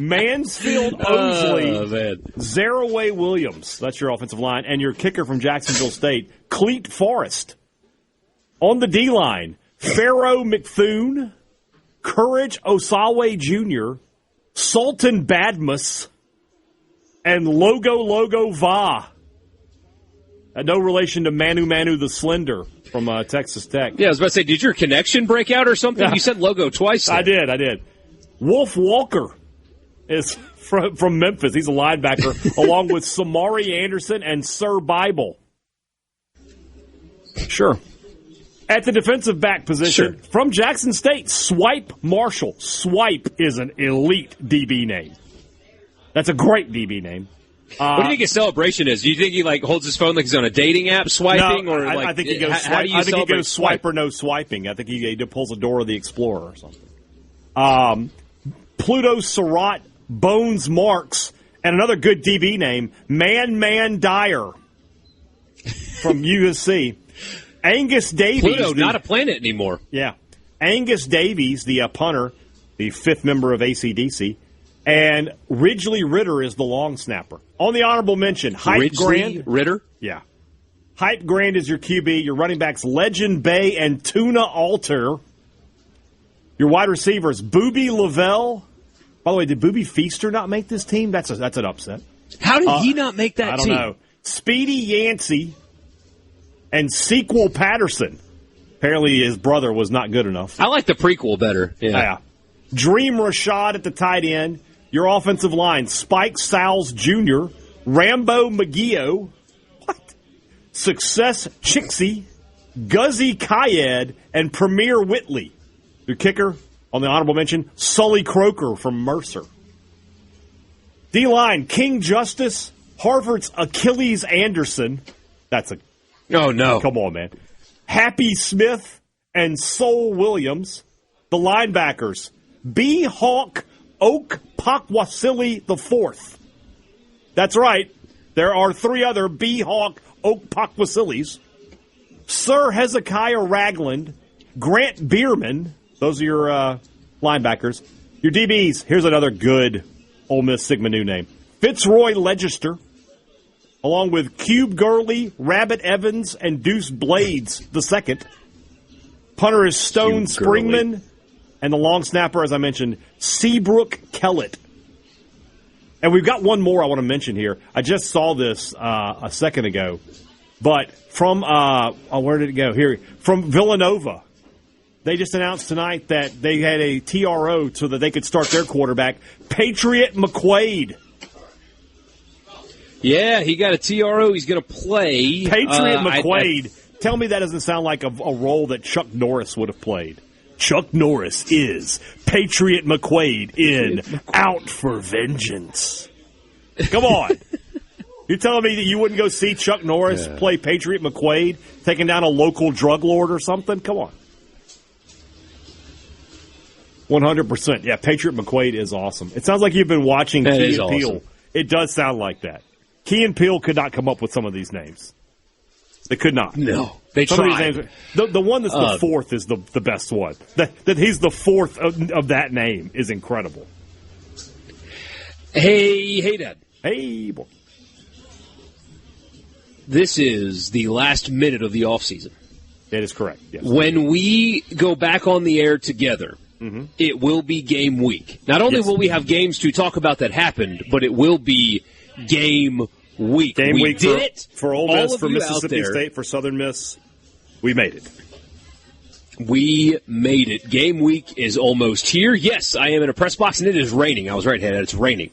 Mansfield Osley, Zaraway Williams. That's your offensive line. And your kicker from Jacksonville State, Cleet Forrest. On the D-line, Pharaoh McThune, Courage Osawe Jr., Sultan Badmus, and Logo Va. No relation to Manu the Slender from Texas Tech. Yeah, I was about to say, did your connection break out or something? Yeah. You said Logo twice there. I did. Wolf Walker is from Memphis. He's a linebacker, along with Samari Anderson and Sir Bible. Sure. At the defensive back position, from Jackson State, Swipe Marshall. Swipe is an elite DB name. That's a great DB name. What do you think his celebration is? Do you think he holds his phone like he's on a dating app swiping? No, or I think he goes swipe. I think he goes swipe or no swiping. I think he pulls a Dora the Explorer or something. Pluto Surratt, Bones Marks, and another good DB name, Man Dyer from USC. Angus Davies. Pluto, not a planet anymore. Yeah. Angus Davies, the punter, the fifth member of AC/DC. And Ridgely Ritter is the long snapper. On the honorable mention, Hype Grand. Ritter? Yeah. Hype Grand is your QB. Your running backs, Legend Bay and Tuna Alter. Your wide receivers, Booby Lavelle. By the way, did Booby Feaster not make this team? That's an upset. How did he not make that team? I don't know. Speedy Yancey and Sequel Patterson. Apparently his brother was not good enough. I like the prequel better. Yeah. Dream Rashad at the tight end. Your offensive line, Spike Sowles Jr., Rambo McGeo, Success Chixie, Guzzy Kayed, and Premier Whitley. Your kicker, on the honorable mention, Sully Croker from Mercer. D-line, King Justice, Harvard's Achilles Anderson. That's a... Oh, no. Come on, man. Happy Smith and Sol Williams. The linebackers, B. Hawk Oak Pakwasili IV. That's right. There are 3 other B. Hawk Oak Pakwasilis. Sir Hezekiah Ragland, Grant Bierman. Those are your linebackers. Your DBs. Here's another good Ole Miss Sigma Nu name. Fitzroy Legister, along with Cube Gurley, Rabbit Evans, and Deuce Blades II. Punter is Stone Springman. And the long snapper, as I mentioned, Seabrook Kellett. And we've got one more I want to mention here. I just saw this a second ago. But from, where did it go? Here. From Villanova. They just announced tonight that they had a TRO so that they could start their quarterback, Patriot McQuaid. Yeah, he got a TRO. He's going to play. Patriot McQuaid. Tell me that doesn't sound like a role that Chuck Norris would have played. Chuck Norris is Patriot McQuaid in Out for Vengeance. Come on. You're telling me that you wouldn't go see Chuck Norris play Patriot McQuaid taking down a local drug lord or something? Come on. 100%. Yeah, Patriot McQuaid is awesome. It sounds like you've been watching Key and Peele. Awesome. It does sound like that. Key and Peele could not come up with some of these names. They could not. No. They tried. The one that's the fourth is the best one. That he's the fourth of that name is incredible. Hey, Dad. Hey, boy. This is the last minute of the offseason. That is correct, yes. When we go back on the air together, it will be game week. Not only will we have games to talk about that happened, but it will be game week. Game we week did it for Ole Miss, for Mississippi State, for Southern Miss. We made it. We made it. Game week is almost here. Yes, I am in a press box, and it is raining. I was right, Hannah. It's raining.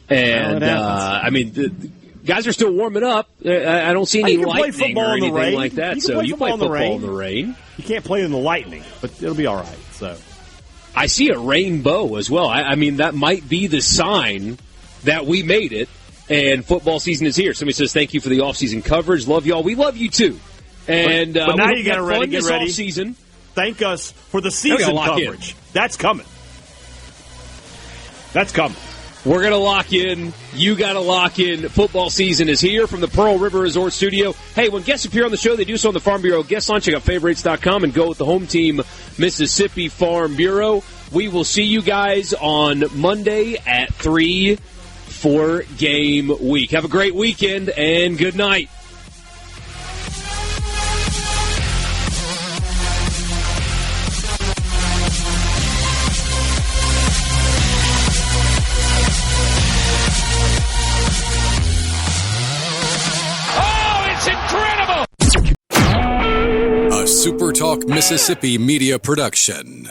And, the guys are still warming up. I don't see any lightning or anything like that. So you play football in the rain. You can't play in the lightning, but it'll be all right. So I see a rainbow as well. I mean, that might be the sign that we made it, and football season is here. Somebody says, thank you for the off-season coverage. Love y'all. We love you, too. And but now you got to get ready. Season. Thank us for the season coverage. That's coming. That's coming. We're going to lock in. You got to lock in. Football season is here from the Pearl River Resort Studio. Hey, when guests appear on the show, they do so on the Farm Bureau guest line. Check out favorites.com and go with the home team, Mississippi Farm Bureau. We will see you guys on Monday at 3 for game week. Have a great weekend and good night. SuperTalk Mississippi Media Production.